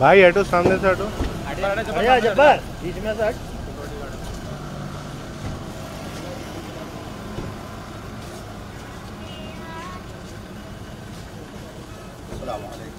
بھائی ہٹو، سامنے سے ہٹو. جبار بیچ میں سے ہٹ. السلام علیکم.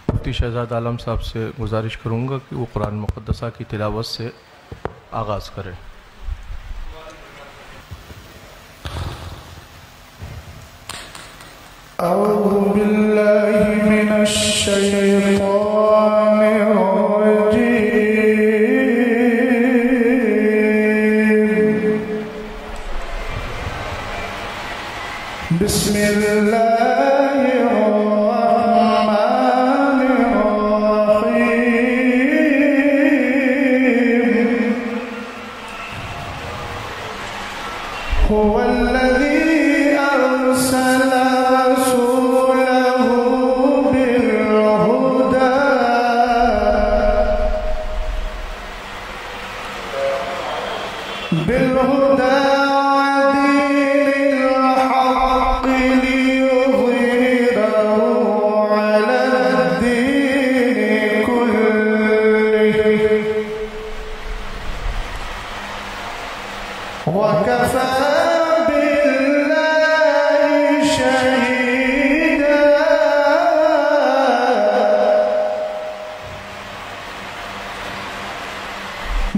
مفتی شہزاد عالم صاحب سے گزارش کروں گا کہ وہ قرآن مقدسہ کی تلاوت سے آغاز کریں. اعوذ باللہ من الشیطان الرجیم. بسم اللہ الرحمن الرحیم. هو الذی ارسل بالهدى ودين الحق ليظهره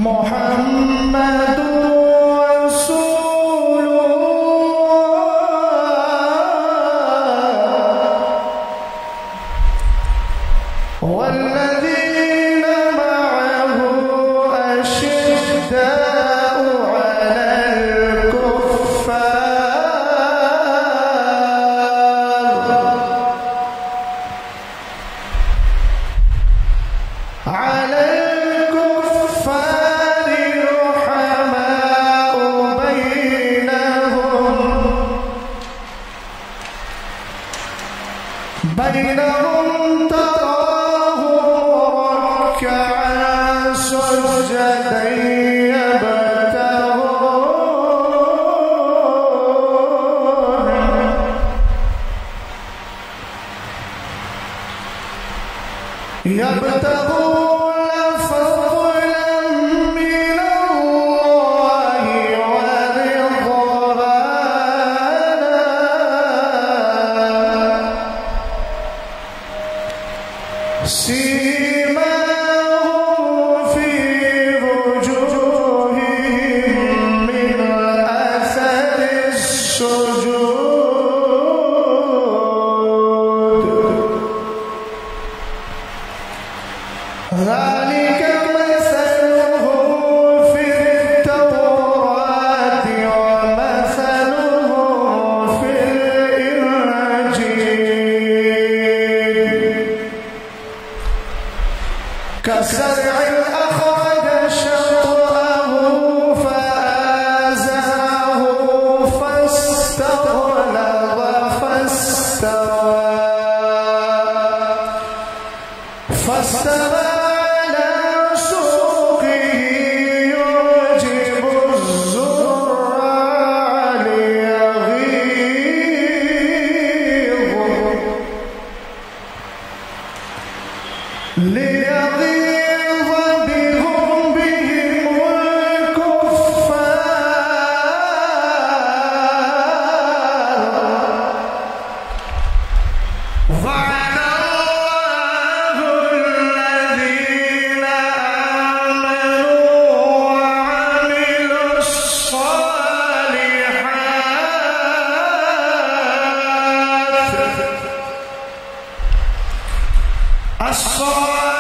محمد رسول الله والذين معه أشداء على الكفار رحماء بينهم تراهم ركعا سجدا يبتغون فضلا من الله ورضوانا سيماهم في وجوههم من أثر السجود ذلك مثلهم في التوراة ومثلهم في الإنجيل كزرع أخرج شطأه فآزره فاستغلظ فاستوى على سوقه يعجب الزراع ليغيظ بهم الكفار وعلى الله الذين آمنوا وعملوا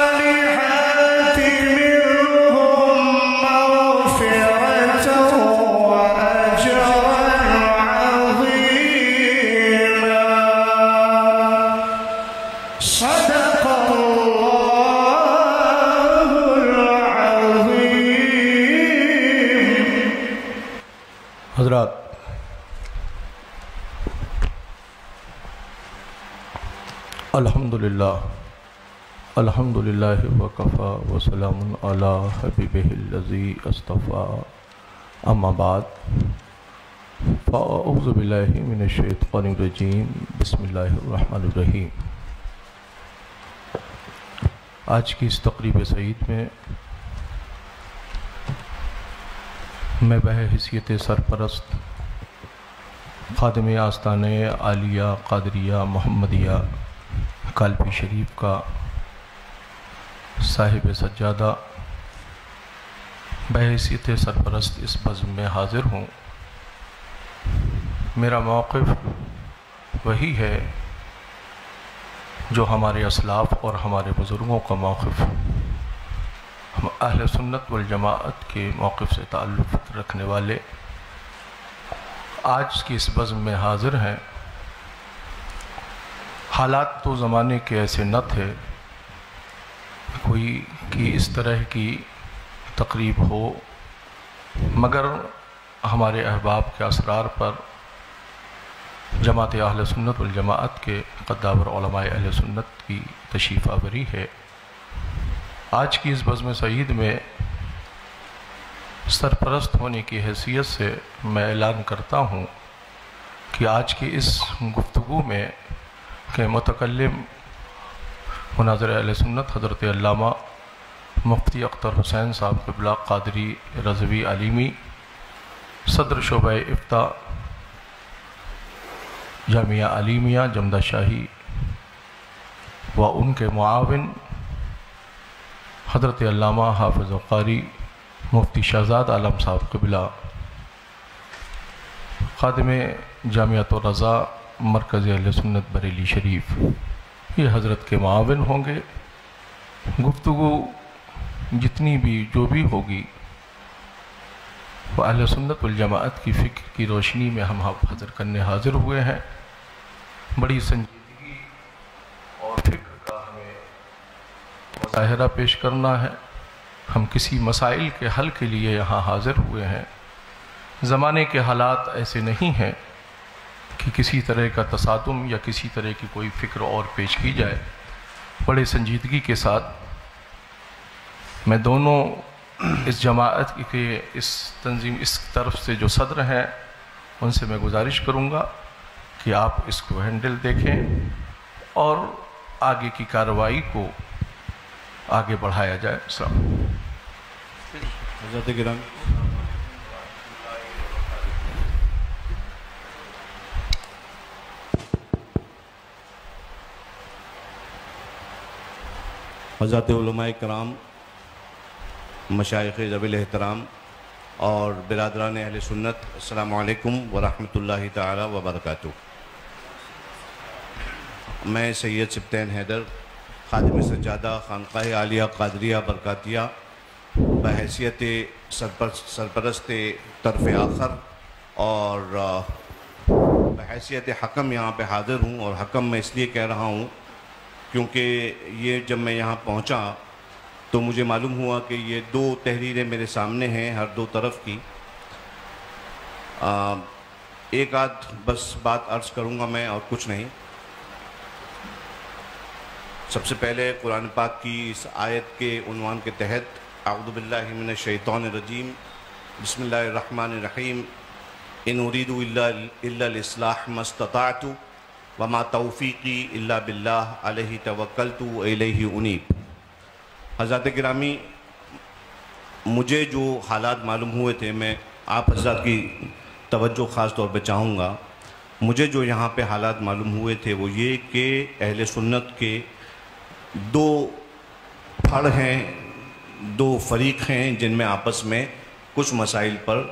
الصالحات منهم مغفرة وأجرا عظيما صدق الله العظيم. حضرات، الحمدللہ وکفا وسلام علی حبیبہ الذی اصطفیٰ اما بعد فاعوذ باللہ من الشیطان الرجیم بسم اللہ الرحمن الرحیم. آج کی اس تقریب سعید میں میں بحیثیت سرپرست خادم آستانہ عالیہ قادریہ محمدیہ کالپی شریف کا صاحب سجادہ بحیثیت سرپرست اس بزم میں حاضر ہوں. میرا موقف وہی ہے جو ہمارے اسلاف اور ہمارے بزرگوں کا موقف، ہم اہل سنت والجماعت کے موقف سے تعلق رکھنے والے آج کی اس بزم میں حاضر ہیں. حالات تو زمانے کے ایسے نہ تھے کوئی کہ اس طرح کی تقریب ہو، مگر ہمارے احباب کے اسرار پر جماعت اہل سنت والجماعت کے قدابر علماء اہل سنت کی تشریف آوری ہے. آج کی اس بزم سعید میں سرپرست ہونے کی حیثیت سے میں اعلان کرتا ہوں کہ آج کی اس گفتگو میں کہ متکلم مناظر اہل سنت حضرت علامہ مفتی اختر حسین صاحب قبلہ قادری رضوی علیمی، صدر شعبہ افتاء جامعہ علیمیہ جمدہ شاہی و ان کے معاون حضرت علامہ حافظ قاری مفتی شہزاد عالم صاحب قبلہ، خادم جامعۃ الرضا مرکز اہل سنت بریلی شریف، یہ حضرت کے معاون ہوں گے۔ گفتگو جتنی بھی جو بھی ہوگی وہ اہل سنت والجماعت کی فکر کی روشنی میں ہم حاضر کرنے حاضر ہوئے ہیں۔ بڑی سنجیدگی اور فکر کا ہمیں مظاہرہ پیش کرنا ہے۔ ہم کسی مسائل کے حل کے لیے یہاں حاضر ہوئے ہیں۔ زمانے کے حالات ایسے نہیں ہیں کہ کسی طرح کا تصادم یا کسی طرح کی کوئی فکر اور پیش کی جائے۔ بڑے سنجیدگی کے ساتھ میں دونوں اس جماعت کے اس تنظیم اس طرف سے جو صدر ہیں ان سے میں گزارش کروں گا کہ آپ اس کو ہینڈل دیکھیں اور آگے کی کارروائی کو آگے بڑھایا جائے۔ السلام علیکم۔ حضرت گرامی، حضرت علماء کرام، مشائخ ذوی الاحترام اور برادران اہل سنت، السلام علیکم ورحمۃ اللہ تعالی وبرکاتہ۔ میں سید سبطین حیدر، خادم سجادہ خانقاہ عالیہ قادریہ برکاتیہ، بحیثیت سرپرست طرف آخر اور بحیثیت حکم یہاں پہ حاضر ہوں، اور حکم میں اس لیے کہہ رہا ہوں کیونکہ یہ جب میں یہاں پہنچا تو مجھے معلوم ہوا کہ یہ دو تحریریں میرے سامنے ہیں ہر دو طرف کی۔ ایک آدھ بس بات عرض کروں گا میں اور کچھ نہیں۔ سب سے پہلے قرآن پاک کی اس آیت کے عنوان کے تحت اعوذ باللہ من الشیطان الرجیم، بسم اللہ الرحمن الرحیم، ان اريد الا الاصلاح ما استطعت وما توفیقی الا باللہ علیہ توکلت والیہ انیب۔ حضرات گرامی، مجھے جو حالات معلوم ہوئے تھے، میں آپ حضرات کی توجہ خاص طور پہ چاہوں گا۔ مجھے جو یہاں پہ حالات معلوم ہوئے تھے وہ یہ کہ اہل سنت کے دو پھڑ ہیں، دو فریق ہیں جن میں آپس میں کچھ مسائل پر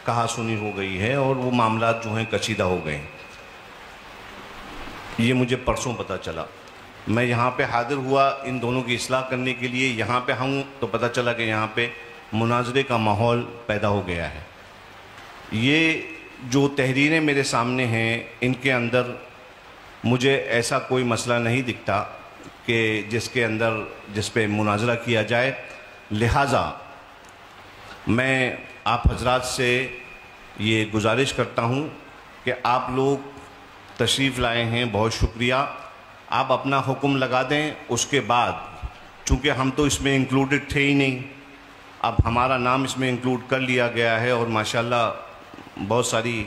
کہا سنی ہو گئی ہے اور وہ معاملات جو ہیں کشیدہ ہو گئے ہیں۔ یہ مجھے پرسوں پتہ چلا۔ میں یہاں پہ حاضر ہوا ان دونوں کی اصلاح کرنے کے لیے، یہاں پہ ہوں تو پتہ چلا کہ یہاں پہ مناظرے کا ماحول پیدا ہو گیا ہے۔ یہ جو تحریریں میرے سامنے ہیں ان کے اندر مجھے ایسا کوئی مسئلہ نہیں دکھتا کہ جس پہ مناظرہ کیا جائے، لہٰذا میں آپ حضرات سے یہ گزارش کرتا ہوں کہ آپ لوگ تشریف لائے ہیں، بہت شکریہ۔ آپ اپنا حکم لگا دیں، اس کے بعد چونکہ ہم تو اس میں انکلوڈڈ تھے ہی نہیں، اب ہمارا نام اس میں انکلوڈ کر لیا گیا ہے اور ماشاءاللہ بہت ساری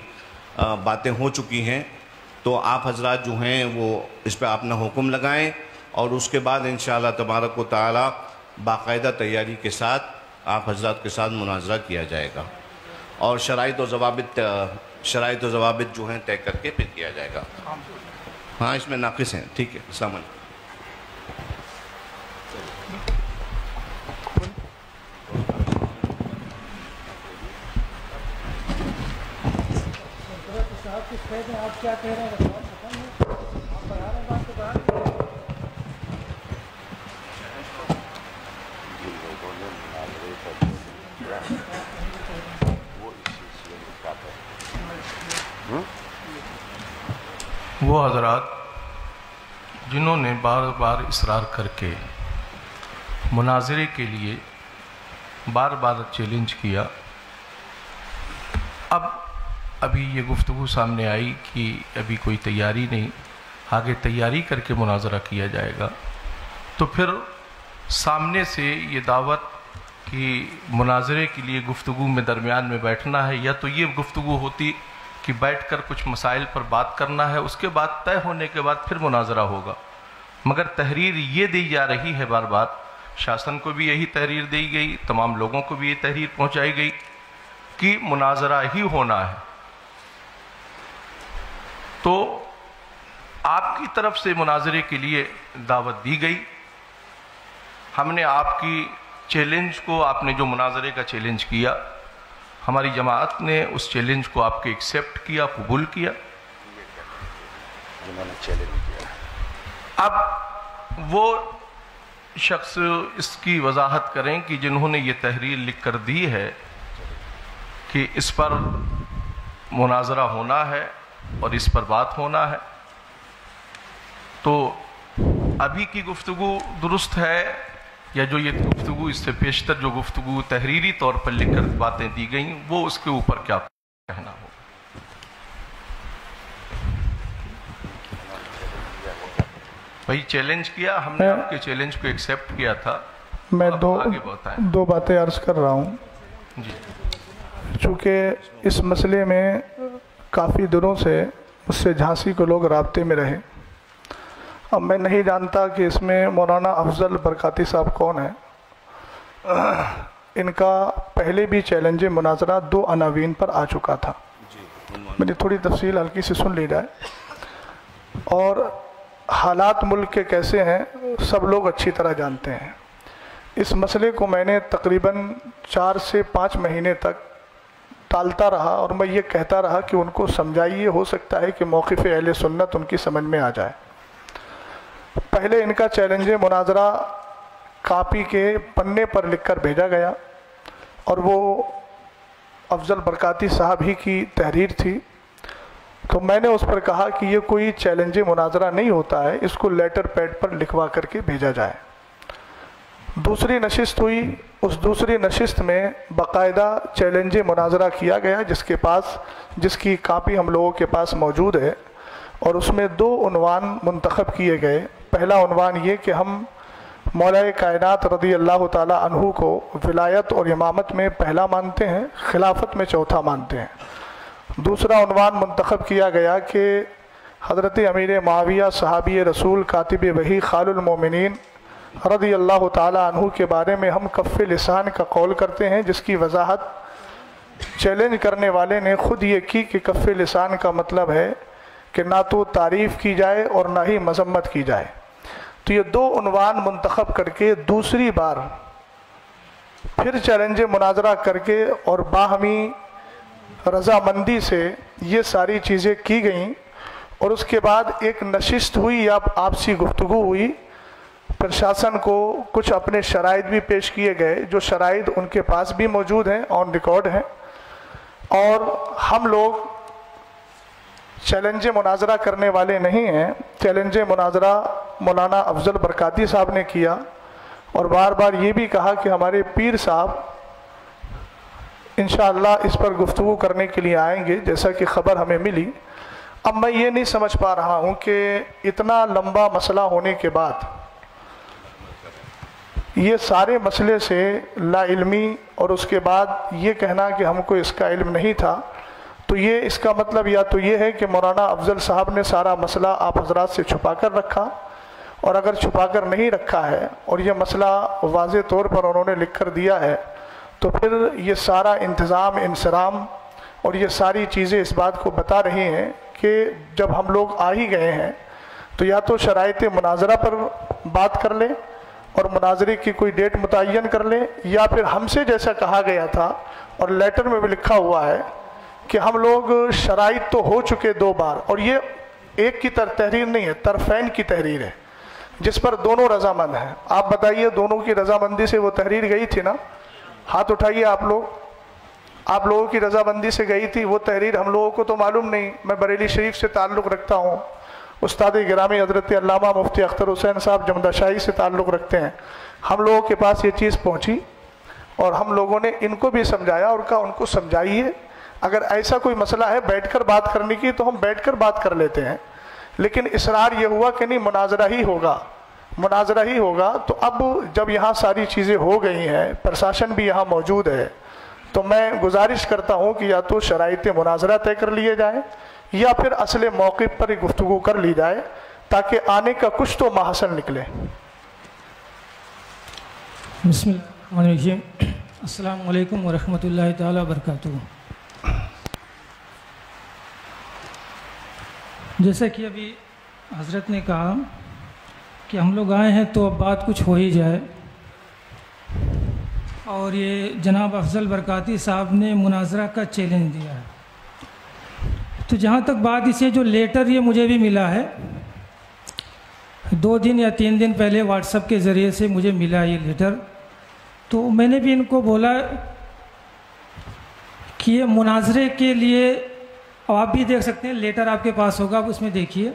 باتیں ہو چکی ہیں، تو آپ حضرات جو ہیں وہ اس پہ اپنا حکم لگائیں اور اس کے بعد انشاءاللہ تبارک و تعالی باقاعدہ تیاری کے ساتھ آپ حضرات کے ساتھ مناظرہ کیا جائے گا اور شرائط و ضوابط جو ہیں طے کر کے پھر کیا جائے گا۔ ہاں اس میں ناقص ہیں، ٹھیک ہے۔ السلام علیکم۔ آپ کیا کہہ رہے ہیں؟ وہ حضرات جنہوں نے بار بار اصرار کر کے مناظرے کے لیے بار بار چیلنج کیا، ابھی یہ گفتگو سامنے آئی کہ ابھی کوئی تیاری نہیں، آگے تیاری کر کے مناظرہ کیا جائے گا، تو پھر سامنے سے یہ دعوت کہ مناظرے کے لیے گفتگو میں درمیان میں بیٹھنا ہے، یا تو یہ گفتگو ہوتی کہ بیٹھ کر کچھ مسائل پر بات کرنا ہے، اس کے بعد طے ہونے کے بعد پھر مناظرہ ہوگا، مگر تحریر یہ دی جا رہی ہے بار بار، شاسن کو بھی یہی تحریر دی گئی، تمام لوگوں کو بھی یہ تحریر پہنچائی گئی کہ مناظرہ ہی ہونا ہے۔ تو آپ کی طرف سے مناظرے کے لیے دعوت دی گئی، ہم نے آپ کی چیلنج کو آپ نے جو مناظرے کا چیلنج کیا، ہماری جماعت نے اس چیلنج کو آپ کے ایکسیپٹ کیا، قبول کیا. جنہوں نے چیلنج کیا. اب وہ شخص اس کی وضاحت کریں کہ جنہوں نے یہ تحریر لکھ کر دی ہے کہ اس پر مناظرہ ہونا ہے اور اس پر بات ہونا ہے، تو ابھی کی گفتگو درست ہے یا جو یہ گفتگو اس سے پیشتر جو گفتگو تحریری طور پر لکھ کر باتیں دی گئیں وہ اس کے اوپر کیا کہنا ہو؟ بھائی چیلنج کیا ہم نے، آپ کے چیلنج کو ایکسیپٹ کیا تھا. میں آگے بتائیں. دو باتیں عرض کر رہا ہوں. جی. چونکہ اس مسئلے میں کافی دنوں سے مجھ سے جھانسی کے لوگ رابطے میں رہے. اب میں نہیں جانتا کہ اس میں مولانا افضل برکاتی صاحب کون ہیں. ان کا پہلے بھی چیلنج مناظرہ 2 عناوین پر آ چکا تھا. میری تھوڑی تفصیل ہلکی سی سن لی جائے. اور حالات ملک کے کیسے ہیں سب لوگ اچھی طرح جانتے ہیں. اس مسئلے کو میں نے تقریباً 4 سے 5 مہینے تک ٹالتا رہا اور میں یہ کہتا رہا کہ ان کو سمجھائیے، ہو سکتا ہے کہ موقف اہل سنت ان کی سمجھ میں آ جائے. پہلے ان کا چیلنج مناظرہ کاپی کے پنے پر لکھ کر بھیجا گیا اور وہ افضل برکاتی صاحب ہی کی تحریر تھی. تو میں نے اس پر کہا کہ یہ کوئی چیلنج مناظرہ نہیں ہوتا ہے، اس کو لیٹر پیڈ پر لکھوا کر کے بھیجا جائے. دوسری نشست ہوئی. اس دوسری نشست میں باقاعدہ چیلنج مناظرہ کیا گیا جس کی کاپی ہم لوگوں کے پاس موجود ہے، اور اس میں 2 عنوان منتخب کیے گئے. پہلا عنوان یہ کہ ہم مولا کائنات رضی اللہ تعالی عنہ کو ولایت اور امامت میں پہلا مانتے ہیں، خلافت میں چوتھا مانتے ہیں. دوسرا عنوان منتخب کیا گیا کہ حضرت امیر معاویہ صحابی رسول کاتب وحی خال المومنین رضی اللہ تعالی عنہ کے بارے میں ہم کف لسان کا قول کرتے ہیں، جس کی وضاحت چیلنج کرنے والے نے خود یہ کی کہ کف لسان کا مطلب ہے کہ نہ تو تعریف کی جائے اور نہ ہی مذمت کی جائے. تو یہ 2 عنوان منتخب کر کے دوسری بار پھر چیلنج مناظرہ کر کے اور باہمی رضامندی سے یہ ساری چیزیں کی گئیں. اور اس کے بعد ایک نشست ہوئی یا آپسی گفتگو ہوئی. پرشاسن کو کچھ اپنے شرائط بھی پیش کیے گئے، جو شرائط ان کے پاس بھی موجود ہیں، آن ریکارڈ ہیں. اور ہم لوگ چیلنج مناظرہ کرنے والے نہیں ہیں. چیلنج مناظرہ مولانا افضل برکاتی صاحب نے کیا اور بار بار یہ بھی کہا کہ ہمارے پیر صاحب انشاءاللہ اس پر گفتگو کرنے کے لیے آئیں گے، جیسا کہ خبر ہمیں ملی. اب میں یہ نہیں سمجھ پا رہا ہوں کہ اتنا لمبا مسئلہ ہونے کے بعد یہ سارے مسئلے سے لا علمی اور اس کے بعد یہ کہنا کہ ہم کو اس کا علم نہیں تھا، تو یہ اس کا مطلب یا تو یہ ہے کہ مولانا افضل صاحب نے سارا مسئلہ آپ حضرات سے چھپا کر رکھا، اور اگر چھپا کر نہیں رکھا ہے اور یہ مسئلہ واضح طور پر انہوں نے لکھ کر دیا ہے، تو پھر یہ سارا انتظام انصرام اور یہ ساری چیزیں اس بات کو بتا رہی ہیں کہ جب ہم لوگ آ ہی گئے ہیں تو یا تو شرائط مناظرہ پر بات کر لیں اور مناظرے کی کوئی ڈیٹ متعین کر لیں، یا پھر ہم سے جیسا کہا گیا تھا اور لیٹر میں بھی لکھا ہوا ہے کہ ہم لوگ شرائط تو ہو چکے 2 بار، اور یہ ایک کی تحریر نہیں ہے، طرفین کی تحریر ہے جس پر دونوں رضامند ہیں. آپ بتائیے دونوں کی رضامندی سے وہ تحریر گئی تھی نا؟ ہاتھ اٹھائیے آپ لوگوں کی رضامندی سے گئی تھی وہ تحریر. ہم لوگوں کو تو معلوم نہیں. میں بریلی شریف سے تعلق رکھتا ہوں، استاد گرامی حضرت علامہ مفتی اختر حسین صاحب جمدہ شاہی سے تعلق رکھتے ہیں. ہم لوگوں کے پاس یہ چیز پہنچی اور ہم لوگوں نے ان کو بھی سمجھایا اور کہا ان کو سمجھائیے، اگر ایسا کوئی مسئلہ ہے بیٹھ کر بات کرنے کی تو ہم بیٹھ کر بات کر لیتے ہیں. لیکن اصرار یہ ہوا کہ نہیں مناظرہ ہی ہوگا. تو اب جب یہاں ساری چیزیں ہو گئی ہیں، پرشاسن بھی یہاں موجود ہے، تو میں گزارش کرتا ہوں کہ یا تو شرائط مناظرہ طے کر لیے جائیں یا پھر اصل موقف پر گفتگو کر لی جائے تاکہ آنے کا کچھ تو محسن نکلے. بسم اللہ الرحمن الرحیم. السلام علیکم ورحمۃ اللہ تعالیٰ وبرکاتہ. جیسا کہ ابھی حضرت نے کہا کہ ہم لوگ آئے ہیں تو اب بات کچھ ہو ہی جائے. اور یہ جناب افضل برکاتی صاحب نے مناظرہ کا چیلنج دیا ہے. تو جہاں تک بات اسے جو لیٹر یہ مجھے بھی ملا ہے 2 دن یا 3 دن پہلے واٹس ایپ کے ذریعے سے مجھے ملا یہ لیٹر. تو میں نے بھی ان کو بولا کہ یہ مناظرے کے لیے آپ بھی دیکھ سکتے ہیں, لیٹر آپ کے پاس ہوگا, آپ اس میں دیکھیے,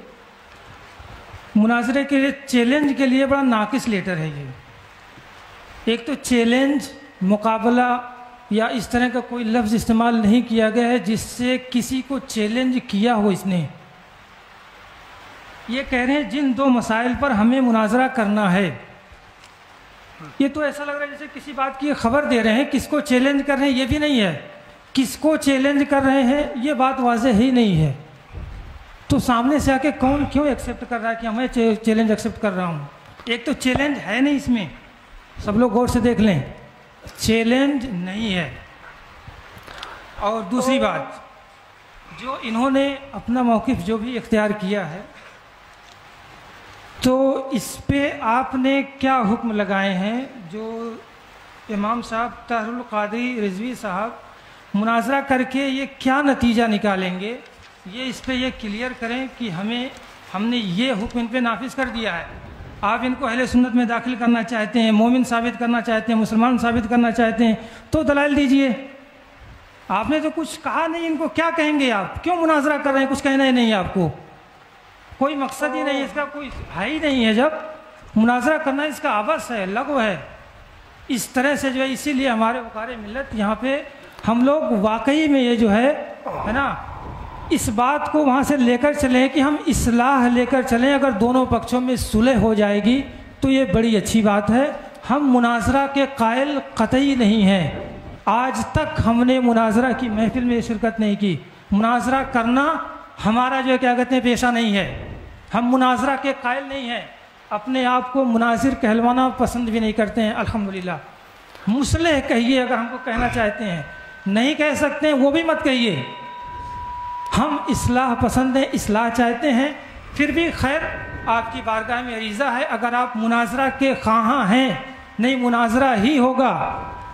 مناظرے کے لیے چیلنج کے لیے بڑا ناقص لیٹر ہے یہ. ایک تو چیلنج, مقابلہ یا اس طرح کا کوئی لفظ استعمال نہیں کیا گیا ہے جس سے کسی کو چیلنج کیا ہو اس نے. یہ کہہ رہے ہیں جن 2 مسائل پر ہمیں مناظرہ کرنا ہے. یہ تو ایسا لگ رہا ہے جیسے کسی بات کی خبر دے رہے ہیں, کس کو چیلنج کر رہے ہیں یہ بھی نہیں ہے, کس کو چیلنج کر رہے ہیں یہ بات واضح ہی نہیں ہے. تو سامنے سے آ کے کون کیوں ایکسیپٹ کر رہا ہے کہ میں چیلنج ایکسیپٹ کر رہا ہوں؟ ایک تو چیلنج ہے نہیں اس میں, سب لوگ غور سے دیکھ لیں, چیلنج نہیں ہے. اور دوسری بات, جو انہوں نے اپنا موقف جو بھی اختیار کیا ہے تو اس پہ آپ نے کیا حکم لگائے ہیں؟ جو امام صاحب طاہر القادری رضوی صاحب مناظرہ کر کے یہ کیا نتیجہ نکالیں گے, یہ اس پہ یہ کلیئر کریں کہ ہم نے یہ حکم ان پہ نافذ کر دیا ہے. آپ ان کو اہل سنت میں داخل کرنا چاہتے ہیں, مومن ثابت کرنا چاہتے ہیں, مسلمان ثابت کرنا چاہتے ہیں تو دلائل دیجئے. آپ نے تو کچھ کہا نہیں, ان کو کیا کہیں گے آپ؟ کیوں مناظرہ کر رہے ہیں؟ کچھ کہنا ہی نہیں ہے آپ کو, کوئی مقصد ہی نہیں ہے اس کا, کوئی ہے ہی نہیں ہے. جب مناظرہ کرنا اس کا عبث ہے, لغو ہے. اس طرح سے جو ہے, اسی لیے ہمارے وقار ملت یہاں پہ ہم لوگ واقعی میں یہ جو ہے نا, اس بات کو وہاں سے لے کر چلیں کہ ہم اصلاح لے کر چلیں. اگر دونوں پکشوں میں صلح ہو جائے گی تو یہ بڑی اچھی بات ہے. ہم مناظرہ کے قائل قطعی نہیں ہیں. آج تک ہم نے مناظرہ کی محفل میں شرکت نہیں کی. مناظرہ کرنا ہمارا جو ہے کیا کہتے ہیں پیشہ نہیں ہے. ہم مناظرہ کے قائل نہیں ہیں, اپنے آپ کو مناظر کہلوانا پسند بھی نہیں کرتے ہیں. الحمدللہ مصلح کہیے اگر ہم کو کہنا چاہتے ہیں, نہیں کہہ سکتے ہیں وہ بھی مت کہیے. ہم اصلاح پسند ہیں, اصلاح چاہتے ہیں. پھر بھی خیر آپ کی بارگاہ میں عریضہ ہے, اگر آپ مناظرہ کے خواہاں ہیں, نہیں مناظرہ ہی ہوگا,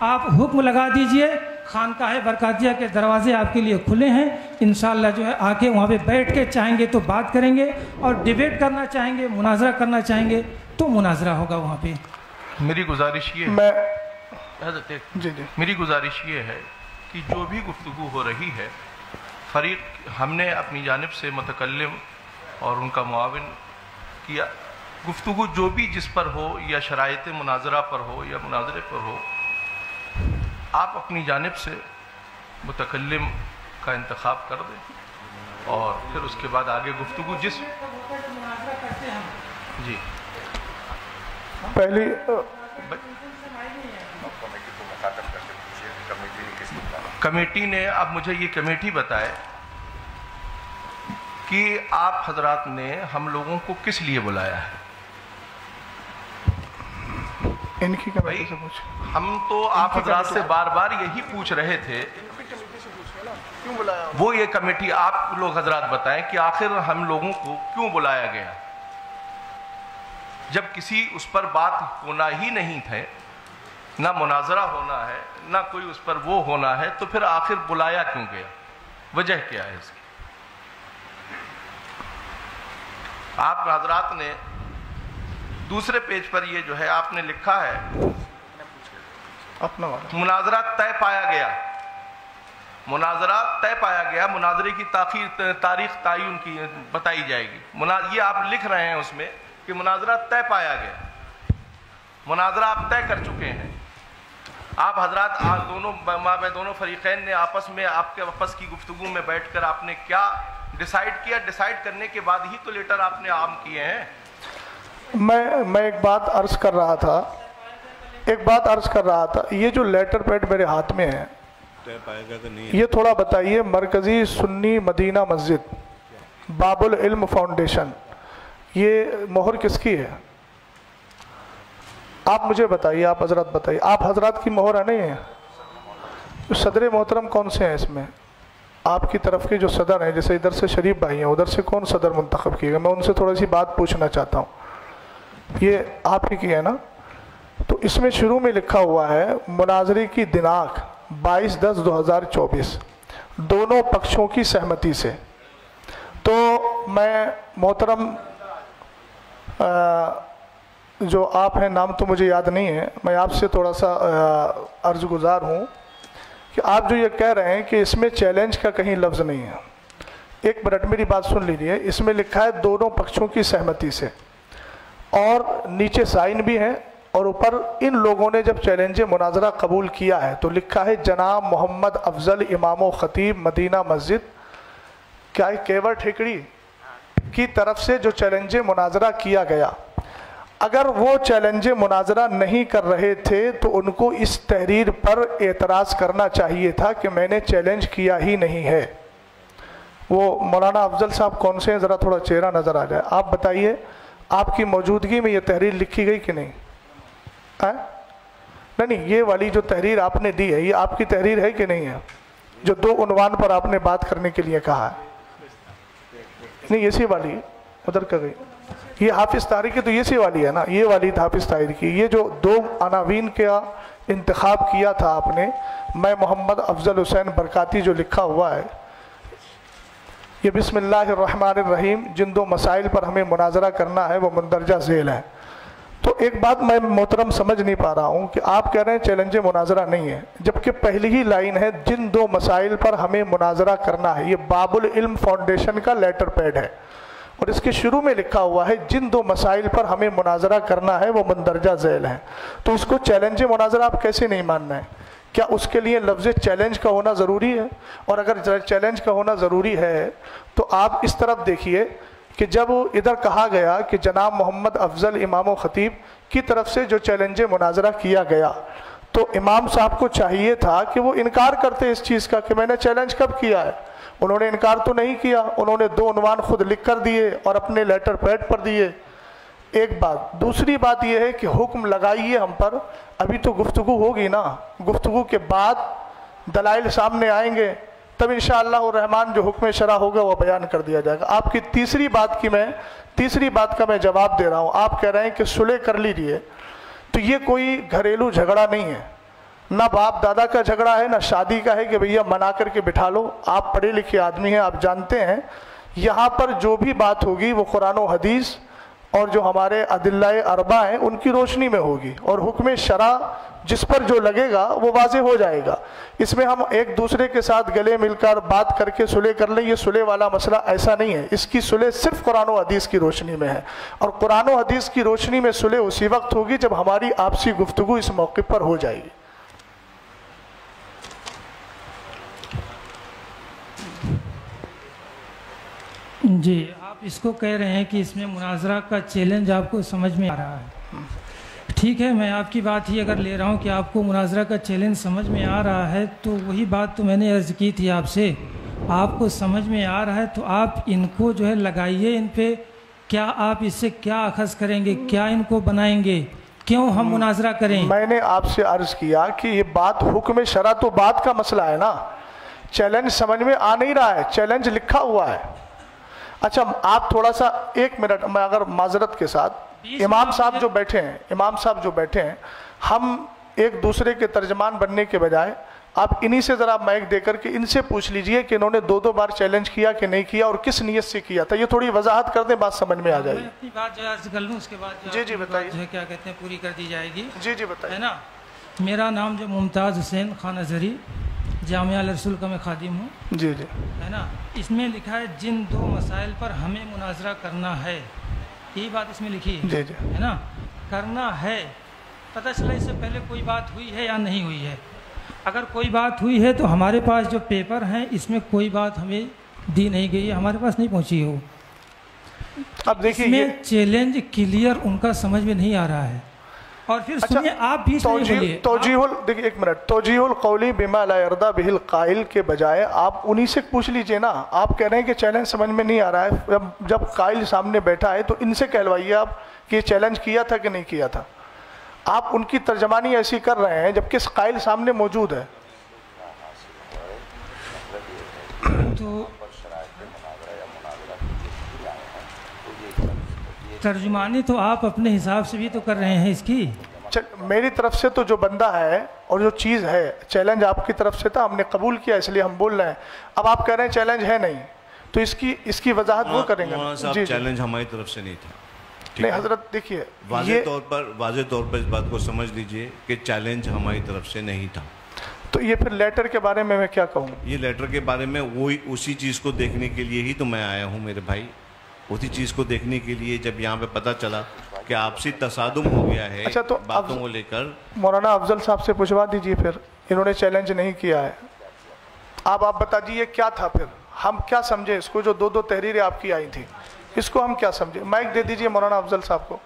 آپ حکم لگا دیجئے. خانقاہ برکاتیہ کے دروازے آپ کے لیے کھلے ہیں. انشاءاللہ جو ہے آ کے وہاں پہ بیٹھ کے چاہیں گے تو بات کریں گے, اور ڈیبیٹ کرنا چاہیں گے, مناظرہ کرنا چاہیں گے تو مناظرہ ہوگا وہاں پہ. میری گزارش یہ میں حضرت جی میری گزارش یہ ہے کہ جو بھی گفتگو ہو رہی ہے, فریق ہم نے اپنی جانب سے متکلم اور ان کا معاون کیا, گفتگو جو بھی جس پر ہو, یا شرائط مناظرہ پر ہو یا مناظرے پر ہو, آپ اپنی جانب سے متکلم کا انتخاب کر دیں, اور پھر اس کے بعد آگے گفتگو جس جی پہلی کمیٹی نے, اب مجھے یہ کمیٹی بتائے کہ آپ حضرات نے ہم لوگوں کو کس لیے بلایا ہے. ان کی کمیٹی سے پوچھ, ہم تو آپ حضرات سے بار بار یہی پوچھ رہے تھے, وہ یہ کمیٹی آپ لوگ حضرات بتائیں کہ آخر ہم لوگوں کو کیوں بلایا گیا. جب کسی اس پر بات ہونا ہی نہیں تھے, نہ مناظرہ ہونا ہے, نہ کوئی اس پر وہ ہونا ہے, تو پھر آخر بلایا کیوں گیا؟ وجہ کیا ہے اس کی؟ آپ حضرات نے دوسرے پیج پر یہ جو ہے آپ نے لکھا ہے, اپنا والا مناظرہ طے پایا گیا. مناظرہ طے پایا گیا, مناظرے کی تاریخ تعین کی بتائی جائے گی. یہ آپ لکھ رہے ہیں اس میں کہ مناظرہ طے پایا گیا. مناظرہ آپ طے کر چکے ہیں. آپ حضرات دونوں فریقین نے آپس میں آپ کے آپس کی گفتگو میں بیٹھ کر آپ نے کیا ڈیسائیڈ کیا؟ ڈیسائیڈ کرنے کے بعد ہی تو لیٹر آپ نے عام کیے ہیں. میں ایک بات عرض کر رہا تھا, یہ جو لیٹر پیڈ میرے ہاتھ میں ہے, یہ تھوڑا بتائیے. مرکزی سنی مدینہ مسجد باب العلم فاؤنڈیشن, یہ مہر کس کی ہے؟ آپ مجھے بتائیے, آپ حضرات بتائیے. آپ حضرات کی مہر ہے نہیں ہے؟ صدر محترم کون سے ہیں اس میں؟ آپ کی طرف کے جو صدر ہیں, جیسے ادھر سے شریف بھائی ہیں, ادھر سے کون صدر منتخب کیے گا؟ میں ان سے تھوڑی سی بات پوچھنا چاہتا ہوں. یہ آپ ہی کی ہے نا؟ تو تو اس میں شروع میں لکھا ہوا ہے مناظرے کی دناک 22/10/2024 دونوں پکشوں کی سہمتی سے. تو میں محترم جو آپ ہیں، نام تو مجھے یاد نہیں ہے، میں آپ سے تھوڑا سا عرض گزار ہوں کہ آپ جو یہ کہہ رہے ہیں کہ اس میں چیلنج کا کہیں لفظ نہیں ہے. ایک منٹ میری بات سن لیجیے. اس میں لکھا ہے دونوں پکشوں کی سہمتی سے، اور نیچے سائن بھی ہے، اور اوپر ان لوگوں نے جب چیلنج مناظرہ قبول کیا ہے تو لکھا ہے جناب محمد افضل امام و خطیب مدینہ مسجد کیا کیور ٹھیکڑی کی طرف سے جو چیلنج مناظرہ کیا گیا. اگر وہ چیلنج مناظرہ نہیں کر رہے تھے تو ان کو اس تحریر پر اعتراض کرنا چاہیے تھا کہ میں نے چیلنج کیا ہی نہیں ہے. وہ مولانا افضل صاحب کون سے ہیں؟ ذرا تھوڑا چہرہ نظر آ جائے. آپ بتائیے آپ کی موجودگی میں یہ تحریر لکھی گئی کہ نہیں؟ نہیں، یہ والی جو تحریر آپ نے دی ہے یہ آپ کی تحریر ہے کہ نہیں ہے؟ جو 2 عنوان پر آپ نے بات کرنے کے لیے کہا ہے. نہیں، اسی والی ادھر کا گئی. یہ حافظ طاہری کی تو اسی والی ہے نا، یہ والی حافظ طاہری کی. یہ جو 2 عناوین کا انتخاب کیا تھا آپ نے، میں محمد افضل حسین برکاتی جو لکھا ہوا ہے، یہ بسم اللہ الرحمن الرحیم جن 2 مسائل پر ہمیں مناظرہ کرنا ہے وہ مندرجہ ذیل ہے. تو ایک بات میں محترم سمجھ نہیں پا رہا ہوں کہ آپ کہہ رہے ہیں چیلنج مناظرہ نہیں ہے، جبکہ پہلی ہی لائن ہے جن 2 مسائل پر ہمیں مناظرہ کرنا ہے. یہ باب العلم فاؤنڈیشن کا لیٹر پیڈ ہے، اور اس کے شروع میں لکھا ہوا ہے جن 2 مسائل پر ہمیں مناظرہ کرنا ہے وہ مندرجہ ذیل ہیں. تو اس کو چیلنج مناظرہ آپ کیسے نہیں ماننا ہے؟ کیا اس کے لیے لفظ چیلنج کا ہونا ضروری ہے؟ اور اگر چیلنج کا ہونا ضروری ہے تو آپ اس طرف دیکھیے کہ جب ادھر کہا گیا کہ جناب محمد افضل امام و خطیب کی طرف سے جو چیلنج مناظرہ کیا گیا، تو امام صاحب کو چاہیے تھا کہ وہ انکار کرتے اس چیز کا کہ میں نے چیلنج کب کیا ہے. انہوں نے انکار تو نہیں کیا، انہوں نے 2 عنوان خود لکھ کر دیے اور اپنے لیٹر پیڈ پر دیے. ایک بات. دوسری بات یہ ہے کہ حکم لگائیے ہم پر. ابھی تو گفتگو ہوگی نا، گفتگو کے بعد دلائل سامنے آئیں گے، تب انشاءاللہ الرحمن جو حکم شرع ہوگا وہ بیان کر دیا جائے گا. آپ کی تیسری بات کا میں جواب دے رہا ہوں. آپ کہہ رہے ہیں کہ صلح کر لیجیے، تو یہ کوئی گھریلو جھگڑا نہیں ہے، نہ باپ دادا کا جھگڑا ہے، نہ شادی کا ہے کہ بھیا منا کر کے بٹھا لو. آپ پڑھے لکھے آدمی ہیں، آپ جانتے ہیں یہاں پر جو بھی بات ہوگی وہ قرآن و حدیث اور جو ہمارے ادلہ اربع ہیں ان کی روشنی میں ہوگی، اور حکم شرع جس پر جو لگے گا وہ واضح ہو جائے گا. اس میں ہم ایک دوسرے کے ساتھ گلے مل کر بات کر کے صلح کر لیں، یہ صلح والا مسئلہ ایسا نہیں ہے. اس کی صلح صرف قرآن و حدیث کی روشنی میں ہے، اور قرآن و حدیث کی روشنی میں صلح اسی وقت ہوگی جب ہماری آپسی گفتگو اس موقع پر ہو جائے گی. جی، آپ اس کو کہہ رہے ہیں کہ اس میں مناظرہ کا چیلنج آپ کو سمجھ میں آ رہا ہے. ٹھیک ہے، میں آپ کی بات ہی اگر لے رہا ہوں کہ آپ کو مناظرہ کا چیلنج سمجھ میں آ رہا ہے، تو وہی بات تو میں نے عرض کی تھی آپ سے. آپ کو سمجھ میں آ رہا ہے تو آپ ان کو جو ہے لگائیے ان پہ. کیا آپ اس سے کیا اخذ کریں گے؟ کیا ان کو بنائیں گے؟ کیوں ہم مناظرہ کریں؟ میں نے آپ سے عرض کیا کہ یہ بات حکم شرع تو بات کا مسئلہ ہے نا. چیلنج سمجھ میں آ نہیں رہا ہے، چیلنج لکھا ہوا ہے. اچھا آپ تھوڑا سا 1 منٹ، میں اگر معذرت کے ساتھ، امام صاحب جو بیٹھے ہیں ہم ایک دوسرے کے ترجمان بننے کے بجائے آپ انہی سے ذرا مائک دے کر کے ان سے پوچھ لیجئے کہ انہوں نے 2 بار چیلنج کیا کہ نہیں کیا اور کس نیت سے کیا تھا. یہ تھوڑی وضاحت کر دیں، بات سمجھ میں آ جائے گی. میں اپنی بات جو عرض کر لوں، اس کے بعد جی بتائیے. جو کیا کہتے ہیں پوری کر دی جائے گی. جی بتائیے. ہے نا، میرا نام جو ممتاز حسین خانہ زری، جامعہ الرسول کا میں خادم ہوں. جی ہے نا. اس میں لکھا ہے جن 2 مسائل پر ہمیں مناظرہ کرنا ہے، یہی بات اس میں لکھی ہے. جی ہے نا، کرنا ہے. پتہ چلا اس سے پہلے کوئی بات ہوئی ہے یا نہیں ہوئی ہے. اگر کوئی بات ہوئی ہے تو ہمارے پاس جو پیپر ہیں اس میں کوئی بات ہمیں دی نہیں گئی ہے، ہمارے پاس نہیں پہنچی ہو. اب دیکھیے اس میں چیلنج کلیئر ان کا سمجھ میں نہیں آ رہا ہے. اور پھر سنیے آپ بھی دیکھیے 1 منٹ، توجیہ القولی بما لا یرضی بہ القائل کے بجائے آپ انہی سے پوچھ لیجئے نا. آپ کہہ رہے ہیں کہ چیلنج سمجھ میں نہیں آ رہا ہے، جب قائل سامنے بیٹھا ہے تو ان سے کہلوائیے آپ کہ یہ چیلنج کیا تھا کہ نہیں کیا تھا. آپ ان کی ترجمانی ایسی کر رہے ہیں جبکہ قائل سامنے موجود ہے. تو ترجمانی تو آپ اپنے حساب سے بھی تو کر رہے ہیں اس کی. میری طرف سے تو جو بندہ ہے اور جو چیز ہے چیلنج آپ کی طرف سے تھا, ہم نے قبول کیا اس لیے ہم بول رہے ہیں. اب آپ کہہ رہے ہیں چیلنج ہے نہیں, تو اس کی وضاحت وہ کریں گے. مولانا صاحب چیلنج ہماری طرف سے نہیں تھا. نہیں حضرت دیکھیے واضح طور پر اس بات کو سمجھ لیجئے کہ چیلنج ہماری طرف سے نہیں تھا. تو یہ پھر لیٹر کے بارے میں کیا کہوں؟ یہ لیٹر کے بارے میں وہی اسی چیز کو دیکھنے کے لیے ہی تو میں آیا ہوں میرے بھائی. اسی چیز کو دیکھنے کے لیے جب یہاں پہ پتہ چلا کہ آپسی تصادم ہو گیا ہے اچھا تو باتوں کو لے کر. مولانا افضل صاحب سے پوچھوا دیجئے پھر, انہوں نے چیلنج نہیں کیا ہے. آپ بتا دیجئے کیا تھا پھر, ہم کیا سمجھے اس کو, جو دو تحریریں آپ کی آئی تھی اس کو ہم کیا سمجھے؟ مائک دے دیجئے مولانا افضل صاحب کو.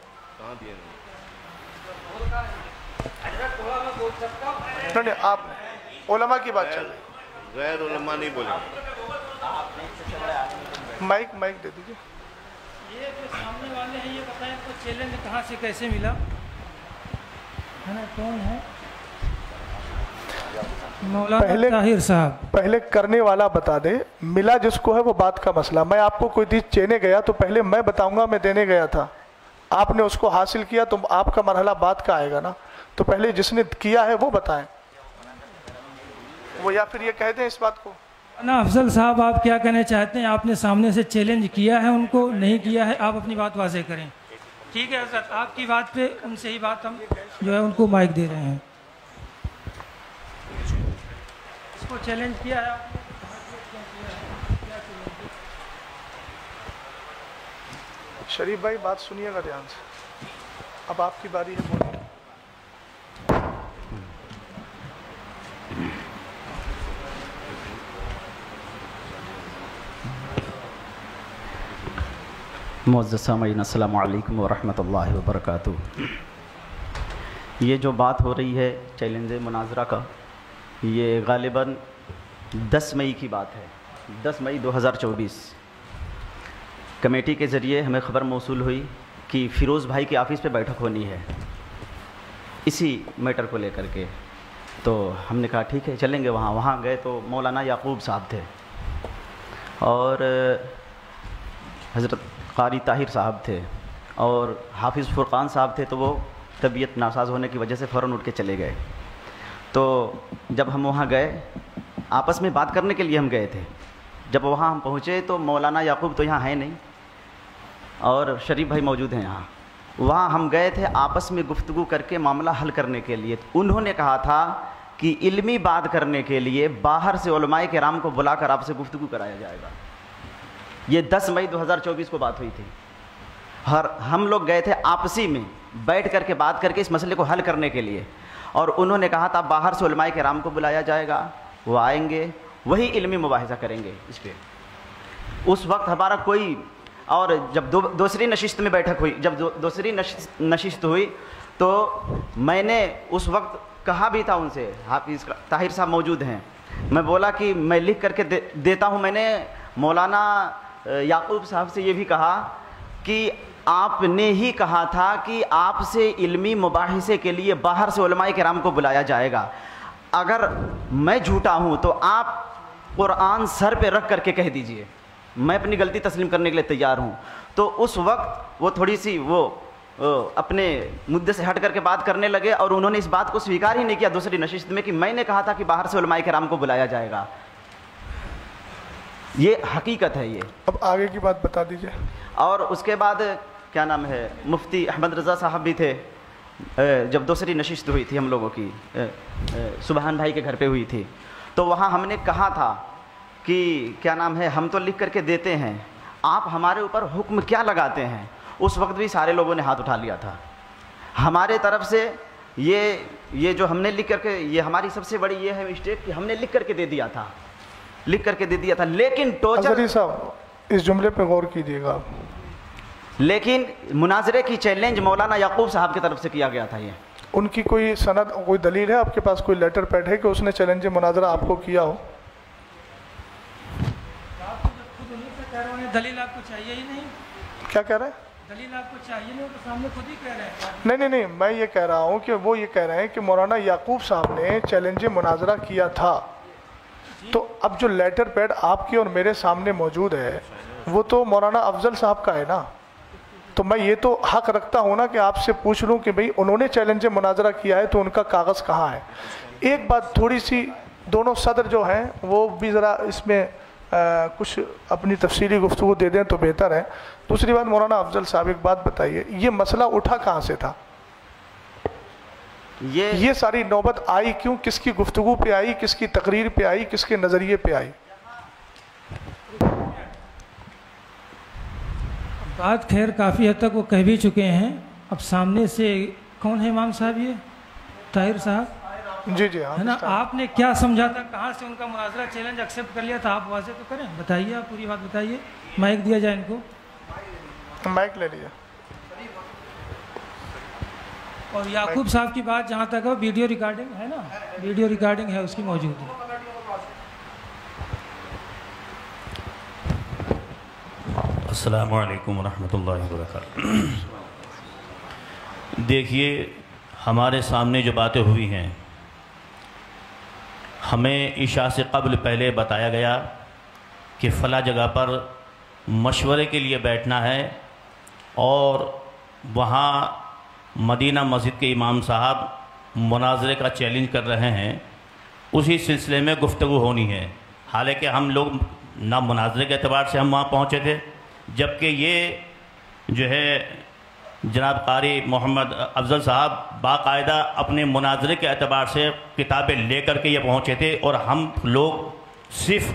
نہیں آپ علماء کی بات چل رہی ہے, غیر علماء نہیں بولیں. مائک دے دیجئے. یہ جو سامنے والے ہیں یہ بتائیں کو چیلنج کہاں سے کیسے ملا ہے نا, کون ہے؟ مولانا طاہر صاحب. پہلے کرنے والا بتا دے, ملا جس کو ہے وہ بات کا مسئلہ. میں آپ کو کوئی چیز چینے گیا تو پہلے میں بتاؤں گا میں دینے گیا تھا, آپ نے اس کو حاصل کیا تو آپ کا مرحلہ بات کا آئے گا نا. تو پہلے جس نے کیا ہے وہ بتائیں, وہ یا پھر یہ کہہ دیں اس بات کو. نا افضل صاحب آپ کیا کہنا چاہتے ہیں؟ آپ نے سامنے سے چیلنج کیا ہے ان کو, نہیں کیا ہے, آپ اپنی بات واضح کریں. ٹھیک ہے حضرت, آپ کی بات پہ ان سے ہی بات ہم جو ہے ان کو مائک دے رہے ہیں. اس کو چیلنج کیا ہے آپ نے؟ شریف بھائی بات سنیے گا دھیان سے, اب آپ کی باری ہے بولیں. معزز سامعین السلام علیکم ورحمۃ اللہ وبرکاتہ. یہ جو بات ہو رہی ہے چیلنج مناظرہ کا, یہ غالباً 10 مئی کی بات ہے. 10 مئی 2024 کمیٹی کے ذریعے ہمیں خبر موصول ہوئی کہ فیروز بھائی کی آفس پہ بیٹھک ہونی ہے اسی میٹر کو لے کر کے. تو ہم نے کہا ٹھیک ہے چلیں گے وہاں. وہاں گئے تو مولانا یعقوب صاحب تھے اور حضرت قاری طاہر صاحب تھے اور حافظ فرقان صاحب تھے. تو وہ طبیعت ناساز ہونے کی وجہ سے فوراً اٹھ کے چلے گئے. تو جب ہم وہاں گئے آپس میں بات کرنے کے لیے ہم گئے تھے. جب وہاں ہم پہنچے تو مولانا یعقوب تو یہاں ہے نہیں اور شریف بھائی موجود ہیں یہاں. وہاں ہم گئے تھے آپس میں گفتگو کر کے معاملہ حل کرنے کے لیے. انہوں نے کہا تھا کہ علمی بات کرنے کے لیے باہر سے علماء کرام کو بلا کر آپ سے گفتگو کرایا جائے گا. یہ 10 مئی 2024 کو بات ہوئی تھی. ہم لوگ گئے تھے آپسی میں بیٹھ کر کے بات کر کے اس مسئلے کو حل کرنے کے لیے, اور انہوں نے کہا تھا باہر سے علماء کرام کو بلایا جائے گا, وہ آئیں گے, وہی علمی مباحثہ کریں گے اس پہ. اس وقت ہمارا کوئی, اور جب دوسری نشست میں بیٹھک ہوئی, جب دوسری نشست ہوئی تو میں نے اس وقت کہا بھی تھا ان سے, حافظ طاہر صاحب موجود ہیں, میں بولا کہ میں لکھ کر کے دیتا ہوں. میں نے مولانا یعقوب صاحب سے یہ بھی کہا کہ آپ نے ہی کہا تھا کہ آپ سے علمی مباحثے کے لیے باہر سے علماء کرام کو بلایا جائے گا. اگر میں جھوٹا ہوں تو آپ قرآن سر پہ رکھ کر کے کہہ دیجئے, میں اپنی غلطی تسلیم کرنے کے لیے تیار ہوں. تو اس وقت وہ تھوڑی سی وہ اپنے مدعے سے ہٹ کر کے بات کرنے لگے اور انہوں نے اس بات کو سویکار ہی نہیں کیا دوسری نشست میں کہ میں نے کہا تھا کہ باہر سے علماء کرام کو بلایا جائے گا. یہ حقیقت ہے. یہ اب آگے کی بات بتا دیجئے. اور اس کے بعد کیا نام ہے, مفتی احمد رضا صاحب بھی تھے. جب دوسری نشست ہوئی تھی ہم لوگوں کی, سبحان بھائی کے گھر پہ ہوئی تھی, تو وہاں ہم نے کہا تھا کہ کیا نام ہے, ہم تو لکھ کر کے دیتے ہیں, آپ ہمارے اوپر حکم کیا لگاتے ہیں. اس وقت بھی سارے لوگوں نے ہاتھ اٹھا لیا تھا. ہمارے طرف سے یہ جو ہم نے لکھ کر کے, یہ ہماری سب سے بڑی یہ ہے مسٹیک کہ ہم نے لکھ کر کے دے دیا تھا, لیکن ٹوچر صاحب اس جملے پہ غور کیجیے گا. لیکن مناظرے کی چیلنج مولانا یعقوب صاحب کی طرف سے کیا گیا تھا. یہ ان کی کوئی سند, کوئی دلیل ہے آپ کے پاس, کوئی لیٹر پیڈ ہے کہ اس نے چیلنج مناظرہ آپ کو کیا ہو؟ دلیل آپ کو چاہیے ہی نہیں. کیا کہہ رہے ہیں؟ دلیل آپ کو چاہیے نہیں, تو سامنے خود ہی کہہ رہے ہیں. نہیں, میں یہ کہہ رہا ہوں کہ وہ یہ کہہ رہے ہیں کہ مولانا یعقوب صاحب نے چیلنج مناظرہ کیا تھا. تو اب جو لیٹر پیڈ آپ کے اور میرے سامنے موجود ہے وہ تو مولانا افضل صاحب کا ہے نا. تو میں یہ تو حق رکھتا ہوں نا کہ آپ سے پوچھ لوں کہ بھئی انہوں نے چیلنج مناظرہ کیا ہے تو ان کا کاغذ کہاں ہے. ایک بات تھوڑی سی دونوں صدر جو ہیں وہ بھی ذرا اس میں کچھ اپنی تفصیلی گفتگو دے دیں تو بہتر ہے. دوسری بات مولانا افضل صاحب ایک بات بتائیے, یہ مسئلہ اٹھا کہاں سے تھا؟ یہ ساری نوبت آئی کیوں؟ کس کی گفتگو پہ آئی, کس کی تقریر پہ آئی, کس کے نظریے پہ آئی؟ بات خیر کافی حد تک وہ کہہ بھی چکے ہیں. اب سامنے سے کون ہے امام صاحب؟ یہ طاہر صاحب جی جی ہاں ہے نا. آپ نے کیا سمجھا تھا, کہاں سے ان کا مناظرہ چیلنج ایکسیپٹ کر لیا تھا؟ آپ واضح تو کریں, بتائیے, آپ پوری بات بتائیے. مائک دیا جائے ان کو, مائک لے لیا. اور یعقوب صاحب کی بات جہاں تک ہے ویڈیو ریکارڈنگ ہے نا, ویڈیو ریکارڈنگ ہے اس کی موجود ہے. السلام علیکم ورحمۃ اللہ وبرکاتہ. دیکھیے, ہمارے سامنے جو باتیں ہوئی ہیں, ہمیں عشاء سے قبل پہلے بتایا گیا کہ فلاں جگہ پر مشورے کے لیے بیٹھنا ہے اور وہاں مدینہ مسجد کے امام صاحب مناظرے کا چیلنج کر رہے ہیں, اسی سلسلے میں گفتگو ہونی ہے. حالانکہ ہم لوگ نہ مناظرے کے اعتبار سے ہم وہاں پہنچے تھے, جبکہ یہ جو ہے جناب قاری محمد افضل صاحب باقاعدہ اپنے مناظرے کے اعتبار سے کتابیں لے کر کے یہ پہنچے تھے, اور ہم لوگ صرف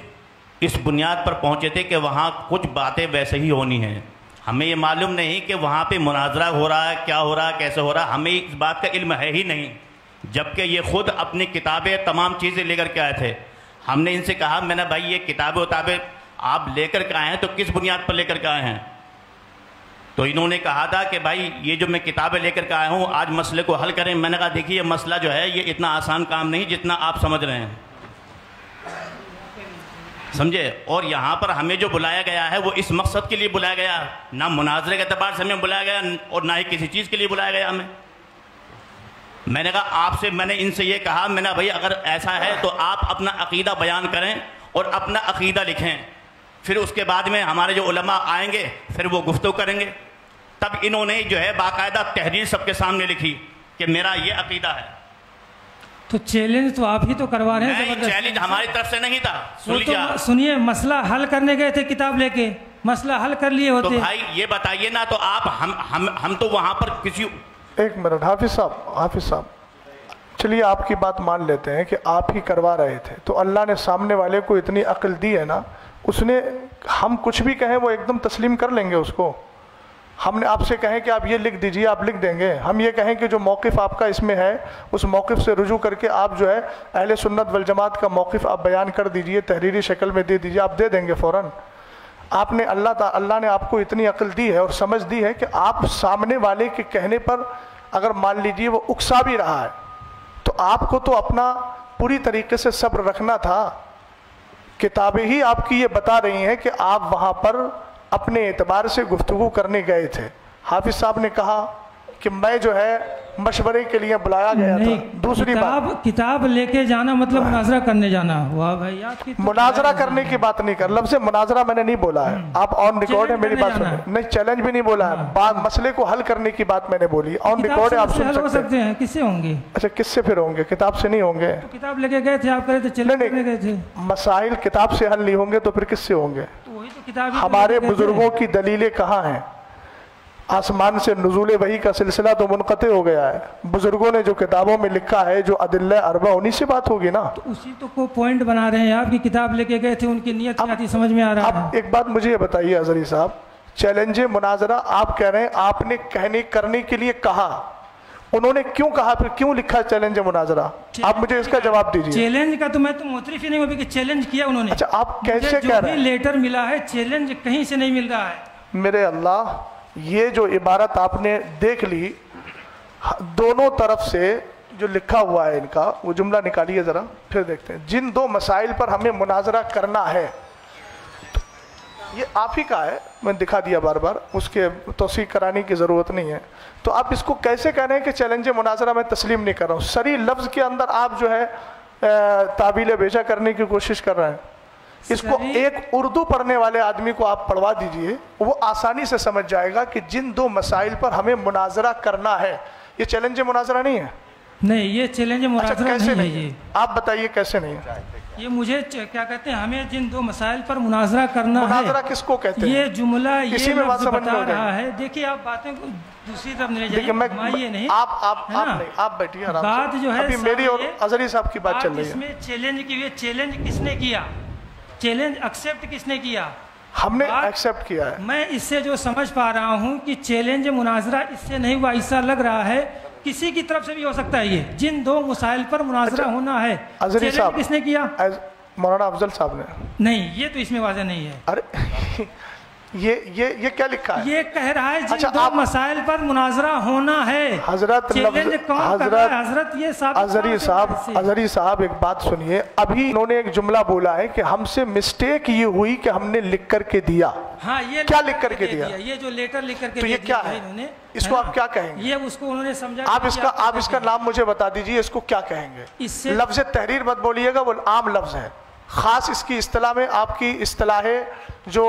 اس بنیاد پر پہنچے تھے کہ وہاں کچھ باتیں ویسے ہی ہونی ہیں. ہمیں یہ معلوم نہیں کہ وہاں پہ مناظرہ ہو رہا ہے, کیا ہو رہا ہے, کیسے ہو رہا ہے, ہمیں اس بات کا علم ہے ہی نہیں. جبکہ یہ خود اپنی کتابیں تمام چیزیں لے کر کے آئے تھے. ہم نے ان سے کہا, میں نے بھائی یہ کتابیں آپ لے کر کے آئے ہیں تو کس بنیاد پر لے کر کے آئے ہیں؟ تو انہوں نے کہا تھا کہ بھائی یہ جو میں کتابیں لے کر کے آیا ہوں آج مسئلے کو حل کریں. میں نے کہا دیکھیے, یہ مسئلہ جو ہے یہ اتنا آسان کام نہیں جتنا آپ سمجھ رہے ہیں, سمجھے. اور یہاں پر ہمیں جو بلایا گیا ہے وہ اس مقصد کے لیے بلایا گیا, نہ مناظرے کے اعتبار سے ہمیں بلایا گیا اور نہ ہی کسی چیز کے لیے بلایا گیا ہمیں. میں نے کہا آپ سے, میں نے ان سے یہ کہا, میں نے بھائی اگر ایسا ہے تو آپ اپنا عقیدہ بیان کریں اور اپنا عقیدہ لکھیں, پھر اس کے بعد میں ہمارے جو علماء آئیں گے پھر وہ گفتگو کریں گے. تب انہوں نے جو ہے باقاعدہ تحریر سب کے سامنے لکھی کہ میرا یہ عقیدہ ہے. تو چیلنج تو آپ ہی تو کروا رہے ہیں. نہیں, چیلنج ہماری طرف سے نہیں تھا. سنیے, مسئلہ حل کرنے گئے تھے کتاب لے کے, مسئلہ حل کر لیے ہوتے. تو بھائی یہ بتائیے نا, تو آپ ہم تو وہاں پر کسی. ایک منٹ حافظ صاحب, چلیے آپ کی بات مان لیتے ہیں کہ آپ ہی کروا رہے تھے, تو اللہ نے سامنے والے کو اتنی عقل دی ہے نا, اس نے, ہم کچھ بھی کہیں وہ ایک دم تسلیم کر لیں گے اس کو. ہم نے آپ سے کہیں کہ آپ یہ لکھ دیجئے, آپ لکھ دیں گے. ہم یہ کہیں کہ جو موقف آپ کا اس میں ہے اس موقف سے رجوع کر کے آپ جو ہے اہل سنت والجماعت کا موقف آپ بیان کر دیجئے, تحریری شکل میں دے دیجئے, آپ دے دیں گے فوراً. آپ نے اللہ نے آپ کو اتنی عقل دی ہے اور سمجھ دی ہے کہ آپ سامنے والے کے کہنے پر اگر مان لیجئے وہ اکسا بھی رہا ہے تو آپ کو تو اپنا پوری طریقے سے صبر رکھنا تھا. کتابیں ہی آپ کی یہ بتا رہی ہیں کہ آپ وہاں پر اپنے اعتبار سے گفتگو کرنے گئے تھے. حافظ صاحب نے کہا کہ میں جو ہے مشورے کے لیے بلایا گیا تھا. دوسری بات, کتاب لے کے جانا مطلب مناظرہ کرنے جانا ہوا بھائی. آپ کی مناظرہ کرنے کی بات نہیں کر, لفظ مناظرہ میں نے نہیں بولا ہے, آپ آن ریکارڈ ہے میری بات سنیں. نہیں, چیلنج بھی نہیں بولا ہے, بات مسئلے کو حل کرنے کی بات میں نے بولی, آن ریکارڈ ہے, آپ سن سکتے ہیں. کس سے ہوں گے؟ اچھا, کس سے پھر ہوں گے؟ کتاب سے نہیں ہوں گے. کتاب لے کے گئے تھے آپ, کہہ رہے تھے چیلنج کرنے گئے تھے. مسائل کتاب سے حل نہیں ہوں گے تو پھر کس سے ہوں گے؟ ہمارے بزرگوں کی دلیلیں کہاں ہیں؟ آسمان سے نزول وحی کا سلسلہ تو منقطع ہو گیا ہے. بزرگوں نے جو کتابوں میں لکھا ہے, جو ادلہ اربع, انہی سے بات ہوگی نا. تو اسی تو کو پوائنٹ بنا رہے ہیں آپ کی کتاب لے کے گئے تھے, ان کی نیت کیا تھی سمجھ میں آ رہا ہے. اب ایک بات مجھے یہ بتائیے ازہری صاحب, چیلنج مناظرہ آپ کہہ رہے ہیں آپ نے کرنے کے لیے کہا, انہوں نے کیوں کہا, پھر کیوں لکھا چیلنج مناظرہ؟ آپ مجھے اس کا جواب دیجیے. چیلنج کا تو میں تو معترف ہی نہیں ہوں کہ چیلنج کیا انہوں نے. اچھا, آپ کیسے کہہ رہے ہیں؟ لیٹر ملا ہے, چیلنج کہیں سے نہیں مل رہا ہے. میرے اللہ, یہ جو عبارت آپ نے دیکھ لی, دونوں طرف سے جو لکھا ہوا ہے ان کا, وہ جملہ نکالیے ذرا, پھر دیکھتے ہیں. جن دو مسائل پر ہمیں مناظرہ کرنا ہے, یہ آپ ہی کا ہے, میں دکھا دیا بار بار, اس کے توثیق کرانے کی ضرورت نہیں ہے. تو آپ اس کو کیسے کہہ رہے ہیں کہ چیلنج مناظرہ میں تسلیم نہیں کر رہا ہوں؟ سری لفظ کے اندر آپ جو ہے تعبیل بیجا کرنے کی کوشش کر رہے ہیں. اس کو ایک اردو پڑھنے والے آدمی کو آپ پڑھوا دیجئے، وہ آسانی سے سمجھ جائے گا کہ جن دو مسائل پر ہمیں مناظرہ کرنا ہے، یہ چیلنج مناظرہ نہیں ہے؟ نہیں، یہ چیلنج مناظرہ کیسے نہیں ہے۔ یہ آپ بتائیے کیسے نہیں ہے؟ یہ مجھے کیا کہتے ہیں، ہمیں جن دو مسائل پر مناظرہ کرنا ہے، مناظرہ کس کو کہتے ہیں؟ یہ جملہ اسی یہ میں بات لفظ سمجھ میں بتا ہو جائے رہا ہے۔ دیکھیے آپ باتیں کو دوسری طرف نہیں لے دیکھیں جائیں، گھمائیے نہیں، آپ بیٹھیے آرام سے، بات جو ہے ابھی میری اور سامنے، اظہری صاحب کی بات چل رہی اس ہے۔ میں چیلنج کی ہوئی، چیلنج کس نے کیا، چیلنج ایکسیپٹ کس نے کیا؟ ہم نے بات ایکسیپٹ کیا ہے۔ میں اس سے جو سمجھ پا رہا ہوں کہ چیلنج مناظرہ اس سے نہیں ہوا، ایسا لگ رہا ہے کسی کی طرف سے بھی ہو سکتا ہے، یہ جن دو مسائل پر مناظرہ ہونا ہے، اظہری صاحب کس نے کیا؟ مولانا افضل صاحب نے۔ نہیں، یہ تو اس میں واضح نہیں ہے۔ ارے یہ کیا لکھا ہے؟ یہ کہہ رہا ہے جن دو مسائل پر مناظرہ ہونا ہے۔ حضرت چیلنج کون کر رہا ہے؟ حضرت یہ اظہری صاحب ایک بات سنیے، ابھی انہوں نے ایک جملہ بولا ہے کہ ہم سے مسٹیک یہ ہوئی کہ ہم نے لکھ کر کے دیا۔ ہاں، یہ کیا لکھ کر کے دیا؟ یہ جو لیٹر لکھ کر کے تو یہ کیا ہے؟ انہوں نے، اس کو آپ کیا کہیں گے؟ یہ اس کو انہوں نے سمجھا۔ آپ اس کا نام مجھے بتا دیجئے، اس کو کیا کہیں گے؟ لفظ تحریر مت بولیے گا، وہ عام لفظ ہے، خاص اس کی اصطلاح میں آپ کی اصطلاح جو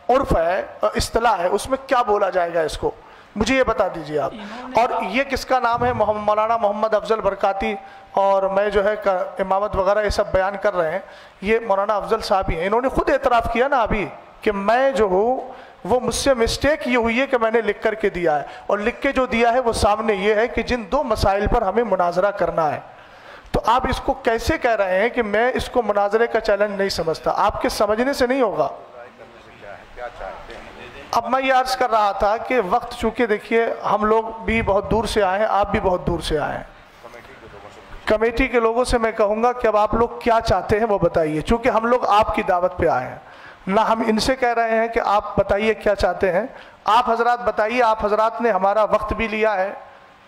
عرف ہے، اصطلاح ہے، اس میں کیا بولا جائے گا اس کو؟ مجھے یہ بتا دیجئے آپ۔ اور یہ کس کا نام ہے؟ مولانا محمد افضل برکاتی، اور میں جو ہے امامت وغیرہ یہ سب بیان کر رہے ہیں، یہ مولانا افضل صاحب ہی ہیں۔ انہوں نے خود اعتراف کیا نا ابھی کہ میں جو ہوں وہ مجھ سے مسٹیک یہ ہوئی ہے کہ میں نے لکھ کر کے دیا ہے، اور لکھ کے جو دیا ہے وہ سامنے یہ ہے کہ جن دو مسائل پر ہمیں مناظرہ کرنا ہے۔ تو آپ اس کو کیسے کہہ رہے ہیں کہ میں اس کو مناظرے کا چیلنج نہیں سمجھتا؟ آپ کے سمجھنے سے نہیں ہوگا۔ اب میں یہ عرض کر رہا تھا کہ وقت چونکہ دیکھیے ہم لوگ بھی بہت دور سے آئے ہیں، آپ بھی بہت دور سے آئے ہیں، کمیٹی کے لوگوں سے میں کہوں گا کہ اب آپ لوگ کیا چاہتے ہیں وہ بتائیے، چونکہ ہم لوگ آپ کی دعوت پہ آئے ہیں، نہ ہم ان سے کہہ رہے ہیں کہ آپ بتائیے کیا چاہتے ہیں۔ آپ حضرات بتائیے، آپ حضرات نے ہمارا وقت بھی لیا ہے،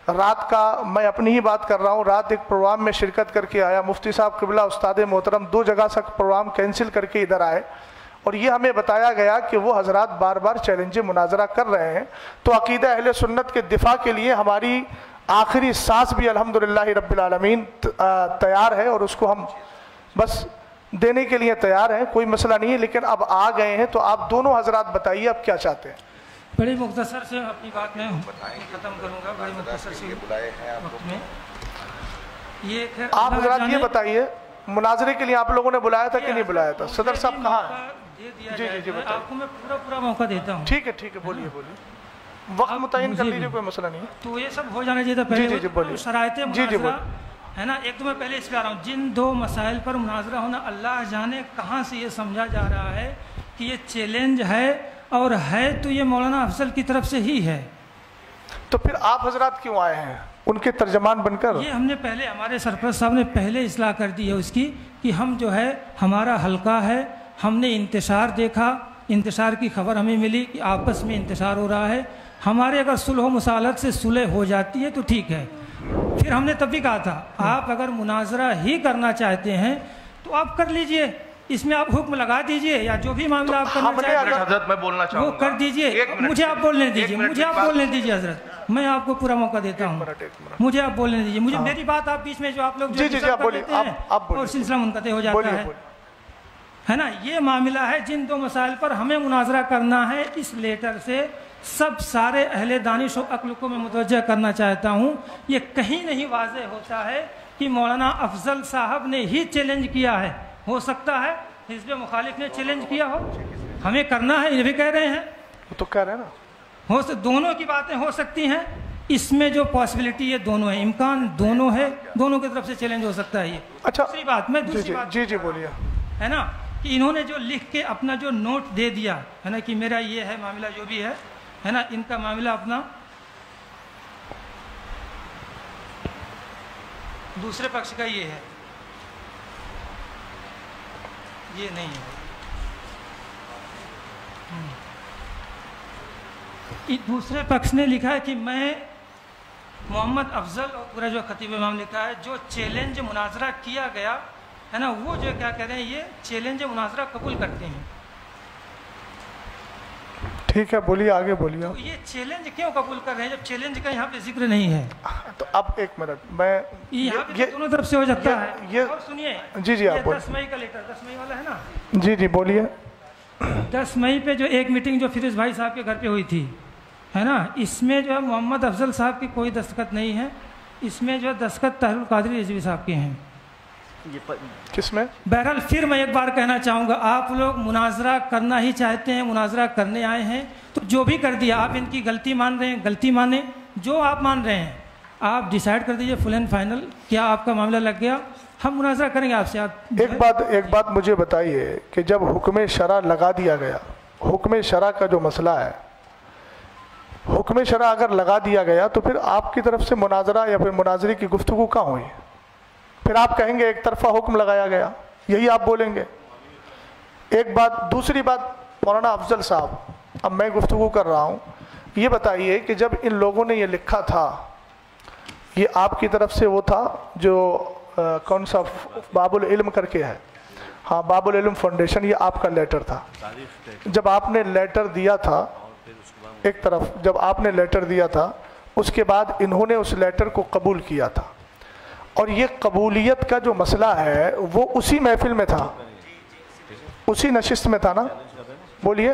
رات کا میں اپنی ہی بات کر رہا ہوں، رات ایک پروگرام میں شرکت کر کے آیا، مفتی صاحب قبلہ استاد محترم 2 جگہ سے پروگرام کینسل کر کے ادھر آئے، اور یہ ہمیں بتایا گیا کہ وہ حضرات بار بار چیلنج مناظرہ کر رہے ہیں۔ تو عقیدہ اہل سنت کے دفاع کے لیے ہماری آخری سانس بھی الحمدللہ رب العالمین تیار ہے، اور اس کو ہم بس دینے کے لیے تیار ہیں، کوئی مسئلہ نہیں ہے۔ لیکن اب آ گئے ہیں تو آپ دونوں حضرات بتائیے اب کیا چاہتے ہیں؟ بڑی مختصر سے اپنی بات میں ختم کروں گا، بڑی مختصر سے وقت میں۔ آپ حضرات یہ بتائیے، مناظرے کے لیے آپ لوگوں نے بلایا تھا کہ نہیں بلایا تھا؟ صدر صاحب کہاں ہیں؟ جی آپ کو میں پورا موقع دیتا ہوں۔ ٹھیک ہے بولیے وقت متعین کر لیجیے، کوئی مسئلہ نہیں ہے۔ تو یہ سب ہو جانا چاہیے تھا پہلے شرائط مناظرہ ہے نا۔ ایک تو میں پہلے اس پہ آ رہا ہوں، جن دو مسائل پر مناظرہ ہونا، اللہ جانے کہاں سے یہ سمجھا جا رہا ہے کہ یہ چیلنج ہے، اور ہے تو یہ مولانا افضل کی طرف سے ہی ہے۔ تو پھر آپ حضرات کیوں آئے ہیں ان کے ترجمان بن کر؟ یہ ہم نے پہلے، ہمارے سرپرست صاحب نے پہلے اصلاح کر دی ہے اس کی، کہ ہم جو ہے ہمارا حلقہ ہے، ہم نے انتشار دیکھا، انتشار کی خبر ہمیں ملی کہ آپس میں انتشار ہو رہا ہے، ہمارے اگر صلح و مصالحت سے صلح ہو جاتی ہے تو ٹھیک ہے۔ پھر ہم نے تب بھی کہا تھا آپ اگر مناظرہ ہی کرنا چاہتے ہیں تو آپ کر لیجئے، اس میں آپ حکم لگا دیجئے، یا جو بھی معاملہ آپ کرنا چاہتے ہیں حضرت میں بولنا چاہوں وہ گا، کر دیجئے۔ مجھے آپ بولنے دیجئے، حضرت میں آپ کو پورا موقع دیتا ہوں، مجھے آپ بولنے دیجئے، مجھے میری بات آپ بیچ میں جو آپ لوگ جو دیتے ہیں اور سلسلہ منقطع ہو جاتا ہے نا۔ یہ معاملہ ہے، جن دو مسائل پر ہمیں مناظرہ کرنا ہے، اس لیٹر سے سب سارے اہل دانش و عقل کو میں متوجہ کرنا چاہتا ہوں، یہ کہیں نہیں واضح ہوتا ہے کہ مولانا افضل صاحب نے ہی چیلنج کیا ہے۔ ہو سکتا ہے حزب مخالف نے چیلنج کیا ہو، ہمیں کرنا ہے، یہ بھی کہہ رہے ہیں، وہ تو کہہ رہے ہیں نا، دونوں کی باتیں ہو سکتی ہیں، اس میں جو پاسبلٹی ہے دونوں ہے، امکان دونوں ہے، دونوں کی طرف سے چیلنج ہو سکتا ہے۔ یہ اچھا دوسری بات میں جی بولیے، ہے نا، کہ انہوں نے جو لکھ کے اپنا جو نوٹ دے دیا ہے نا کہ میرا یہ ہے معاملہ، جو بھی ہے نا، ان کا معاملہ اپنا دوسرے پکش کا یہ ہے، یہ نہیں ہے۔ دوسرے پکش نے لکھا ہے کہ میں محمد افضل، اور پورا جو خطیب امام لکھا ہے، جو چیلنج مناظرہ کیا گیا ہے نا، وہ جو کیا کہہ رہے ہیں، یہ چیلنج مناظرہ قبول کرتے ہیں۔ ٹھیک ہے بولیے, آگے بولیے. تو یہ چیلنج کیوں قبول کر رہے ہیں جب چیلنج کا یہاں پہ ذکر نہیں ہے؟ تو اب ایک منٹ, میں یہاں پہ دونوں طرف سے ہو جاتا ہے. اور سنیے, جی آپ بولیے. 10 مئی کا لیٹر, 10 مئی والا ہے نا. جی بولیے. 10 مئی پہ جو ایک میٹنگ جو فیروز بھائی صاحب کے گھر پہ ہوئی تھی, ہے نا, اس میں جو ہے محمد افضل صاحب کی کوئی دستخط نہیں ہے. اس میں جو ہے دستخط طاہر القادری رضوی صاحب کے ہیں. کس میں؟ بہرحال پھر میں ایک بار کہنا چاہوں گا, آپ لوگ مناظرہ کرنا ہی چاہتے ہیں, مناظرہ کرنے آئے ہیں, تو جو بھی کر دیا, آپ ان کی غلطی مان رہے ہیں, غلطی مانیں. جو آپ مان رہے ہیں آپ ڈیسائیڈ کر دیجئے فل اینڈ فائنل, کیا آپ کا معاملہ لگ گیا, ہم مناظرہ کریں گے آپ سے. آپ ایک بات مجھے بتائیے کہ جب حکم شرع لگا دیا گیا, حکم شرع کا جو مسئلہ ہے, حکم شرع اگر لگا دیا گیا تو پھر آپ کی طرف سے مناظرہ یا پھر مناظرے کی گفتگو کہاں ہوئی؟ پھر آپ کہیں گے ایک طرفہ حکم لگایا گیا, یہی آپ بولیں گے. ایک بات. دوسری بات, مولانا افضل صاحب, اب میں گفتگو کر رہا ہوں, یہ بتائیے کہ جب ان لوگوں نے یہ لکھا تھا, یہ آپ کی طرف سے وہ تھا جو کون سا باب العلم کر کے ہے, ہاں باب العلم فاؤنڈیشن, یہ آپ کا لیٹر تھا. جب آپ نے لیٹر دیا تھا, ایک طرف جب آپ نے لیٹر دیا تھا, اس کے بعد انہوں نے اس لیٹر کو قبول کیا تھا, اور یہ قبولیت کا جو مسئلہ ہے وہ اسی محفل میں تھا, اسی نشست میں تھا نا, بولیے,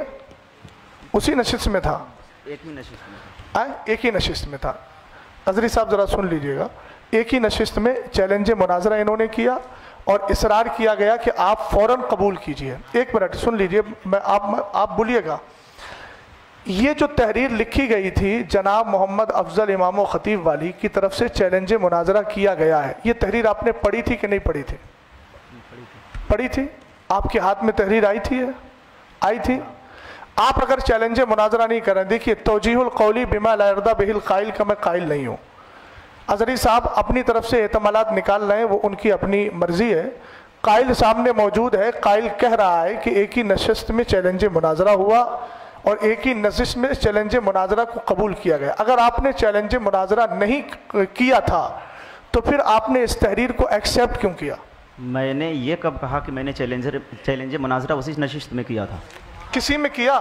اسی نشست میں تھا, ایک ہی نشست میں تھا. قادری صاحب ذرا سن لیجئے گا, ایک ہی نشست میں چیلنج مناظرہ انہوں نے کیا اور اصرار کیا گیا کہ آپ فوراً قبول کیجئے. ایک منٹ سن لیجئے, آپ بولیے گا. یہ جو تحریر لکھی گئی تھی جناب محمد افضل امام و خطیب والی کی طرف سے چیلنج مناظرہ کیا گیا ہے, یہ تحریر آپ نے پڑھی تھی کہ نہیں پڑھی تھی؟ پڑھی تھی. آپ کے ہاتھ میں تحریر آئی تھی؟ آئی تھی. آپ اگر چیلنج مناظرہ نہیں کریں, دیکھیے توجیہ القولی بما لا یرضی بہ القائل کا میں قائل نہیں ہوں. اظہری صاحب اپنی طرف سے احتمالات نکال رہے ہیں, وہ ان کی اپنی مرضی ہے. قائل سامنے موجود ہے, قائل کہہ رہا ہے کہ ایک ہی نشست میں چیلنج مناظرہ ہوا اور ایک ہی نشست میں چیلنج مناظرہ کو قبول کیا گیا. اگر آپ نے چیلنج مناظرہ نہیں کیا تھا تو پھر آپ نے اس تحریر کو ایکسیپٹ کیوں کیا؟ میں نے یہ کب کہا کہ میں نے چیلنج مناظرہ اسی نشست میں کیا تھا؟ کسی میں کیا,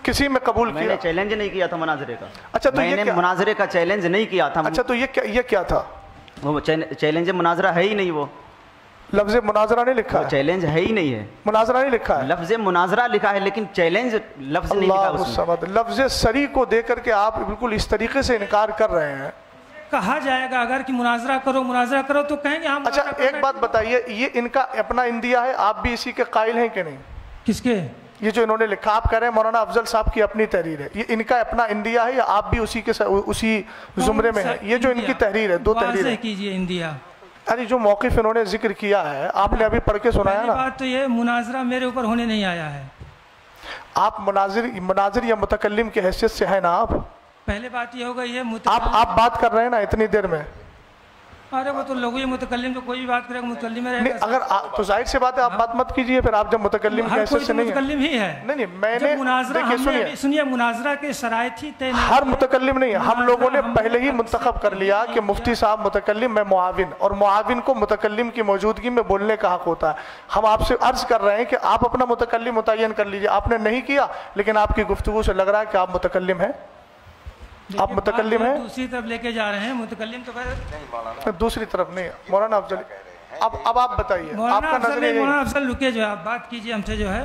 کسی میں قبول کیا؟ میں نے چیلنج نہیں کیا تھا مناظرے کا. اچھا, تو میں نے مناظرے کا چیلنج نہیں کیا تھا. اچھا, تو یہ کیا تھا؟ وہ چیلنج مناظرہ ہے ہی نہیں, وہ لفظ مناظرہ نہیں لکھا ہے, چیلنج ہے ہی نہیں ہے, مناظرہ نہیں لکھا ہے. لفظ مناظرہ لکھا ہے لیکن چیلنج لفظ نہیں لکھا اس میں. لفظ سری کو دے کر کے آپ بالکل اس طریقے سے انکار کر رہے ہیں. کہا جائے گا اگر کہ مناظرہ کرو تو کہیں گے ہم. اچھا ایک بات بتائیے, یہ ان کا اپنا اندیا ہے, آپ بھی اسی کے قائل ہیں کہ نہیں؟ کس کے؟ یہ جو انہوں نے لکھا, آپ کہہ رہے ہیں مولانا افضل صاحب کی اپنی تحریر ہے, یہ ان کا اپنا اندیا ہے یا آپ بھی اسی زمرے میں ہیں؟ یہ جو ان کی تحریر ہے, دو تحریر ہے. کیجئے اندیا. ارے جو موقف انہوں نے ذکر کیا ہے آپ نے ابھی پڑھ کے سنایا نا. بات تو یہ مناظرہ میرے اوپر ہونے نہیں آیا ہے. آپ مناظر یا متکلم کی حیثیت سے ہیں نا آپ؟ پہلے بات یہ ہوگا یہ آپ بات کر رہے ہیں نا اتنی دیر میں. ارے وہ تو لوگوں یہ متکلم تو کوئی بھی بات کرے گا متکلم میں رہے گا. اگر تو ظاہر سی بات ہے آپ بات مت کیجئے, پھر آپ جب متکلم کی حیثیت سے نہیں ہیں. متکلم ہی ہے. نہیں میں نے دیکھیے سنیے, مناظرہ کے شرائط ہی طے نہیں. ہر متکلم نہیں, ہم لوگوں نے پہلے ہی منتخب کر لیا کہ مفتی صاحب متکلم, میں معاون, اور معاون کو متکلم کی موجودگی میں بولنے کا حق ہوتا ہے. ہم آپ سے عرض کر رہے ہیں کہ آپ اپنا متکلم متعین کر لیجئے. آپ نے نہیں کیا, لیکن آپ کی گفتگو سے لگ رہا ہے کہ آپ متکلم ہیں. آپ متکلم ہیں, دوسری طرف لے کے جا رہے ہیں. متکلم تو دوسری طرف نہیں. مولانا افضل اب آپ بتائیے, آپ کا نظریہ. مولانا افضل رکے, جو آپ بات کیجئے ہم سے, جو ہے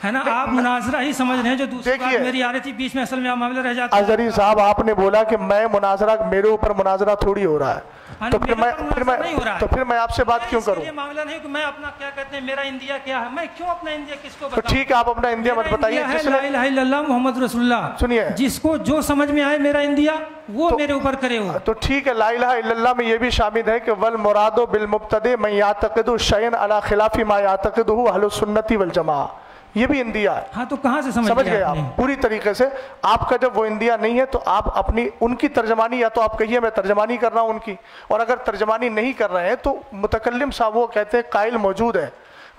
نا, آپ مناظرہ ہی سمجھ رہے ہیں. جو دوسری بات میری آ رہی تھی بیچ میں, اصل میں معاملہ رہ جاتا ہے. اظہری صاحب آپ نے بولا کہ میں مناظرہ, میرے اوپر مناظرہ تھوڑی ہو رہا ہے, تو پھر میں آپ سے بات کیوں کروں؟ یہ معاملہ نہیں کہ میں اپنا کیا کہتے ہیں میرا اندیا کیا ہے, میں کیوں اپنا اندیا کس کو بتاؤں؟ ٹھیک ہے آپ اپنا اندیا مت بتائیے. لا الہ الا اللہ محمد رسول اللہ, سنیے, جس کو جو سمجھ میں آئے میرا اندیا وہ میرے اوپر کرے ہو. تو ٹھیک ہے, لا الہ الا اللہ میں یہ بھی شامل ہے کہ والمراد بالمبتدع من یعتقد شیئا علی خلاف ما یعتقدہ اہل السنت والجماعہ, یہ بھی اندیا ہے. ہاں تو کہاں سے سمجھ گئے آپ پوری طریقے سے؟ آپ کا جب وہ اندیا نہیں ہے تو آپ اپنی ان کی ترجمانی, یا تو آپ کہیے میں ترجمانی کر رہا ہوں ان کی, اور اگر ترجمانی نہیں کر رہے ہیں تو متکلم صاحب وہ کہتے ہیں قائل موجود ہے,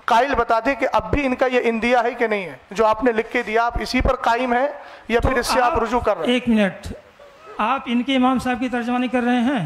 قائل بتا دے کہ اب بھی ان کا یہ اندیا ہے کہ نہیں ہے جو آپ نے لکھ کے دیا, آپ اسی پر قائم ہیں یا پھر اس سے آپ رجوع کر رہے ہیں؟ ایک منٹ, آپ ان کے امام صاحب کی ترجمانی کر رہے ہیں؟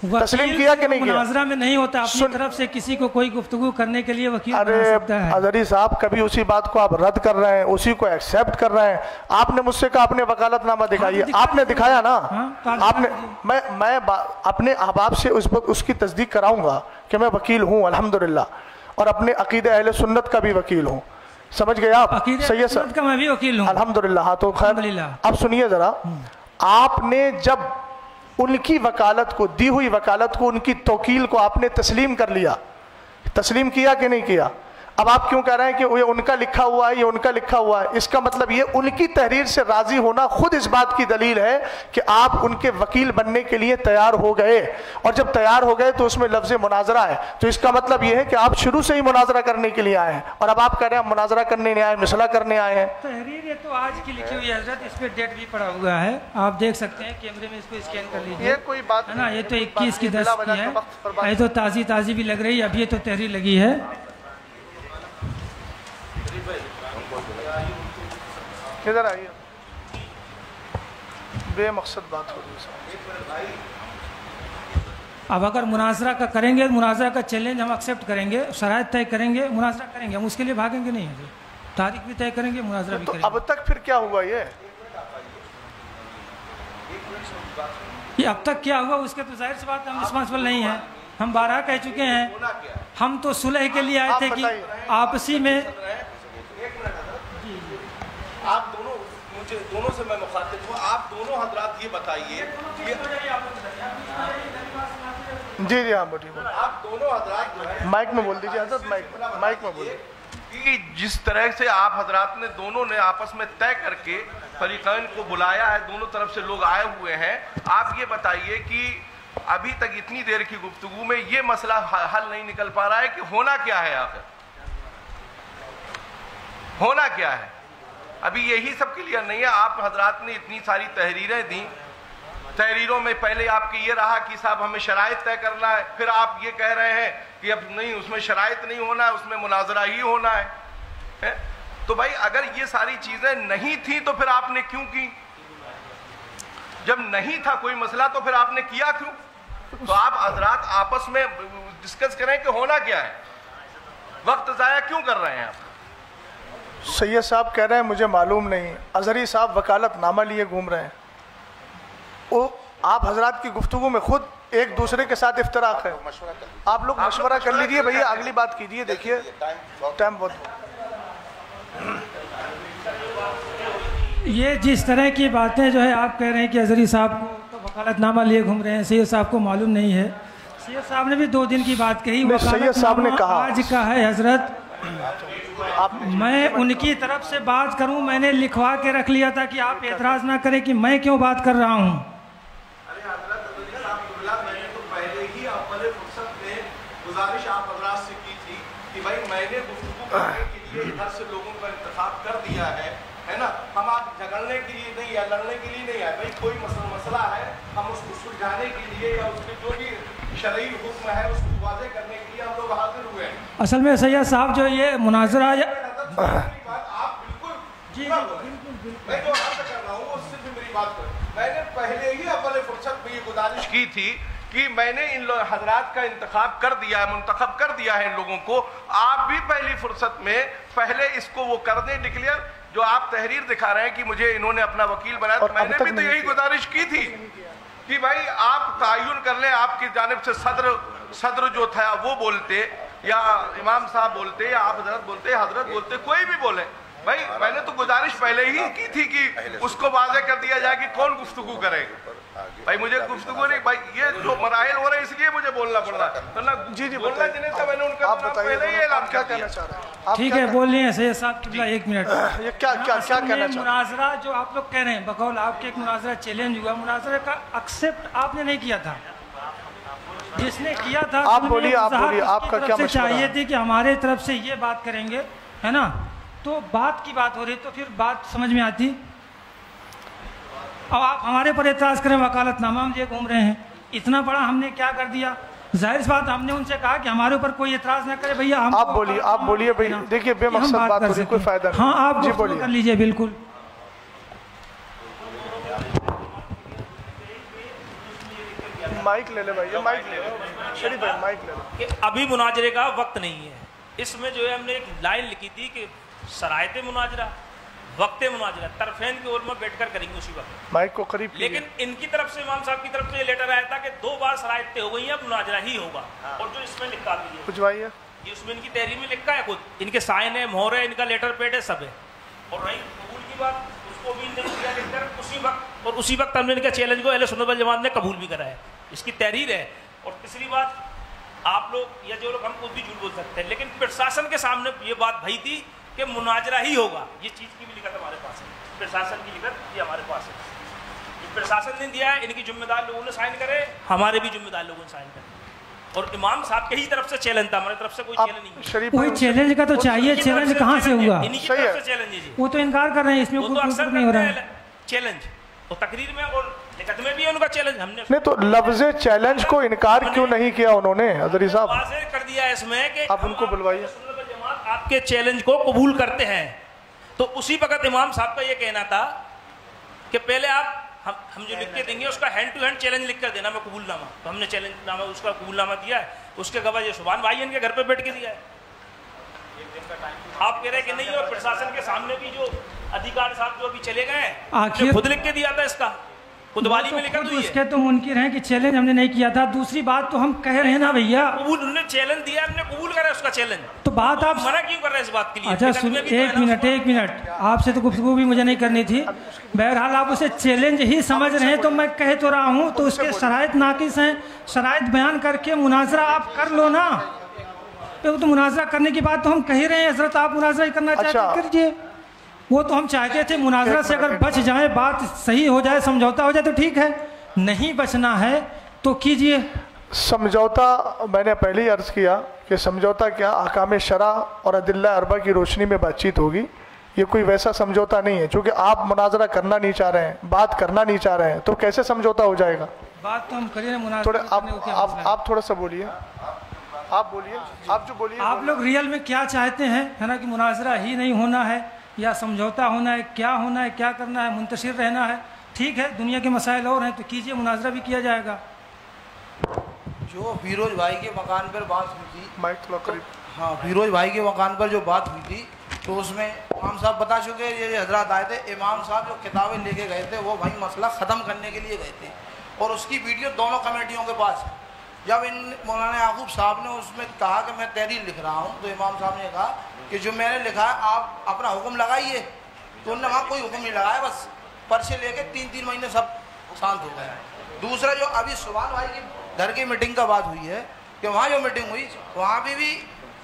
تسلیم کیا کہ نہیں کیا؟ مناظرہ میں نہیں ہوتا، اپنی طرف سے کسی کو کوئی گفتگو کرنے کے لیے وکیل بنا سکتا ہے۔ اظہری صاحب کبھی اسی بات کو آپ رد کر رہے ہیں، اسی کو ایکسیپٹ کر رہے ہیں۔ آپ نے مجھ سے کہا اپنے وکالت نامہ دکھائیے، آپ نے دکھایا نا؟ آپ نے، میں اپنے احباب سے اس کی تصدیق کراؤں گا کہ میں وکیل ہوں الحمدللہ، اور اپنے عقیدہ اہل سنت کا بھی وکیل ہوں، سمجھ گئے آپ؟ عقیدہ سنت کا میں بھی وکیل ہوں الحمدللہ۔ ہاں تو خیر، اب سنیے ذرا، آپ نے جب ان کی وکالت کو، دی ہوئی وکالت کو، ان کی توکیل کو آپ نے تسلیم کر لیا، تسلیم کیا کہ نہیں کیا؟ اب آپ کیوں کہہ رہے ہیں کہ یہ ان کا لکھا ہوا ہے، یہ ان کا لکھا ہوا ہے؟ اس کا مطلب یہ ان کی تحریر سے راضی ہونا خود اس بات کی دلیل ہے کہ آپ ان کے وکیل بننے کے لیے تیار ہو گئے، اور جب تیار ہو گئے تو اس میں لفظ مناظرہ ہے، تو اس کا مطلب یہ ہے کہ آپ شروع سے ہی مناظرہ کرنے کے لیے آئے ہیں، اور اب آپ کہہ رہے ہیں مناظرہ کرنے نہیں آئے، مسئلہ کرنے آئے ہیں۔ تحریر یہ تو آج کی لکھی ہوئی حضرت، اس پہ ڈیٹ بھی پڑا ہوا ہے، آپ دیکھ سکتے ہیں کیمرے میں، اس کو اسکین کر لیجیے، یہ کوئی بات ہے نا؟ یہ تو 21/10 کی ہے، یہ تو تازی بھی لگ رہی ہے، اب یہ تو تحریر لگی ہے۔ کدھر آئیے، بے مقصد بات ہو رہی ہے۔ اب اگر مناظرہ کا کریں گے، مناظرہ کا چیلنج ہم ایکسیپٹ کریں گے، شرائط طے کریں گے، مناظرہ کریں گے، ہم اس کے لیے بھاگیں گے نہیں، تاریخ بھی طے کریں گے، مناظرہ بھی کریں گے۔ اب تک پھر کیا ہوا؟ یہ اب تک کیا ہوا اس کے تو ظاہر سی بات ہم رسپانسبل نہیں ہیں، ہم بارہا کہہ چکے ہیں، ہم تو صلح کے لیے آئے تھے کہ آپسی میں۔ آپ دونوں، مجھے دونوں سے میں مخاطب ہوں، آپ دونوں حضرات یہ بتائیے، جی جی ہاں بولیے، آپ دونوں حضرات جو ہے مائک میں بول دیجیے حضرت، مائک میں بولیے، کہ جس طرح سے آپ حضرات نے دونوں نے آپس میں طے کر کے فریقین کو بلایا ہے، دونوں طرف سے لوگ آئے ہوئے ہیں، آپ یہ بتائیے کہ ابھی تک اتنی دیر کی گفتگو میں یہ مسئلہ حل نہیں نکل پا رہا ہے کہ ہونا کیا ہے، آخر ہونا کیا ہے؟ ابھی یہی سب کلیئر نہیں ہے۔ آپ حضرات نے اتنی ساری تحریریں دیں، تحریروں میں پہلے آپ کی یہ رہا کہ صاحب ہمیں شرائط طے کرنا ہے، پھر آپ یہ کہہ رہے ہیں کہ اب نہیں، اس میں شرائط نہیں ہونا ہے، اس میں مناظرہ ہی ہونا ہے۔ تو بھائی اگر یہ ساری چیزیں نہیں تھیں تو پھر آپ نے کیوں کی؟ جب نہیں تھا کوئی مسئلہ تو پھر آپ نے کیا کیوں؟ تو آپ حضرات آپس میں ڈسکس کریں کہ ہونا کیا ہے، وقت ضائع کیوں کر رہے ہیں آپ؟ سید صاحب کہہ رہے ہیں مجھے معلوم نہیں، اظہری صاحب وکالت نامہ لیے گھوم رہے ہیں، وہ آپ حضرات کی گفتگو میں خود ایک دوسرے کے ساتھ افتراق ہے، آپ لوگ مشورہ کر لیجئے بھیا، اگلی بات کیجئے، دیکھیے ٹائم بہت۔ یہ جس طرح کی باتیں جو ہے آپ کہہ رہے ہیں کہ اظہری صاحب کو وکالت نامہ لیے گھوم رہے ہیں، سید صاحب کو معلوم نہیں ہے، سید صاحب نے بھی 2 دن کی بات کہی، سید صاحب نے کہا آج کا ہے حضرت، میں ان کی طرف سے بات کروں، میں نے لکھوا کے رکھ لیا تھا کہ آپ اعتراض نہ کریں کہ میں کیوں بات کر رہا ہوں۔ ارے حضرت میں نے تو پہلے ہی اول فرصت میں گزارش آپ حضرات سے کی تھی کہ بھائی میں نے گفتگو کرنے کے لیے ادھر سے لوگوں کا انتخاب کر دیا ہے نا، ہم آپ جھگڑنے کے لیے نہیں یا لڑنے کے لیے نہیں آئے، بھائی کوئی مسئلہ ہے ہم اس کو سلجھانے کے لیے یا اس کے جو بھی شرعی حکم ہے اس کو واضح کرنے کے لیے ہم لوگ حاضر ہوئے ہیں۔ اصل میں سید صاحب جو یہ مناظرہ آپ بالکل جی میں جو عرض کر رہا ہوں اس سے بھی میری بات کریں، میں نے پہلے ہی اول فرصت میں یہ گزارش کی تھی کہ میں نے ان حضرات کا انتخاب کر دیا ہے، منتخب کر دیا ہے ان لوگوں کو، آپ بھی پہلی فرصت میں پہلے اس کو وہ کر دیں ڈکلیئر، جو آپ تحریر دکھا رہے ہیں کہ مجھے انہوں نے اپنا وکیل بنایا، تو میں نے بھی تو یہی گزارش کی تھی کہ بھائی آپ تعین کر لیں، آپ کی جانب سے صدر جو تھا وہ بولتے یا امام صاحب بولتے یا آپ حضرت بولتے کوئی بھی بولے، بھائی میں نے تو گزارش پہلے ہی کی تھی کہ اس کو واضح کر دیا جائے کہ کون گفتگو کرے گا، بھائی مجھے گفتگو نہیں، بھائی یہ جو مراحل ہو رہے ہیں اس لیے مجھے بولنا پڑ رہا ہے، جی جی بولنا جنہیں تھا میں نے ان کا پہلے ہی اعلان کر دیا۔ ٹھیک ہے بول رہے ہیں سید صاحب قبلہ، 1 منٹ، یہ کیا کہنا چاہ رہے ہیں؟ مناظرہ جو آپ لوگ کہہ رہے ہیں بقول آپ کے ایک مناظرہ چیلنج ہوا، مناظرہ کا ایکسیپٹ آپ نے نہیں کیا تھا، جس نے کیا تھا آپ بولیے، آپ کا کیا مشورہ چاہیے تھی کہ ہمارے طرف سے یہ بات کریں گے، ہے نا، تو بات کی بات ہو رہی تو پھر بات سمجھ میں آتی، اب آپ ہمارے پر اعتراض کریں وکالت نامہ ہم یہ گھوم رہے ہیں، اتنا بڑا ہم نے کیا کر دیا؟ ظاہر سی بات ہم نے ان سے کہا کہ ہمارے اوپر کوئی اعتراض نہ کرے بھیا، آپ بولیے بھائی، دیکھیے بے مقصد بات ہو رہی، کوئی فائدہ نہیں، ہاں آپ گفتگو کر لیجئے بالکل۔ مائک لے لے بھائی، یہ مائک لے لے شریف بھائی، مائک لے لے. کہ ابھی مناظرے کا وقت نہیں ہے. اس میں جو ہے ہم نے ایک لائن لکھی تھی کہ شرائط مناظرہ، وقت مناظرہ طرفین کے علماء بیٹھ کر کریں گے اسی وقت. مائک کو قریب کیجیے. لیکن ان کی طرف سے امام صاحب کی طرف سے یہ لیٹر آیا تھا کہ 2 بار شرائط طے ہو گئی ہیں، اب مناظرہ ہی ہوگا. اور جو اس میں لکھا بھی ہے کچھ بھائی ہے یہ اس میں ان کی تحریر میں لکھا ہے، خود ان کے سائن ہے، مہر ہے، ان کا لیٹر پیڈ ہے، سب ہے. اور رہی قبول کی بات، اس کو بھی نہیں کیا لکھ کر اسی وقت، اور اسی وقت ہم نے ان کے چیلنج کو اہل سنت والجماعت نے قبول بھی کرا ہے. اس کی تحریر ہے. اور تیسری بات، آپ لوگ یا جو لوگ ہم خود بھی جھوٹ بول سکتے ہیں، لیکن پرشاسن کے سامنے یہ بات بھئی تھی کہ مناظرہ ہی ہوگا. یہ چیز کی بھی لکھت ہمارے پاس ہے، پرشاسن کی لکھت یہ ہمارے پاس ہے. یہ پرشاسن نے دیا ہے، ان کی ذمہ دار لوگوں نے سائن کرے، ہمارے بھی ذمہ دار لوگوں نے سائن کرے. اور امام صاحب کے ہی طرف سے چیلنج تھا، ہمارے طرف سے کوئی چیلنج نہیں ہے. شریف وہی چیلنج کا تو چاہیے، چیلنج کہاں سے ہوا؟ انہی کی طرف سے چیلنج ہے جی. وہ تو انکار کر رہے ہیں، اس میں وہ تو کوئی اکثر نہیں ہو رہا ہے. چیلنج تو تقریر میں اور لکھت میں بھی ہے ان کا چیلنج. ہم نے نہیں تو لفظ چیلنج کو انکار کیوں نہیں کیا انہوں نے حضری صاحب؟ واضح کر دیا ہے اس میں کہ آپ ان کو بلوائیے. جماعت آپ کے چیلنج کو قبول کرتے ہیں. تو اسی وقت امام صاحب کا یہ کہنا تھا کہ پہلے آپ ہم جو لکھ کے دیں گے اس کا ہینڈ ٹو ہینڈ چیلنج لکھ کر دینا میں قبول نامہ. تو ہم نے چیلنج نامہ اس کا قبول نامہ دیا ہے. اس کے گواہ یہ سبحان بھائی ان کے گھر پہ بیٹھ کے دیا ہے. آپ کہہ رہے کہ نہیں، اور پرشاسن کے سامنے بھی جو ادھیکار صاحب جو ابھی چلے گئے ہیں خود لکھ کے دیا تھا. اس کا خودوالی میں لکھا تو اس کے تو منکر ہیں کہ چیلنج ہم نے نہیں کیا تھا. دوسری بات تو ہم کہہ رہے ہیں نا بھیا، قبول انہوں نے چیلنج دیا، ہم نے قبول کرا اس کا چیلنج. تو بات آپ منع کیوں کر رہے ہیں اس بات کے لیے؟ اچھا ایک منٹ آپ سے تو گفتگو بھی مجھے نہیں کرنی تھی. بہرحال آپ اسے چیلنج ہی سمجھ رہے ہیں تو میں کہہ تو رہا ہوں، تو اس کے شرائط ناقص ہیں. شرائط بیان کر کے مناظرہ آپ کر لو نا. تو مناظرہ کرنے کی بات تو ہم کہہ رہے ہیں حضرت، آپ مناظرہ کرنا چاہتے ہیں کریے. وہ تو ہم چاہتے تھے مناظرہ سے اگر بچ جائے، بات صحیح ہو جائے، سمجھوتا ہو جائے تو ٹھیک ہے، نہیں بچنا ہے تو کیجئے. سمجھوتا میں نے پہلے ہی عرض کیا کہ سمجھوتا کیا احکام شرع اور ادلہ اربع کی روشنی میں بات چیت ہوگی. یہ کوئی ویسا سمجھوتا نہیں ہے. چونکہ آپ مناظرہ کرنا نہیں چاہ رہے ہیں، بات کرنا نہیں چاہ رہے ہیں، تو کیسے سمجھوتا ہو جائے گا؟ بات تو ہم کریں تھوڑے مناظرہ. آپ تھوڑا سا بولیے، آپ بولیے، آپ جو بولیے. آپ لوگ ریئل میں کیا چاہتے ہیں؟ ہے نا کہ مناظرہ ہی نہیں ہونا ہے یا سمجھوتا ہونا ہے؟ کیا ہونا ہے، کیا کرنا ہے؟ منتشر رہنا ہے؟ ٹھیک ہے، دنیا کے مسائل اور ہیں تو کیجئے، مناظرہ بھی کیا جائے گا. جو فیروز بھائی کے مکان پر بات ہوئی تھی، مائک تھوڑا قریب. ہاں، فیروز بھائی کے مکان پر جو بات ہوئی تھی تو اس میں امام صاحب بتا چکے. یہ حضرات آئے تھے، امام صاحب جو کتابیں لے کے گئے تھے وہ بھائی مسئلہ ختم کرنے کے لیے گئے تھے، اور اس کی ویڈیو دونوں کمیٹیوں کے پاس ہے. جب ان مولانا یعقوب صاحب نے اس میں کہا کہ میں تحریر لکھ رہا ہوں، تو امام صاحب نے کہا کہ جو میں نے لکھا ہے آپ اپنا حکم لگائیے. تو انہوں نے وہاں کوئی حکم نہیں لگایا، بس پرچے لے کے 3 مہینے سب شانت ہو گئے. دوسرا جو ابھی سبحان بھائی کی گھر کی میٹنگ کا بات ہوئی ہے کہ وہاں جو میٹنگ ہوئی وہاں بھی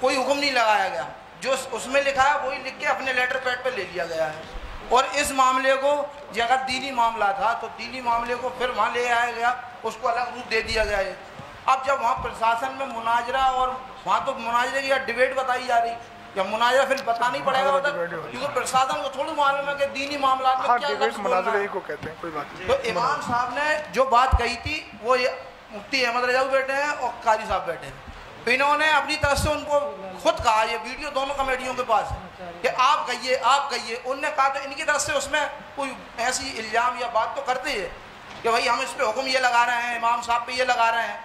کوئی حکم نہیں لگایا گیا. جو اس میں لکھا ہے وہی لکھ کے اپنے لیٹر پیڈ پہ لے لیا گیا ہے. اور اس معاملے کو جو اگر دینی معاملہ تھا تو دینی معاملے کو پھر وہاں لے آیا گیا، اس کو الگ روپ دے دیا گیا ہے. اب جب وہاں پرشاسن میں مناظرہ، اور وہاں تو مناظرے کی ڈیبیٹ بتائی جا رہی، یا مناظرہ پھر بتانا ہی پڑے گا کیونکہ پرشاسن کو تھوڑی معلوم ہے کہ دینی معاملات میں کیا لفظ بولنا ہے. تو امام صاحب نے جو بات کہی تھی وہ مفتی احمد رجاوی بیٹھے ہیں اور قاضی صاحب بیٹھے ہیں، انہوں نے اپنی طرف سے ان کو خود کہا، یہ ویڈیو دونوں کمیٹیوں کے پاس ہے کہ آپ کہیے آپ کہیے. انہوں نے کہا تو ان کی طرف سے اس میں کوئی ایسی الزام یا بات تو کرتے ہیں کہ بھائی ہم اس پہ حکم یہ لگا رہے ہیں، امام صاحب پہ یہ لگا رہے ہیں.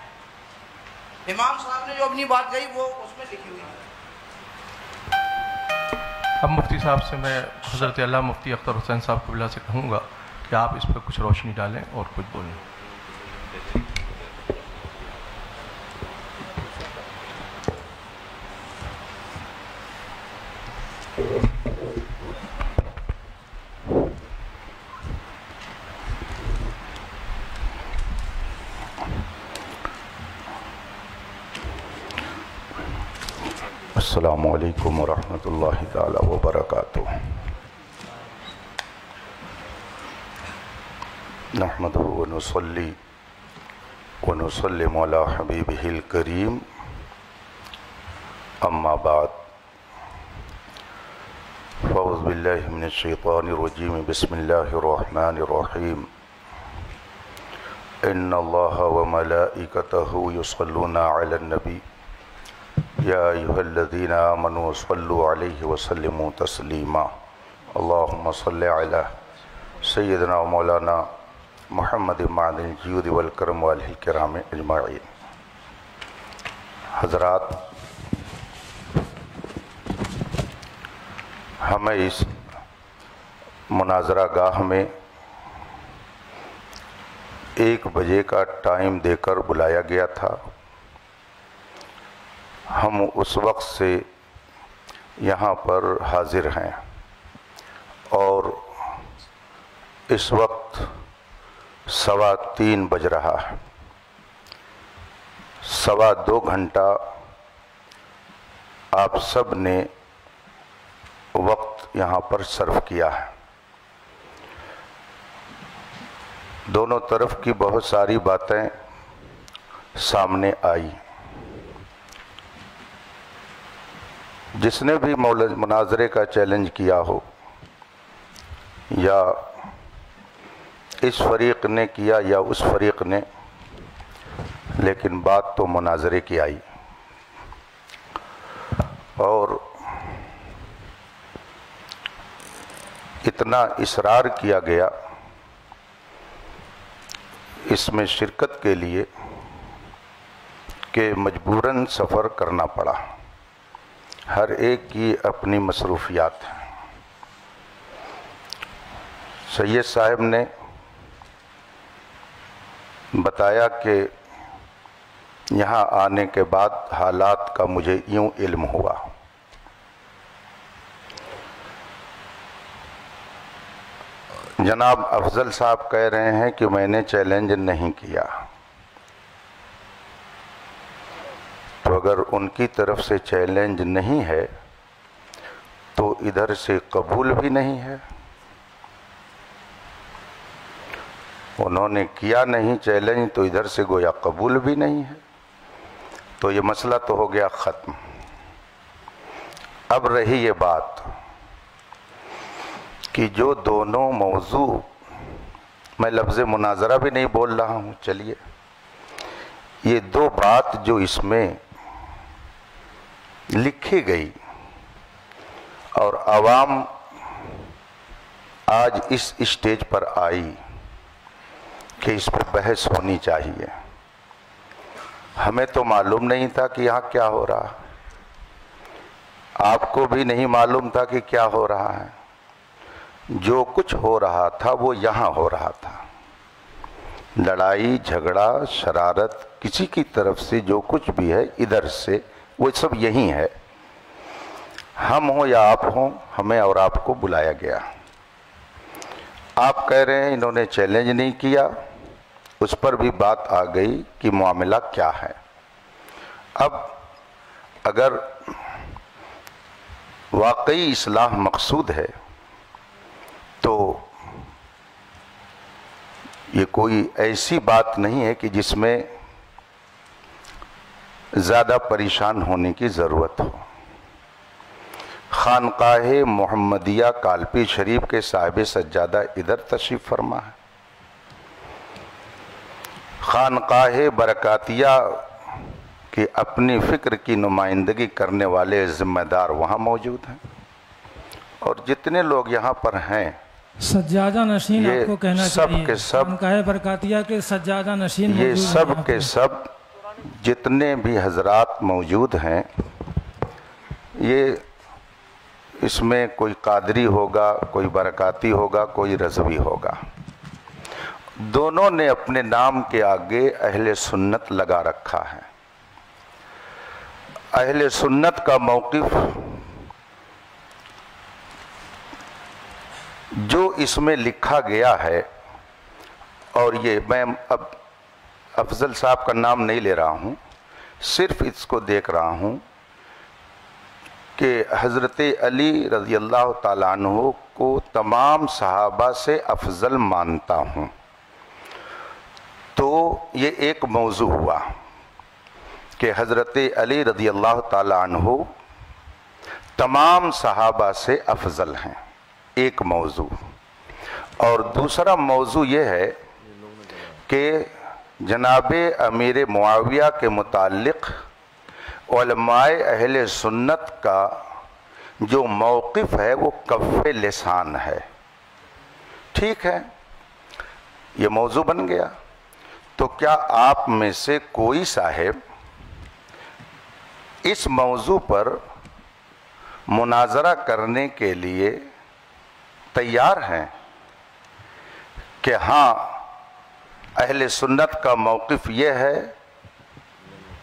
امام صاحب نے جو اپنی بات کہی وہ اس میں لکھی ہوئی ہے. اب مفتی صاحب سے میں حضرت علامہ مفتی اختر حسین صاحب قبلہ سے کہوں گا کہ آپ اس پہ کچھ روشنی ڈالیں اور کچھ بولیں. السلام علیکم ورحمۃ اللہ تعالی وبرکاتہ. نحمدہ ونصلی ونسلم علی حبیبہ الکریم، اما بعد، فاعوذ باللہ من الشیطان الرجیم، بسم اللہ الرحمن الرحیم. ان اللہ وملائکتہ یصلون علی النبی یا ایہا الذین آمنوا صلوا علیہ وسلموا تسلیما. اللہم صل علی سیدنا مولانا محمد معدن الجود والکرم والہ الکرام اجمعین۔ حضرات، ہمیں اس مناظرہ گاہ میں 1 بجے کا ٹائم دے کر بلایا گیا تھا۔ ہم اس وقت سے یہاں پر حاضر ہیں اور اس وقت 3:15 بج رہا ہے۔ 2.25 گھنٹہ آپ سب نے وقت یہاں پر صرف کیا ہے۔ دونوں طرف کی بہت ساری باتیں سامنے آئی۔ جس نے بھی مناظرے کا چیلنج کیا ہو، یا اس فریق نے کیا یا اس فریق نے، لیکن بات تو مناظرے کی آئی۔ اور اتنا اصرار کیا گیا اس میں شرکت کے لیے کہ مجبوراً سفر کرنا پڑا۔ ہر ایک کی اپنی مصروفیات ہیں۔ سید صاحب نے بتایا کہ یہاں آنے کے بعد حالات کا مجھے یوں علم ہوا۔ جناب افضل صاحب کہہ رہے ہیں کہ میں نے چیلنج نہیں کیا، تو اگر ان کی طرف سے چیلنج نہیں ہے تو ادھر سے قبول بھی نہیں ہے۔ انہوں نے کیا نہیں چیلنج تو ادھر سے گویا قبول بھی نہیں ہے، تو یہ مسئلہ تو ہو گیا ختم۔ اب رہی یہ بات کہ جو دونوں موضوع، میں لفظ مناظرہ بھی نہیں بول رہا ہوں، چلیے، یہ 2 بات جو اس میں لکھی گئی اور عوام آج اس اسٹیج پر آئی کہ اس پر بحث ہونی چاہیے، ہمیں تو معلوم نہیں تھا کہ یہاں کیا ہو رہا، آپ کو بھی نہیں معلوم تھا کہ کیا ہو رہا ہے۔ جو کچھ ہو رہا تھا وہ یہاں ہو رہا تھا۔ لڑائی جھگڑا شرارت کسی کی طرف سے جو کچھ بھی ہے ادھر سے، وہ سب یہی ہے۔ ہم ہوں یا آپ ہوں، ہمیں اور آپ کو بلایا گیا۔ آپ کہہ رہے ہیں انہوں نے چیلنج نہیں کیا، اس پر بھی بات آ گئی کہ معاملہ کیا ہے۔ اب اگر واقعی اصلاح مقصود ہے تو یہ کوئی ایسی بات نہیں ہے کہ جس میں زیادہ پریشان ہونے کی ضرورت ہو۔ خانقاہ محمدیہ کالپی شریف کے صاحب سجادہ ادھر تشریف فرما ہے، خانقاہ برکاتیہ کی اپنی فکر کی نمائندگی کرنے والے ذمہ دار وہاں موجود ہیں، اور جتنے لوگ یہاں پر ہیں سجادہ نشین، آپ کو کہنا چاہیے کے سب خانقاہ برکاتیہ کے سجادہ نشین یہ موجود سب ہیں کے سب جتنے بھی حضرات موجود ہیں، یہ اس میں کوئی قادری ہوگا، کوئی برکاتی ہوگا، کوئی رضوی ہوگا، دونوں نے اپنے نام کے آگے اہل سنت لگا رکھا ہے۔ اہل سنت کا موقف جو اس میں لکھا گیا ہے، اور یہ میں اب افضل صاحب کا نام نہیں لے رہا ہوں، صرف اس کو دیکھ رہا ہوں کہ حضرت علی رضی اللہ تعالیٰ عنہ کو تمام صحابہ سے افضل مانتا ہوں، تو یہ ایک موضوع ہوا کہ حضرت علی رضی اللہ تعالیٰ عنہ تمام صحابہ سے افضل ہیں، ایک موضوع۔ اور دوسرا موضوع یہ ہے کہ جناب امیر معاویہ کے متعلق علماء اہل سنت کا جو موقف ہے وہ کف لسان ہے۔ ٹھیک ہے، یہ موضوع بن گیا. تو کیا آپ میں سے کوئی صاحب اس موضوع پر مناظرہ کرنے کے لیے تیار ہیں کہ ہاں اہل سنت کا موقف یہ ہے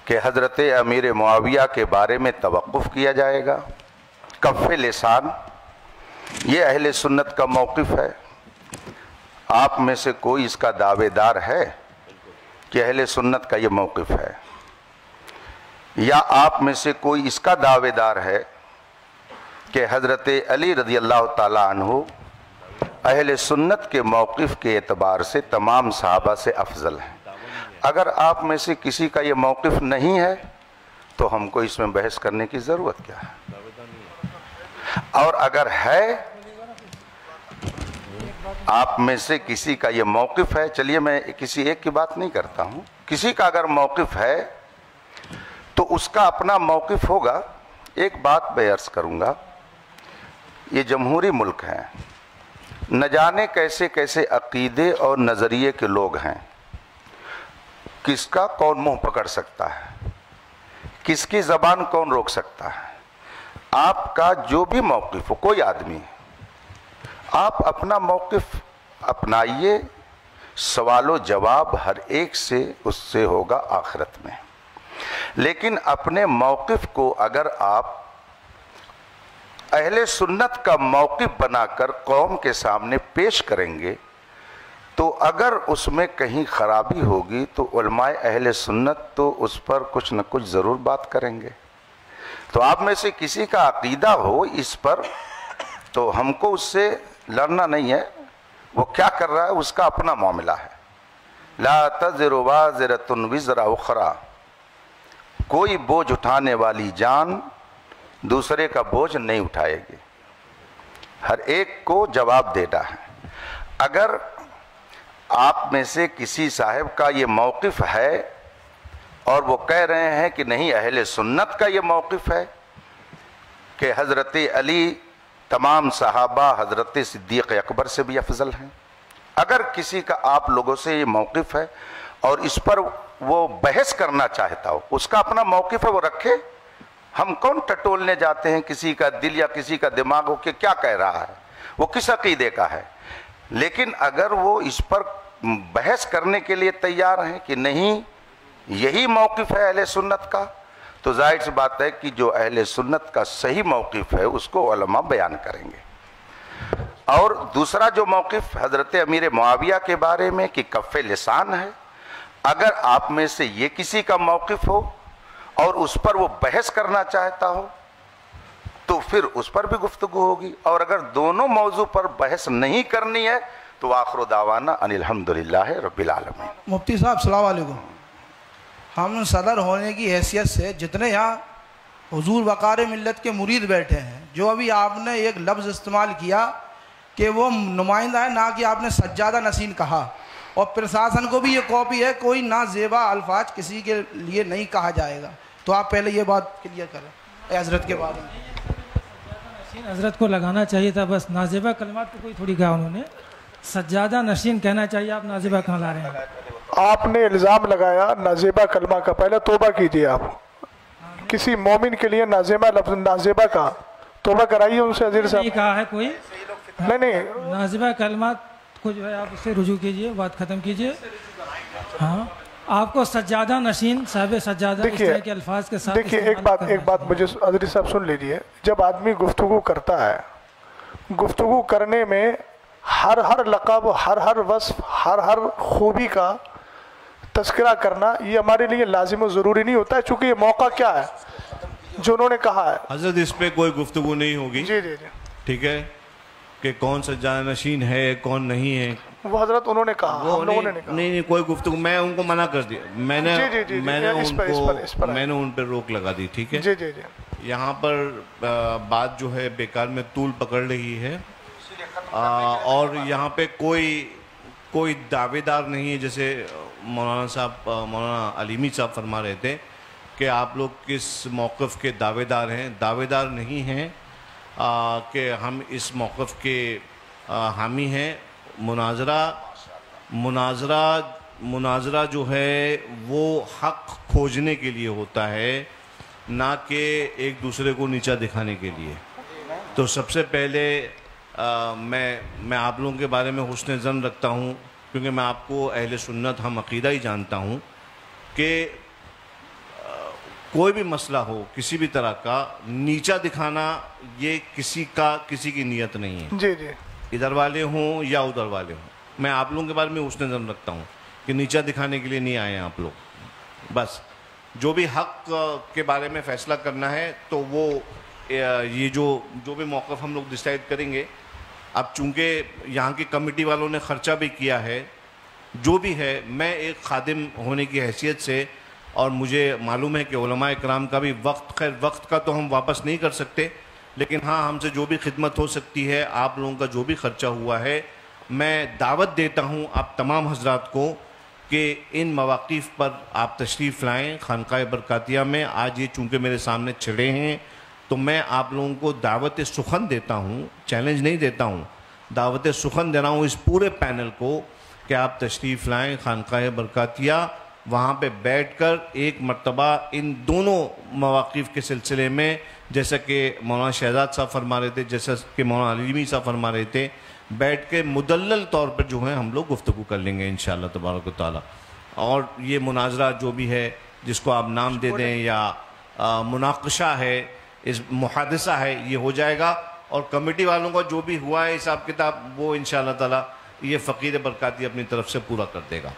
کہ حضرت امیر معاویہ کے بارے میں توقف کیا جائے گا؟ کف لسان یہ اہل سنت کا موقف ہے. آپ میں سے کوئی اس کا دعوے دار ہے کہ اہل سنت کا یہ موقف ہے؟ یا آپ میں سے کوئی اس کا دعوے دار ہے کہ حضرت علی رضی اللہ تعالی عنہ اہل سنت کے موقف کے اعتبار سے تمام صحابہ سے افضل ہیں؟ اگر آپ میں سے کسی کا یہ موقف نہیں ہے تو ہم کو اس میں بحث کرنے کی ضرورت کیا ہے؟ اور اگر ہے آپ میں سے کسی کا یہ موقف ہے، چلیے میں کسی ایک کی بات نہیں کرتا ہوں، کسی کا اگر موقف ہے تو اس کا اپنا موقف ہوگا. ایک بات میں عرض کروں گا، یہ جمہوری ملک ہے، نہ جانے کیسے کیسے عقیدے اور نظریے کے لوگ ہیں. کس کا کون منہ پکڑ سکتا ہے، کس کی زبان کون روک سکتا ہے. آپ کا جو بھی موقف ہو، کوئی آدمی آپ اپنا موقف اپنائیے، سوال و جواب ہر ایک سے اس سے ہوگا آخرت میں. لیکن اپنے موقف کو اگر آپ اہل سنت کا موقف بنا کر قوم کے سامنے پیش کریں گے تو اگر اس میں کہیں خرابی ہوگی تو علماء اہل سنت تو اس پر کچھ نہ کچھ ضرور بات کریں گے. تو آپ میں سے کسی کا عقیدہ ہو اس پر تو ہم کو اس سے لڑنا نہیں ہے، وہ کیا کر رہا ہے اس کا اپنا معاملہ ہے. لا تزر وازرۃ وزر اخرى، کوئی بوجھ اٹھانے والی جان دوسرے کا بوجھ نہیں اٹھائے گی، ہر ایک کو جواب دینا ہے. اگر آپ میں سے کسی صاحب کا یہ موقف ہے اور وہ کہہ رہے ہیں کہ نہیں اہل سنت کا یہ موقف ہے کہ حضرت علی تمام صحابہ حضرت صدیق اکبر سے بھی افضل ہیں، اگر کسی کا آپ لوگوں سے یہ موقف ہے اور اس پر وہ بحث کرنا چاہتا ہو، اس کا اپنا موقف ہے وہ رکھے. ہم کون ٹٹولنے جاتے ہیں کسی کا دل یا کسی کا دماغ ہو کہ کیا کہہ رہا ہے، وہ کس عقیدے کا ہے. لیکن اگر وہ اس پر بحث کرنے کے لیے تیار ہیں کہ نہیں یہی موقف ہے اہل سنت کا، تو ظاہر سی بات ہے کہ جو اہل سنت کا صحیح موقف ہے اس کو علماء بیان کریں گے. اور دوسرا جو موقف حضرت امیر معاویہ کے بارے میں کہ کف لسان ہے، اگر آپ میں سے یہ کسی کا موقف ہو اور اس پر وہ بحث کرنا چاہتا ہو تو پھر اس پر بھی گفتگو ہوگی. اور اگر دونوں موضوع پر بحث نہیں کرنی ہے تو آخر دعوانا ان الحمدللہ رب العالمین. مفتی صاحب السلام علیکم. ہم صدر ہونے کی حیثیت سے جتنے یہاں حضور وقار ملت کے مرید بیٹھے ہیں، جو ابھی آپ نے ایک لفظ استعمال کیا کہ وہ نمائندہ ہے، نہ کہ آپ نے سجادہ نشین کہا، اور پرشاسن کو بھی یہ کاپی ہے کوئی نہ زیبا الفاظ کسی کے لیے نہیں کہا جائے گا. تو آپ پہلے یہ بات کلیئر کریں حضرت کے بارے میں. حضرت کو لگانا چاہیے تھا بس، نازیبہ کلمات کو کوئی تھوڑی کہا انہوں نے، سجادہ نشین کہنا چاہیے. آپ نازیبہ کہاں لا رہے ہیں؟ آپ نے الزام لگایا نازیبہ کلمہ کا، پہلے توبہ کیجیے. آپ کسی مومن کے لیے نازیبہ لفظ نازیبہ کا توبہ کرائیے ان سے. عزیز صاحب نہیں کہا ہے کوئی، نہیں نازیبہ کلمات کو جو ہے آپ اس سے رجوع کیجیے، بات ختم کیجیے. ہاں آپ کو سجادہ نشین صاحب سجادہ اس طرح کے الفاظ کے ساتھ دیکھیے ایک بات مجھے عزیز صاحب سن لیجیے. جب آدمی گفتگو کرتا ہے، گفتگو کرنے میں ہر لقب، ہر وصف، ہر خوبی کا تذکرہ کرنا یہ ہمارے لیے لازم و ضروری نہیں ہوتا ہے، چونکہ یہ موقع کیا ہے جو انہوں نے کہا ہے. حضرت اس پہ کوئی گفتگو نہیں ہوگی. جی جی جی ٹھیک ہے کہ کون سجادہ نشین ہے کون نہیں ہے وہ حضرت انہوں نے کہا، ہم لوگوں نے نہیں کہا. نہیں کوئی گفتگو، میں ان کو منع کر دیا، میں نے ان پہ روک لگا دی. ٹھیک ہے جی جی جی. یہاں پر بات جو ہے بیکار میں طول پکڑ رہی ہے، اور یہاں پہ کوئی دعوے دار نہیں ہے. جیسے مولانا علیمی صاحب فرما رہے تھے کہ آپ لوگ کس موقف کے دعوے دار ہیں. دعوے دار نہیں ہیں کہ ہم اس موقف کے حامی ہیں. مناظرہ جو ہے وہ حق کھوجنے کے لیے ہوتا ہے، نہ کہ ایک دوسرے کو نیچا دکھانے کے لیے۔ تو سب سے پہلے میں آپ لوگوں کے بارے میں حسن ظن رکھتا ہوں، کیونکہ میں آپ کو اہل سنت ہم عقیدہ ہی جانتا ہوں کہ کوئی بھی مسئلہ ہو کسی بھی طرح کا نیچا دکھانا یہ کسی کی نیت نہیں ہے، جی جی، ادھر والے ہوں یا ادھر والے ہوں۔ میں آپ لوگوں کے بارے میں حسن ظن رکھتا ہوں کہ نیچا دکھانے کے لیے نہیں آئے ہیں آپ لوگ۔ بس جو بھی حق کے بارے میں فیصلہ کرنا ہے تو وہ یہ جو بھی موقف ہم لوگ ڈیسائیڈ کریں گے، اب چونکہ یہاں کی کمیٹی والوں نے خرچہ بھی کیا ہے، جو بھی ہے، میں ایک خادم ہونے کی حیثیت سے، اور مجھے معلوم ہے کہ علماء اکرام کا بھی خیر وقت کا تو ہم واپس نہیں کر سکتے، لیکن ہاں ہم سے جو بھی خدمت ہو سکتی ہے، آپ لوگوں کا جو بھی خرچہ ہوا ہے، میں دعوت دیتا ہوں آپ تمام حضرات کو کہ ان مواقف پر آپ تشریف لائیں خانقاہ برکاتیہ میں۔ آج یہ چونکہ میرے سامنے چھڑے ہیں تو میں آپ لوگوں کو دعوت سخن دیتا ہوں، چیلنج نہیں دیتا ہوں، دعوت سخن دے رہا ہوں اس پورے پینل کو کہ آپ تشریف لائیں خانقاہ برکاتیہ، وہاں پہ بیٹھ کر ایک مرتبہ ان دونوں مواقف کے سلسلے میں، جیسا کہ مولانا شہزاد صاحب فرما رہے تھے، جیسا کہ مولانا علیمی صاحب فرما رہے تھے، بیٹھ کے مدلل طور پر جو ہے ہم لوگ گفتگو کر لیں گے انشاءاللہ تبارک و تعالی۔ اور یہ مناظرہ جو بھی ہے، جس کو آپ نام دے دیں یا مناقشہ ہے، اس محادثہ ہے، یہ ہو جائے گا، اور کمیٹی والوں کا جو بھی ہوا ہے حساب کتاب وہ انشاءاللہ تعالی یہ فقیر برکاتی اپنی طرف سے پورا کر دے گا۔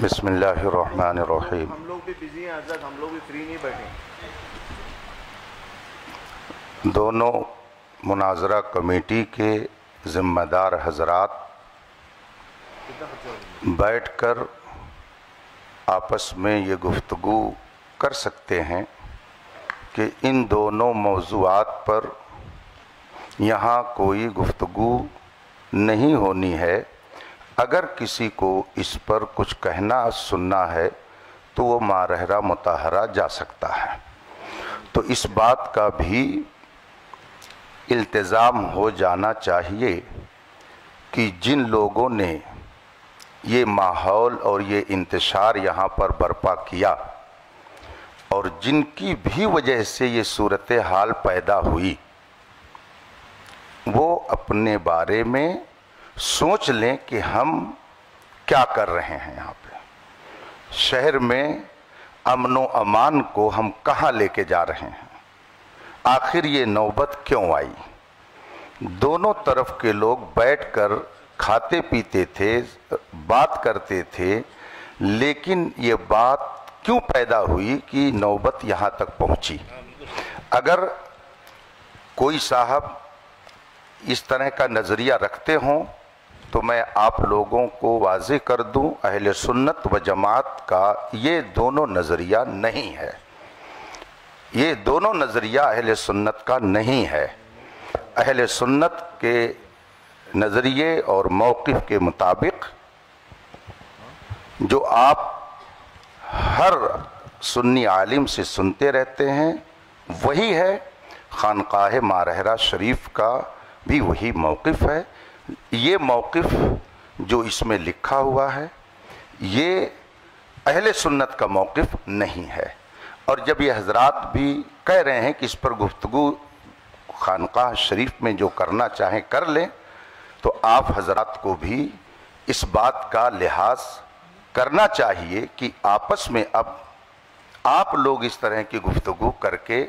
بسم اللہ الرحمن الرحیم۔ ہم لوگ بھی بزی ہیں حضرت، ہم لوگ بھی فری نہیں بیٹھے۔ دونوں مناظرہ کمیٹی کے ذمہ دار حضرات بیٹھ کر آپس میں یہ گفتگو کر سکتے ہیں کہ ان دونوں موضوعات پر یہاں کوئی گفتگو نہیں ہونی ہے۔ اگر کسی کو اس پر کچھ کہنا سننا ہے تو وہ مارحرہ مطہرہ جا سکتا ہے۔ تو اس بات کا بھی التزام ہو جانا چاہیے کہ جن لوگوں نے یہ ماحول اور یہ انتشار یہاں پر برپا کیا اور جن کی بھی وجہ سے یہ صورتحال پیدا ہوئی، وہ اپنے بارے میں سوچ لیں کہ ہم کیا کر رہے ہیں یہاں پہ، شہر میں امن و امان کو ہم کہاں لے کے جا رہے ہیں، آخر یہ نوبت کیوں آئی۔ دونوں طرف کے لوگ بیٹھ کر کھاتے پیتے تھے، بات کرتے تھے، لیکن یہ بات کیوں پیدا ہوئی کہ نوبت یہاں تک پہنچی۔ اگر کوئی صاحب اس طرح کا نظریہ رکھتے ہوں تو میں آپ لوگوں کو واضح کر دوں، اہل سنت و جماعت کا یہ دونوں نظریہ نہیں ہے، یہ دونوں نظریہ اہل سنت کا نہیں ہے۔ اہل سنت کے نظریے اور موقف کے مطابق جو آپ ہر سنی عالم سے سنتے رہتے ہیں وہی ہے، خانقاہ مارحرہ شریف کا بھی وہی موقف ہے۔ یہ موقف جو اس میں لکھا ہوا ہے یہ اہل سنت کا موقف نہیں ہے، اور جب یہ حضرات بھی کہہ رہے ہیں کہ اس پر گفتگو خانقاہ شریف میں جو کرنا چاہیں کر لیں، تو آپ حضرات کو بھی اس بات کا لحاظ کرنا چاہیے کہ آپس میں اب آپ لوگ اس طرح کی گفتگو کر کے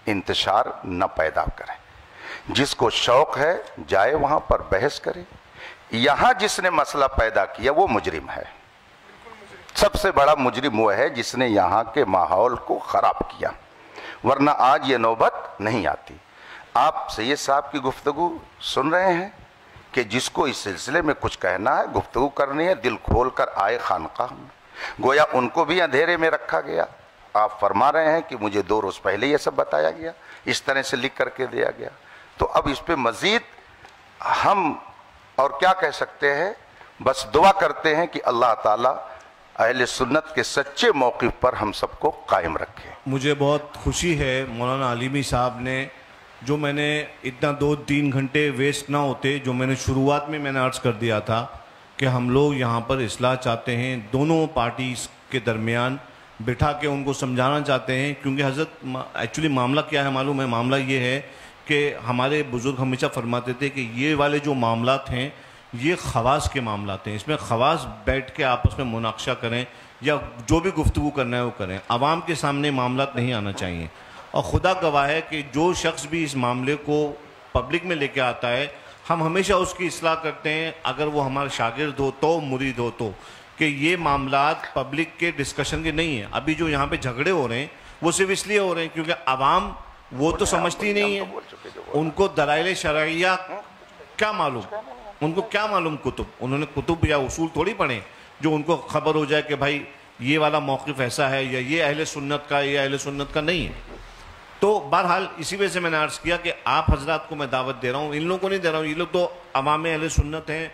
انتشار نہ پیدا کریں۔ جس کو شوق ہے جائے وہاں پر بحث کرے۔ یہاں جس نے مسئلہ پیدا کیا وہ مجرم ہے، سب سے بڑا مجرم وہ ہے جس نے یہاں کے ماحول کو خراب کیا، ورنہ آج یہ نوبت نہیں آتی۔ آپ سید صاحب کی گفتگو سن رہے ہیں کہ جس کو اس سلسلے میں کچھ کہنا ہے، گفتگو کرنی ہے، دل کھول کر آئے خانقاہ میں۔ گویا ان کو بھی اندھیرے میں رکھا گیا۔ آپ فرما رہے ہیں کہ مجھے 2 روز پہلے یہ سب بتایا گیا، اس طرح سے لکھ کر کے دیا گیا، تو اب اس پہ مزید ہم اور کیا کہہ سکتے ہیں؟ بس دعا کرتے ہیں کہ اللہ تعالیٰ اہل سنت کے سچے موقف پر ہم سب کو قائم رکھے۔ مجھے بہت خوشی ہے مولانا علیمی صاحب نے، جو میں نے اتنا 2-3 گھنٹے ویسٹ نہ ہوتے، جو میں نے شروعات میں نے عرض کر دیا تھا کہ ہم لوگ یہاں پر اصلاح چاہتے ہیں، دونوں پارٹیز کے درمیان بٹھا کے ان کو سمجھانا چاہتے ہیں، کیونکہ حضرت ایکچولی معاملہ کیا ہے معلوم ہے؟ معاملہ یہ ہے کہ ہمارے بزرگ ہمیشہ فرماتے تھے کہ یہ والے جو معاملات ہیں یہ خواص کے معاملات ہیں، اس میں خواص بیٹھ کے آپس میں مناقشہ کریں یا جو بھی گفتگو کرنا ہے وہ کریں، عوام کے سامنے معاملات نہیں آنا چاہیے۔ اور خدا گواہ ہے کہ جو شخص بھی اس معاملے کو پبلک میں لے کے آتا ہے، ہم ہمیشہ اس کی اصلاح کرتے ہیں، اگر وہ ہمارا شاگرد ہو تو، مرید ہو تو، کہ یہ معاملات پبلک کے ڈسکشن کے نہیں ہیں۔ ابھی جو یہاں پہ جھگڑے ہو رہے ہیں وہ صرف اس لیے ہو رہے ہیں کیونکہ عوام وہ تو سمجھتی نہیں ہے، ان کو دلائل شرعیہ کیا معلوم، ان کو کیا معلوم کتب، انہوں نے کتب یا اصول تھوڑی پڑھے جو ان کو خبر ہو جائے کہ بھائی یہ والا موقف ایسا ہے یا یہ اہل سنت کا یا اہل سنت کا نہیں ہے۔ تو بہرحال اسی وجہ سے میں نے عرض کیا کہ آپ حضرات کو میں دعوت دے رہا ہوں، ان لوگوں کو نہیں دے رہا ہوں، یہ لوگ تو عوام اہل سنت ہیں،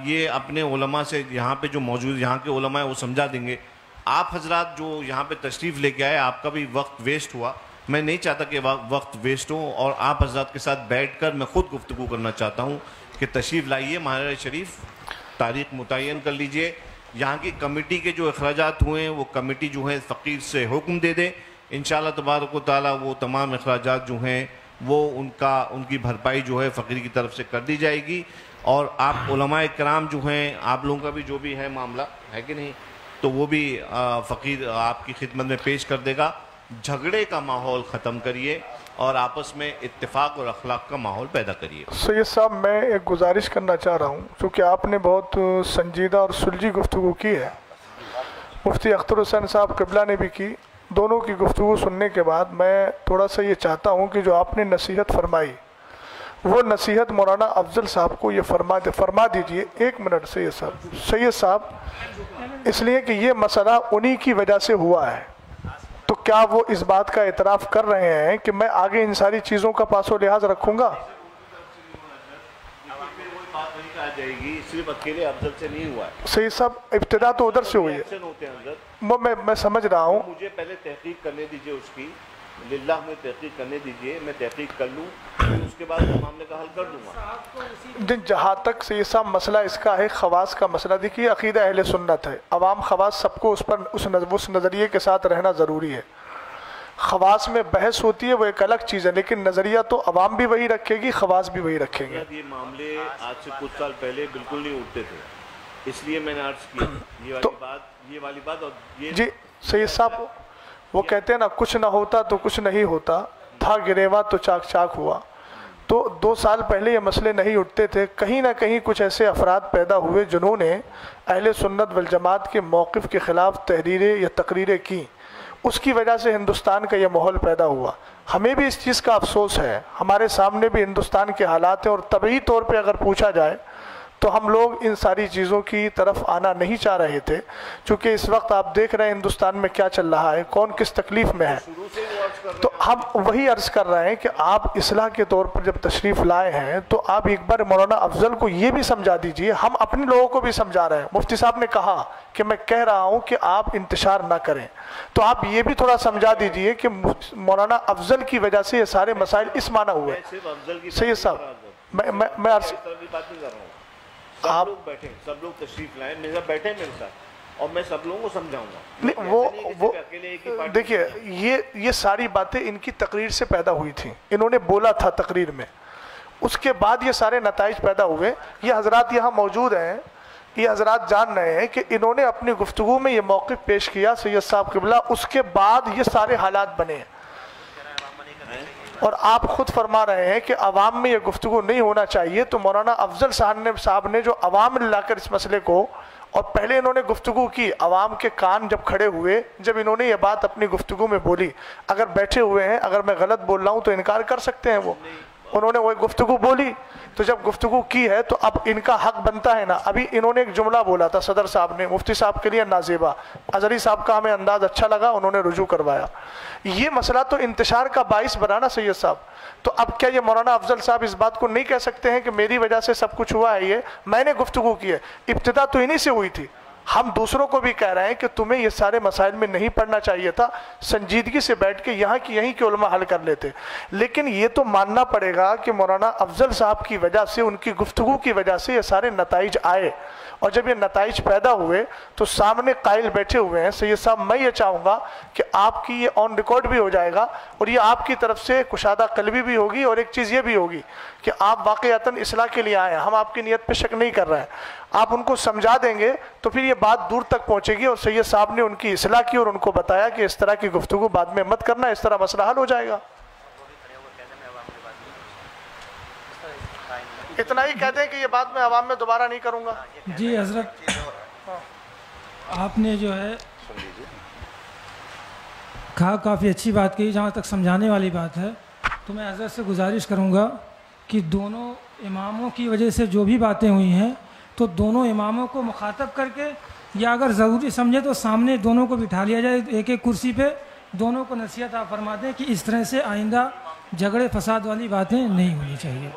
یہ اپنے علماء سے یہاں پہ جو موجود یہاں کے علماء ہیں وہ سمجھا دیں گے۔ آپ حضرات جو یہاں پہ تشریف لے کے آئے، آپ کا بھی وقت ویسٹ ہوا، میں نہیں چاہتا کہ وقت ویسٹ ہو، اور آپ حضرات کے ساتھ بیٹھ کر میں خود گفتگو کرنا چاہتا ہوں کہ تشریف لائیے ماہر شریف، تاریخ متعین کر لیجئے، یہاں کی کمیٹی کے جو اخراجات ہوئے ہیں وہ کمیٹی جو ہے فقیر سے حکم دے دے، انشاءاللہ تبارک و تعالی وہ تمام اخراجات جو ہیں وہ ان کی بھرپائی جو ہے فقیر کی طرف سے کر دی جائے گی۔ اور آپ علماء کرام جو ہیں، آپ لوگوں کا بھی جو بھی ہے معاملہ ہے کہ نہیں، تو وہ بھی فقیر آپ کی خدمت میں پیش کر دے گا۔ جھگڑے کا ماحول ختم کریے اور آپس میں اتفاق اور اخلاق کا ماحول پیدا کریے۔ سید صاحب میں ایک گزارش کرنا چاہ رہا ہوں، چونکہ آپ نے بہت سنجیدہ اور سلجھی گفتگو کی ہے، مفتی اختر حسین صاحب قبلہ نے بھی کی، دونوں کی گفتگو سننے کے بعد میں تھوڑا سا یہ چاہتا ہوں کہ جو آپ نے نصیحت فرمائی وہ نصیحت مولانا افضل صاحب کو یہ فرما دیجئے۔ ایک منٹ سید صاحب، اس لیے کہ یہ مسئلہ انہی کی وجہ سے ہوا ہے، تو کیا وہ اس بات کا اعتراف کر رہے ہیں کہ میں آگے ان ساری چیزوں کا پاس و لحاظ رکھوں گا؟ صرف اکیلے افضل سے نہیں ہوا ہے سید صاحب، ابتدا تو ادھر سے ہوئی ہے، میں سمجھ رہا ہوں، مجھے پہلے تحقیق کرنے دیجئے اس کی، للہ میں تحقیق کرنے دیجئے، میں تحقیق کر لوں، اس کے بعد میں معاملے کا حل کر دوں گا۔ جہاں تک سید صاحب مسئلہ اس کا ہے خواص کا مسئلہ، دیکھیے عقیدہ اہل سنت ہے، عوام خواص سب کو اس نظریے کے ساتھ رہنا ضروری ہے۔ خواص میں بحث ہوتی ہے وہ ایک الگ چیز ہے، لیکن نظریہ تو عوام بھی وہی رکھے گی، خواص بھی وہی رکھیں گے۔ یہ معاملے آج سے کچھ سال پہلے بالکل نہیں اٹھتے تھے، اس لیے میں نے عرض کیا یہ والی بات اور یہ جی سید صاحب، وہ کہتے ہیں نا کچھ نہ ہوتا تو کچھ نہیں ہوتا، تھا گریوا تو چاک چاک ہوا۔ تو 2 سال پہلے یہ مسئلے نہیں اٹھتے تھے، کہیں نہ کہیں کچھ ایسے افراد پیدا ہوئے جنہوں نے اہل سنت والجماعت کے موقف کے خلاف تحریریں یا تقریریں کی، اس کی وجہ سے ہندوستان کا یہ ماحول پیدا ہوا۔ ہمیں بھی اس چیز کا افسوس ہے، ہمارے سامنے بھی ہندوستان کے حالات ہیں، اور طبعی طور پہ اگر پوچھا جائے تو ہم لوگ ان ساری چیزوں کی طرف آنا نہیں چاہ رہے تھے، چونکہ اس وقت آپ دیکھ رہے ہیں ہندوستان میں کیا چل رہا ہے، کون کس تکلیف میں ہے۔ تو ہم وہی عرض کر رہے ہیں کہ آپ اصلاح کے طور پر جب تشریف لائے ہیں تو آپ ایک بار مولانا افضل کو یہ بھی سمجھا دیجئے، ہم اپنے لوگوں کو بھی سمجھا رہے ہیں۔ مفتی صاحب نے کہا کہ میں کہہ رہا ہوں کہ آپ انتشار نہ کریں، تو آپ یہ بھی تھوڑا سمجھا دیجئے کہ مولانا افضل کی وجہ سے یہ سارے مسائل اس معنی ہوئے۔ سید صاحب میں عرض سب لوگ بیٹھیں، سب لوگ تشریف لائیں، میرے ساتھ بیٹھیں میرے ساتھ، اور میں سب لوگوں کو سمجھاؤں گا۔ وہ دیکھیے یہ ساری باتیں ان کی تقریر سے پیدا ہوئی تھیں، انہوں نے بولا تھا تقریر میں، اس کے بعد یہ سارے نتائج پیدا ہوئے۔ یہ حضرات یہاں موجود ہیں، یہ حضرات جان رہے ہیں کہ انہوں نے اپنی گفتگو میں یہ موقف پیش کیا سید صاحب قبلہ، اس کے بعد یہ سارے حالات بنے ہیں۔ اور آپ خود فرما رہے ہیں کہ عوام میں یہ گفتگو نہیں ہونا چاہیے، تو مولانا افضل صاحب نے جو عوام لا کر اس مسئلے کو، اور پہلے انہوں نے گفتگو کی، عوام کے کان جب کھڑے ہوئے، جب انہوں نے یہ بات اپنی گفتگو میں بولی، اگر بیٹھے ہوئے ہیں، اگر میں غلط بول رہا ہوں تو انکار کر سکتے ہیں، وہ انہوں نے وہ گفتگو بولی، تو جب گفتگو کی ہے تو اب ان کا حق بنتا ہے نا۔ ابھی انہوں نے ایک جملہ بولا تھا صدر صاحب نے، مفتی صاحب کے لیے نازیبا، اظہری صاحب کا ہمیں انداز اچھا لگا، انہوں نے رجوع کروایا۔ یہ مسئلہ تو انتشار کا باعث بنا نا سید صاحب، تو اب کیا یہ مولانا افضل صاحب اس بات کو نہیں کہہ سکتے ہیں کہ میری وجہ سے سب کچھ ہوا ہے؟ یہ میں نے گفتگو کی ہے، ابتدا تو انہی سے ہوئی تھی، ہم دوسروں کو بھی کہہ رہے ہیں کہ تمہیں یہ سارے مسائل میں نہیں پڑھنا چاہیے تھا، سنجیدگی سے بیٹھ کے یہیں کے علماء حل کر لیتے. لیکن یہ تو ماننا پڑے گا کہ مولانا افضل صاحب کی وجہ سے، ان کی گفتگو کی وجہ سے یہ سارے نتائج آئے، اور جب یہ نتائج پیدا ہوئے تو سامنے قائل بیٹھے ہوئے ہیں. سید صاحب میں یہ چاہوں گا کہ آپ کی یہ آن ریکارڈ بھی ہو جائے گا، اور یہ آپ کی طرف سے کشادہ قلبی بھی ہوگی، اور ایک چیز یہ بھی ہوگی کہ آپ واقعتاً اصلاح کے لیے آئے ہیں. ہم آپ کی نیت پہ شک نہیں کر رہے ہیں. آپ ان کو سمجھا دیں گے تو پھر یہ بات دور تک پہنچے گی، اور سید صاحب نے ان کی اصلاح کی اور ان کو بتایا کہ اس طرح کی گفتگو بعد میں مت کرنا، اس طرح مسئلہ حل ہو جائے گا. اتنا ہی کہہ دیں کہ یہ بات میں عوام میں دوبارہ نہیں کروں گا. جی حضرت، آپ نے جو ہے کہا، کافی اچھی بات کہی. جہاں تک سمجھانے والی بات ہے تو میں حضرت سے گزارش کروں گا کہ دونوں اماموں کی وجہ سے جو بھی باتیں ہوئی ہیں تو دونوں اماموں کو مخاطب کر کے، یا اگر ضروری سمجھے تو سامنے دونوں کو بٹھا لیا جائے ایک ایک کرسی پہ، دونوں کو نصیحت آپ فرما دیں کہ اس طرح سے آئندہ جھگڑے فساد والی باتیں نہیں ہونی چاہیے.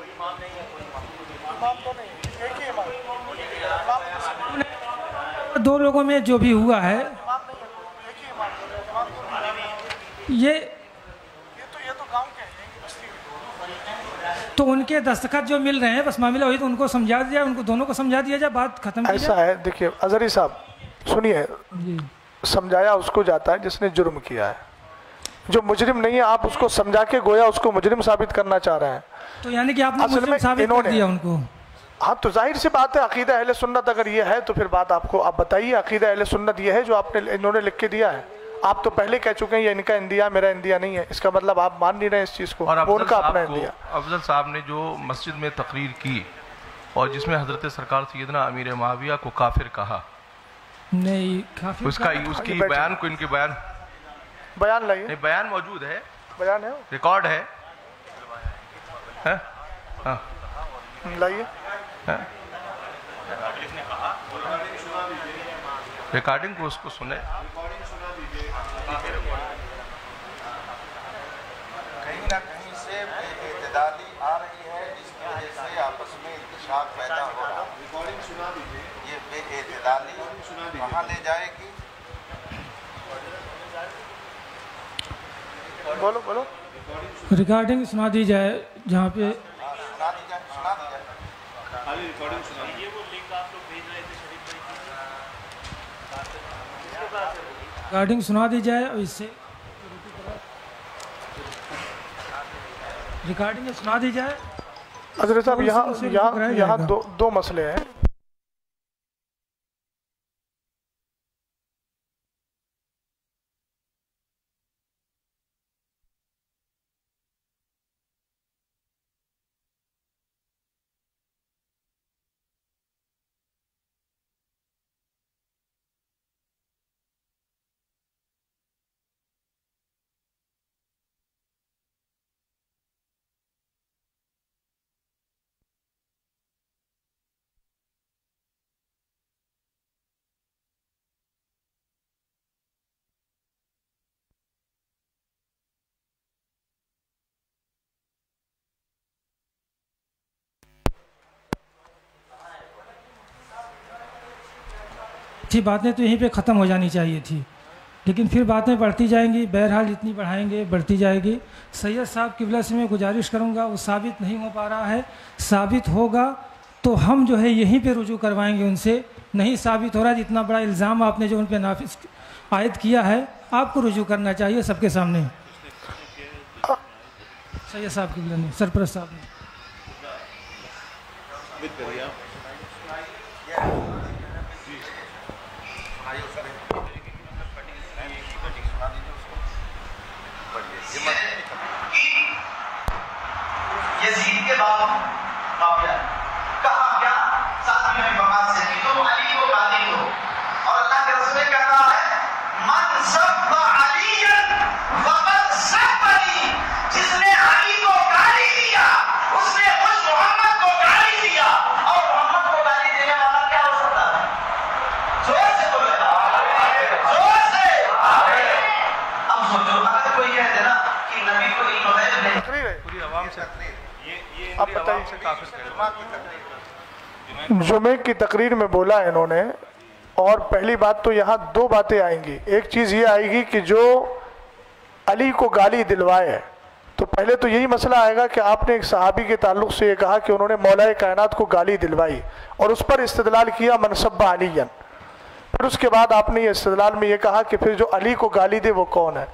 دو لوگوں میں جو بھی ہوا ہے یہ تو ان کے دستخط جو مل رہے ہیں، بس معاملہ ہوئی تو ان کو سمجھا دیا، ان کو دونوں کو سمجھا دیا جائے، بات ختم. ایسا ہے، دیکھیے اظہری صاحب سنیے، سمجھایا اس کو جاتا ہے جس نے جرم کیا ہے. جو مجرم نہیں ہے آپ اس کو سمجھا کے گویا اس کو مجرم ثابت کرنا چاہ رہے ہیں. تو یعنی کہ آپ نے مجرم ثابت کر دیا ان کو. ہاں تو ظاہر سی بات ہے، عقیدہ اہل سنت اگر یہ ہے تو پھر بات آپ بتائیے. عقیدہ اہل سنت یہ ہے جو انہوں نے لکھ کے دیا ہے. آپ تو پہلے کہہ چکے ہیں یہ ان کا اندیا میرا اندیا نہیں ہے. اس کا مطلب آپ مان نہیں رہے اس چیز کو. اور افضل صاحب نے جو مسجد میں تقریر کی اور جس میں حضرت سرکار سیدنا امیر معاویہ کو کافر کہا، نہیں کافر اس کی بیان کو، ان کے بیان لائیے. نہیں، بیان موجود ہے، بیان ہے، ریکارڈ ہے. لائیے ریکارڈنگ کو، اس کو سنے. کہیں نہ کہیں سے بے اعتدالی آ رہی ہے جس کی وجہ سے آپس میں انتشاق پیدا ہو رہا ہے. یہ بے اعتدالی کہاں لے جائے گی؟ بولو ریکارڈنگ سنا دی جائے جہاں پہ ریکارڈنگ سنا دی جائے، اور اس سے ریکارڈنگ سنا دی جائے. حضرت صاحب یہاں دو مسئلے ہیں. تھی باتیں تو یہیں پہ ختم ہو جانی چاہیے تھی، لیکن پھر باتیں بڑھتی جائیں گی. بہرحال جتنی بڑھائیں گے بڑھتی جائے گی. سید صاحب قبلہ سے میں گزارش کروں گا، وہ ثابت نہیں ہو پا رہا ہے. ثابت ہوگا تو ہم جو ہے یہیں پہ رجوع کروائیں گے ان سے. نہیں ثابت ہو رہا، جتنا بڑا الزام آپ نے جو ان پہ نافذ عائد کیا ہے، آپ کو رجوع کرنا چاہیے سب کے سامنے. سید صاحب قبلہ نے، سرپرست صاحب نے. یزید کے بعد معاویہ کہا کیا ساتھ میں بغاوت سے کہ تم علی کو قاضی دو، اور اللہ کے رسول کہہ رہا ہے من سب علی فقد سبنی، جس نے علی کو گالی دیا اس نے خود محمد کو گالی دیا. اور محمد کو گالی دینے والا کیا ہو سکتا ہے؟ زور سے بولے، زور سے. اب سوچو اگر کوئی کہہ دے نا کہ نبی کو علم غیب نہیں، پوری عوام سے آپ بتائیے. جمعے کی تقریر میں بولا انہوں نے، اور پہلی بات تو یہاں دو باتیں آئیں گی. ایک چیز یہ آئے گی کہ جو علی کو گالی دلوائے، تو پہلے تو یہی مسئلہ آئے گا کہ آپ نے ایک صحابی کے تعلق سے یہ کہا کہ انہوں نے مولا کائنات کو گالی دلوائی اور اس پر استدلال کیا من سب علیًا. پھر اس کے بعد آپ نے یہ استدلال میں یہ کہا کہ پھر جو علی کو گالی دے وہ کون ہے.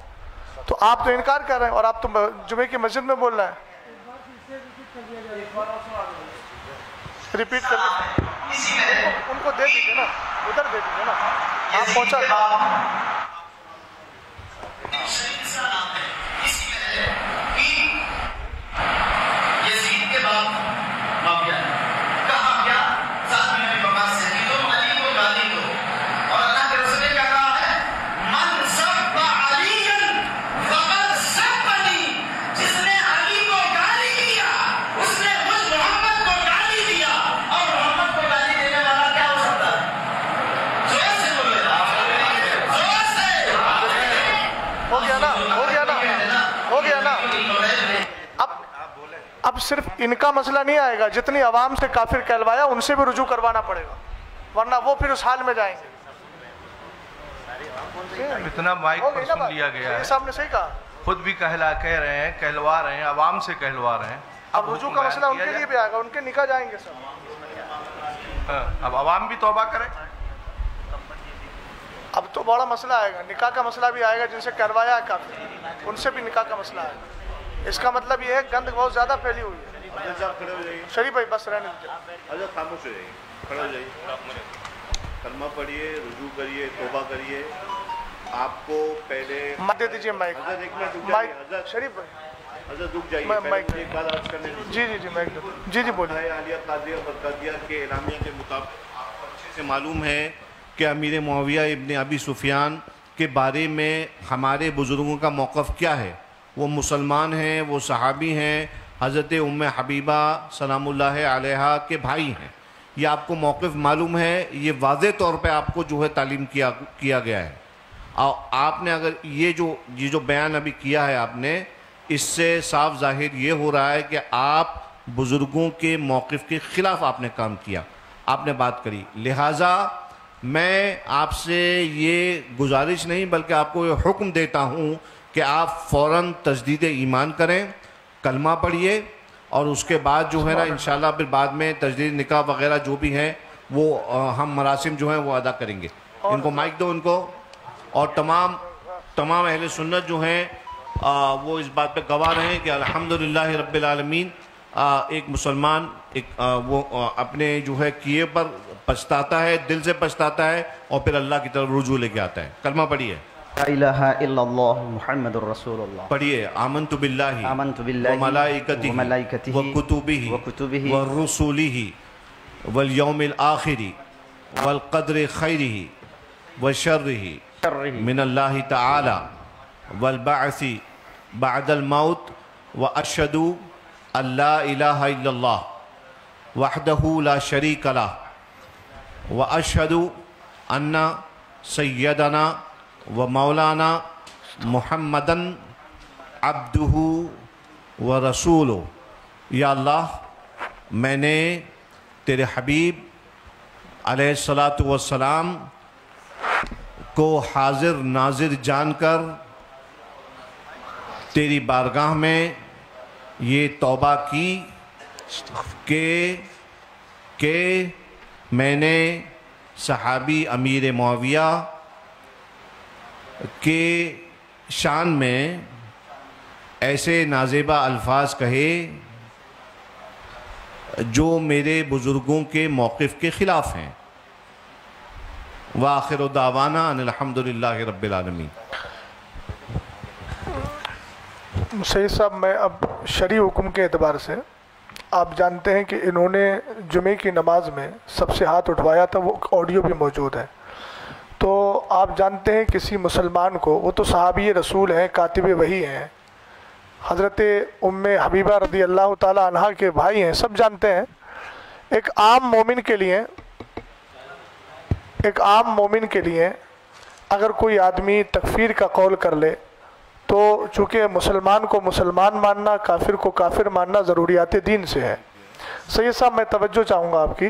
تو آپ تو انکار کر رہے ہیں اور آپ تو جمعے کی مسجد میں بول رہے ہیں. ریپیٹ کر ان کو دے دیجیے نا، ادھر دے دیجیے نا، آپ پہنچا یزید کے بعد معاویہ کہا کیا ساتھ میں بکاس سے تم علی کو گالی دو، اور اللہ کے رسول نے کیا کہا ہے من سب علیًا فقد سبنی، جس نے علی کو گالی دیا اس نے مجھ محمد کو گالی دیا. اور محمد کو گالی دینے والا کیا ہو سکتا ہے؟ زور سے بولے، زور سے. ہو گیا نا، ہو گیا نا، ہو گیا نا. اب صرف ان کا مسئلہ نہیں آئے گا، جتنی عوام سے کافر کہلوایا ان سے بھی رجوع کروانا پڑے گا، ورنہ وہ پھر اس حال میں جائیں گے. اتنا مائک پر سن لیا گیا ہے. صاحب نے صحیح کہا، خود بھی کہہ رہے ہیں، کہلوا رہے ہیں، عوام سے کہلوا رہے ہیں. اب رجوع کا مسئلہ ان کے لیے بھی آئے گا، ان کے نکاح جائیں گے سب. اب عوام بھی توبہ کرے. اب تو بڑا مسئلہ آئے گا، نکاح کا مسئلہ بھی آئے گا، جن سے کروایا ہے کافر ان سے بھی نکاح کا مسئلہ آئے گا. اس کا مطلب یہ ہے گند بہت زیادہ پھیلی ہوئی ہے. شریف بھائی بس رہنے دیجیے. حضرت خاموش ہو جائیے، کھڑے ہو جائیے، کلمہ پڑھیے، رجوع کریے، توبہ کریے. آپ کو پہلے مت دے دیجیے مائک. حضرت شریف بھائی حضرت رک جائیے، ایک بات عرض کرنے دیجیے. جی مائک جی بولیے. عالیہ قادریہ برقادیہ کے اعلامیہ کے مطابق آپ کو اچھے سے معلوم ہے کہ امیر معاویہ ابن ابی سفیان کے بارے میں ہمارے بزرگوں کا موقف کیا ہے. وہ مسلمان ہیں، وہ صحابی ہیں، حضرت ام حبیبہ سلام اللہ علیہا کے بھائی ہیں. یہ آپ کو موقف معلوم ہے، یہ واضح طور پہ آپ کو جو ہے تعلیم کیا گیا ہے. اور آپ نے اگر یہ جو بیان ابھی کیا ہے آپ نے، اس سے صاف ظاہر یہ ہو رہا ہے کہ آپ بزرگوں کے موقف کے خلاف آپ نے کام کیا، آپ نے بات کری. لہٰذا میں آپ سے یہ گزارش نہیں بلکہ آپ کو یہ حکم دیتا ہوں کہ آپ فوراً تجدید ایمان کریں، کلمہ پڑھیے، اور اس کے بعد جو ہے نا انشاءاللہ پھر بعد میں تجدید نکاح وغیرہ جو بھی ہیں وہ ہم مراسم جو ہیں وہ ادا کریں گے. ان کو مائک دو ان کو. اور تمام اہل سنت جو ہیں وہ اس بات پہ گواہ رہیں کہ الحمدللہ رب العالمین ایک مسلمان وہ اپنے جو ہے کیے پر پچھتاتا ہے، دل سے پچھتاتا ہے، اور پھر اللہ کی طرف رجوع لے کے آتا ہے. کلمہ پڑھیے. لا الہ الا اللہ محمد الرسول اللہ. پڑھیے. آمنت باللہ وملائکتہ وکتبہ ورسولہ والیوم الآخر والقدر خیرہ وشرہ من اللہ تعالی والبعث بعد الموت واشہد ان لا الہ الا اللہ وحدہ لا شریک لہ واشہد ان سیدنا و مولانا محمدن عبدہ و رسولہ. یا اللہ، میں نے تیرے حبیب علیہ السلام کو حاضر ناظر جان کر تیری بارگاہ میں یہ توبہ کی کہ میں نے صحابی امیر معاویہ کے شان میں ایسے نازیبہ الفاظ کہے جو میرے بزرگوں کے موقف کے خلاف ہیں. وآخر دعوانا ان الحمدللہ رب العالمین. سید صاحب، میں اب شرعی حکم کے اعتبار سے، آپ جانتے ہیں کہ انہوں نے جمعے کی نماز میں سب سے ہاتھ اٹھوایا تھا، وہ آڈیو بھی موجود ہے. تو آپ جانتے ہیں کسی مسلمان کو، وہ تو صحابی رسول ہیں، کاتب وحی ہیں، حضرت ام حبیبہ رضی اللہ تعالی عنہ کے بھائی ہیں، سب جانتے ہیں. ایک عام مومن کے لیے اگر کوئی آدمی تکفیر کا قول کر لے تو چونکہ مسلمان کو مسلمان ماننا، کافر کو کافر ماننا ضروریات دین سے ہے. سید صاحب، میں توجہ چاہوں گا آپ کی.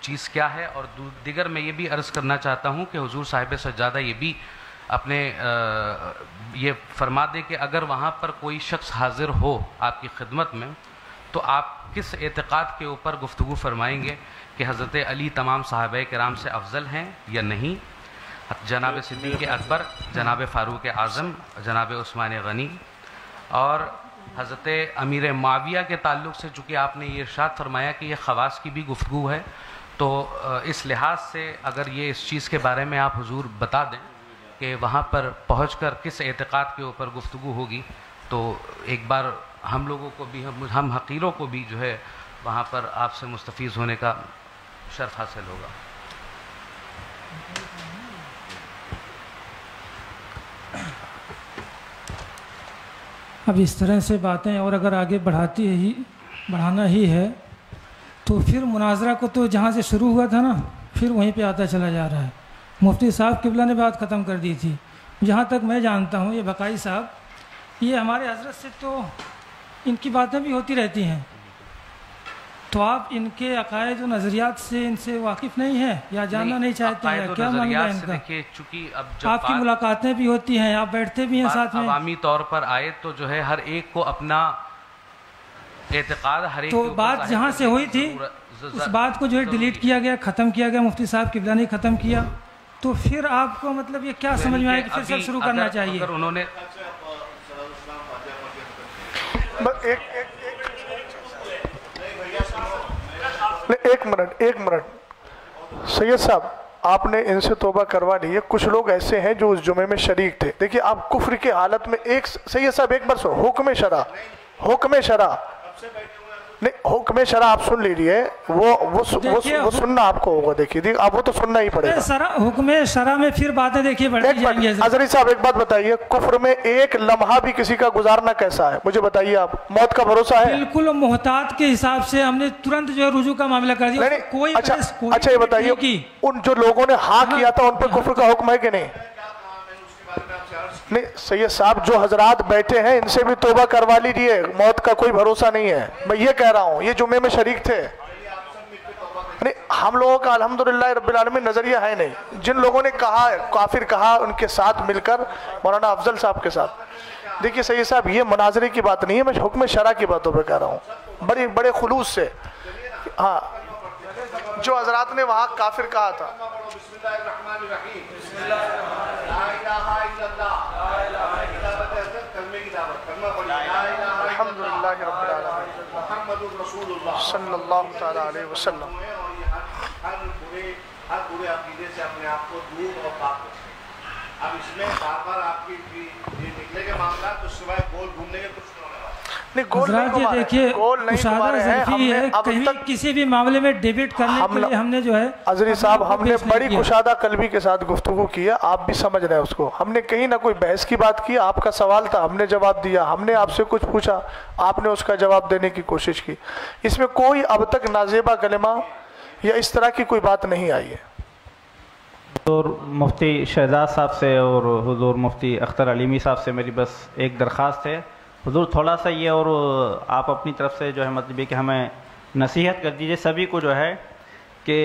چیز کیا ہے. اور دیگر میں یہ بھی عرض کرنا چاہتا ہوں کہ حضور صاحب سجادہ یہ بھی اپنے یہ فرما دے کہ اگر وہاں پر کوئی شخص حاضر ہو آپ کی خدمت میں تو آپ کس اعتقاد کے اوپر گفتگو فرمائیں گے کہ حضرت علی تمام صحابہ کرام سے افضل ہیں یا نہیں. جناب صدیق اکبر، جناب فاروق اعظم، جناب عثمان غنی اور حضرت امیر معاویہ کے تعلق سے چونکہ آپ نے یہ ارشاد فرمایا کہ یہ خواص کی بھی گفتگو ہے، تو اس لحاظ سے اگر یہ اس چیز کے بارے میں آپ حضور بتا دیں کہ وہاں پر پہنچ کر کس اعتقاد کے اوپر گفتگو ہوگی، تو ایک بار ہم لوگوں کو بھی، ہم حقیروں کو بھی جو ہے وہاں پر آپ سے مستفیض ہونے کا شرف حاصل ہوگا. اب اس طرح سے باتیں اور اگر آگے بڑھانا ہی ہے تو پھر مناظرہ کو تو جہاں سے شروع ہوا تھا نا پھر وہیں پہ آتا چلا جا رہا ہے. مفتی صاحب قبلہ نے بات ختم کر دی تھی. جہاں تک میں جانتا ہوں یہ بقائی صاحب یہ ہمارے حضرت سے تو ان کی باتیں بھی ہوتی رہتی ہیں، تو آپ ان کے عقائد و نظریات سے ان سے واقف نہیں ہیں یا جاننا نہیں چاہتے ہیں؟ کیا معاملہ ہے ان کا؟ چونکہ اب جب آپ کی ملاقاتیں بھی ہوتی ہیں، آپ بیٹھتے بھی ہیں ساتھ میں، عوامی طور پر آئے تو جو ہے ہر ایک کو اپنا اعتقاد ہر ایک تو بات جہاں سے ہوئی تھی اس بات کو جو ہے ڈیلیٹ کیا گیا، ختم کیا گیا، مفتی صاحب قبلہ نے ختم کیا، تو پھر آپ کو مطلب یہ کیا سمجھ میں آئے کہ پھر سب شروع کرنا چاہیے؟ اگر انہوں نے ایک منٹ سید صاحب، آپ نے ان سے توبہ کروا لی ہے. کچھ لوگ ایسے ہیں جو اس جمعے میں شریک تھے. دیکھیے آپ کفر کی حالت میں سید صاحب ایک بار حکم شرع نہیں، حکم شرع آپ سن لیجیے، وہ سننا آپ کو ہوگا. دیکھیے آپ وہ تو سننا ہی پڑے گا. حکم شرع میں پھر باتیں دیکھیے بڑھتی جائیں گی. حضرت صاحب ایک بات بتائیے، کفر میں ایک لمحہ بھی کسی کا گزارنا کیسا ہے؟ مجھے بتائیے آپ، موت کا بھروسہ ہے؟ بالکل محتاط کے حساب سے ہم نے ترنت جو ہے رجوع کا معاملہ کر دیا. کوئی اچھا یہ بتائیے ان جو لوگوں نے ہاں کیا تھا ان پہ کفر کا حکم ہے کہ نہیں؟ نہیں سید صاحب، جو حضرات بیٹھے ہیں ان سے بھی توبہ کروا لیجیے، موت کا کوئی بھروسہ نہیں ہے. میں یہ کہہ رہا ہوں، یہ جمعے میں شریک تھے. ہم لوگوں کا الحمدللہ رب العالمین نظریہ ہے نہیں. جن لوگوں نے کہا کافر کہا ان کے ساتھ مل کر مولانا افضل صاحب کے ساتھ. دیکھیے سید صاحب یہ مناظرے کی بات نہیں ہے، میں حکم شرع کی باتوں پہ کہہ رہا ہوں بڑے خلوص سے. ہاں جو حضرات نے وہاں کافر کہا تھا، الحمدللہ رب العالمین محمد رسول اللہ صلی اللہ تعالی علیہ وسلم. ہر برے عقیدے سے اپنے آپ کو دور اور پاک کریں. اب اس میں بار بار آپ کی یہ نکلے گے معاملات تو سوائے گول گھومنے کے کچھ حضرات یہ دیکھیے مشاہدہ ظرفی ہے، کہیں کسی بھی معاملے میں ڈیبیٹ کرنے کے لیے ہم نے جو ہے عزیزی صاحب ہم نے بڑی کشادہ قلبی کے ساتھ گفتگو کی ہے. آپ بھی سمجھ رہے ہیں اس کو. ہم نے کہیں نہ کوئی بحث کی بات کی، آپ کا سوال تھا ہم نے جواب دیا، ہم نے آپ سے کچھ پوچھا آپ نے اس کا جواب دینے کی کوشش کی. اس میں کوئی اب تک نازیبہ کلمہ یا اس طرح کی کوئی بات نہیں آئی ہے. حضور مفتی شہزاد صاحب سے اور حضور مفتی اختر علیمی صاحب سے میری بس ایک درخواست ہے. حضور تھوڑا سا یہ اور آپ اپنی طرف سے جو ہے مطلب یہ کہ ہمیں نصیحت کر دیجئے سبھی کو جو ہے کہ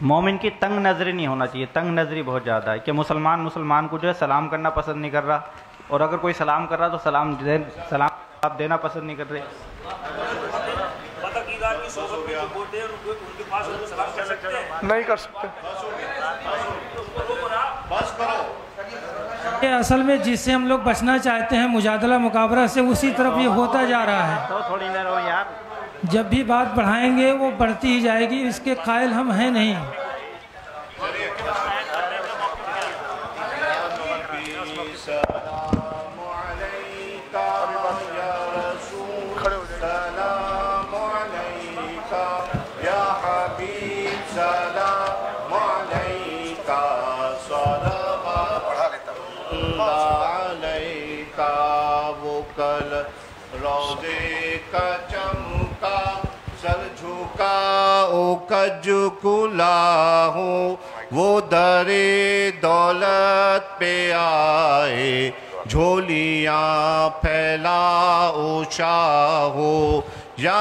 مومن کی تنگ نظری نہیں ہونا چاہیے. تنگ نظری بہت زیادہ ہے کہ مسلمان کو جو ہے سلام کرنا پسند نہیں کر رہا، اور اگر کوئی سلام کر رہا تو سلام آپ دینا پسند نہیں کر رہے. نہیں کر سکتے. اصل میں جس سے ہم لوگ بچنا چاہتے ہیں مجادلہ مقابلہ سے، اسی طرف یہ ہوتا جا رہا ہے. جب بھی بات بڑھائیں گے وہ بڑھتی ہی جائے گی، اس کے قائل ہم ہیں نہیں. کج کلا ہوں وہ در دولت پہ آئے، جھولیاں پھیلا او شاہو یا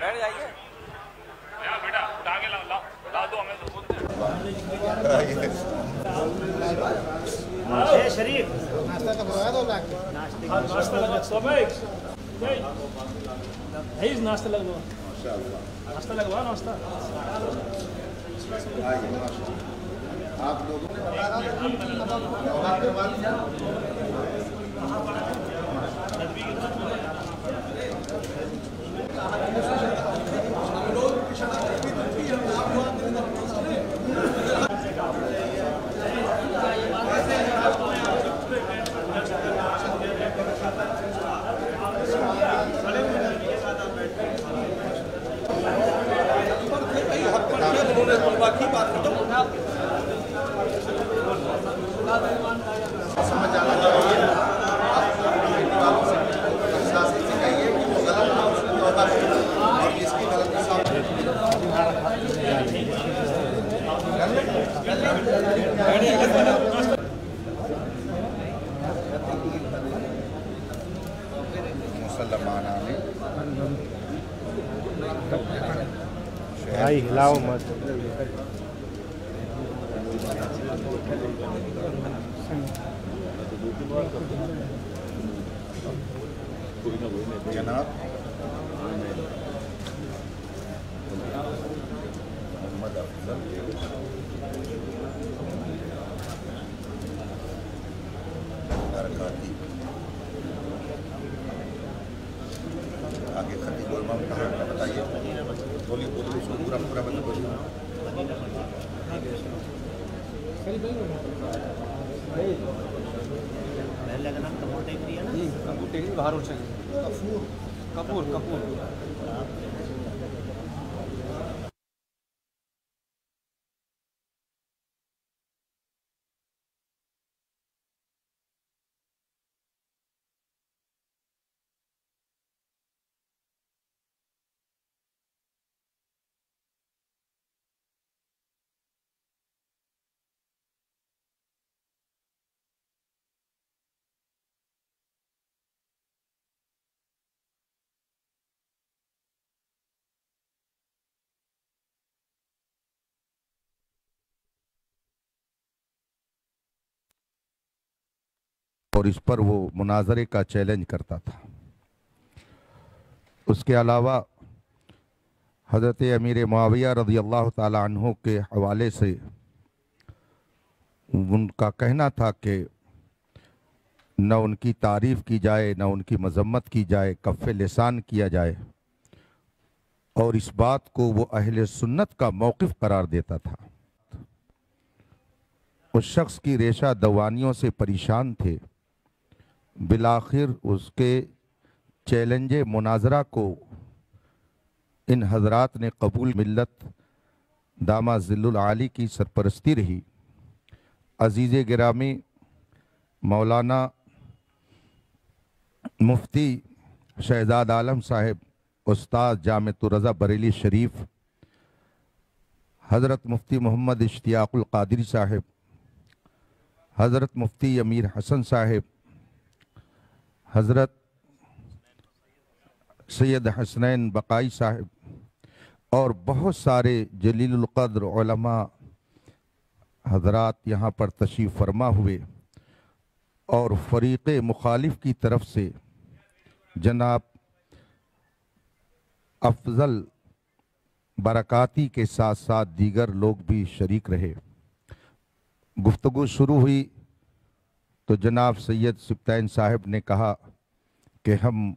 بیٹا اٹھا کے لا دو ہمیں شریف ناشتہ لگوا ناشتہ لگوا ناشتہ آپ لوگوں نے ہلاؤ مت جناب محمد افضل برکاتی آگے خطیب علماء کہاں کا بتائیے بولیے اس کو پورا پورا بتا باہر اٹھ سکے کپور کپور اور اس پر وہ مناظرے کا چیلنج کرتا تھا۔ اس کے علاوہ حضرت امیر معاویہ رضی اللہ تعالی عنہ کے حوالے سے ان کا کہنا تھا کہ نہ ان کی تعریف کی جائے نہ ان کی مذمت کی جائے، کف لسان کیا جائے، اور اس بات کو وہ اہل سنت کا موقف قرار دیتا تھا۔ اس شخص کی ریشہ دوانیوں سے پریشان تھے، بالآخر اس کے چیلنج مناظرہ کو ان حضرات نے قبول، ملت دامہ ذل العالی کی سرپرستی رہی۔ عزیز گرامی مولانا مفتی شہزاد عالم صاحب، استاد جامعۃ الرضا بریلی شریف، حضرت مفتی محمد اشتیاق القادری صاحب، حضرت مفتی امیر حسن صاحب، حضرت سید حسنین بقائی صاحب اور بہت سارے جلیل القدر علماء حضرات یہاں پر تشریف فرما ہوئے، اور فریق مخالف کی طرف سے جناب افضل برکاتی کے ساتھ ساتھ دیگر لوگ بھی شریک رہے۔ گفتگو شروع ہوئی تو جناب سید سبطین صاحب نے کہا کہ ہم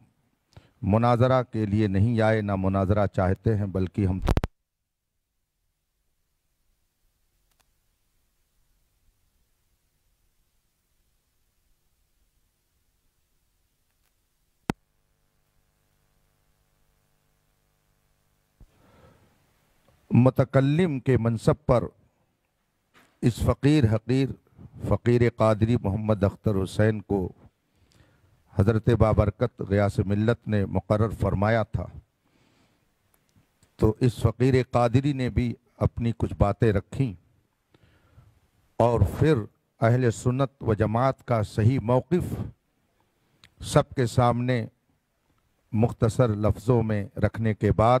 مناظرہ کے لیے نہیں آئے، نہ مناظرہ چاہتے ہیں، بلکہ ہم متکلم کے منصب پر اس فقیر حقیر فقیر قادری محمد اختر حسین کو حضرت بابرکت غیاث ملت نے مقرر فرمایا تھا، تو اس فقیر قادری نے بھی اپنی کچھ باتیں رکھیں، اور پھر اہل سنت و جماعت کا صحیح موقف سب کے سامنے مختصر لفظوں میں رکھنے کے بعد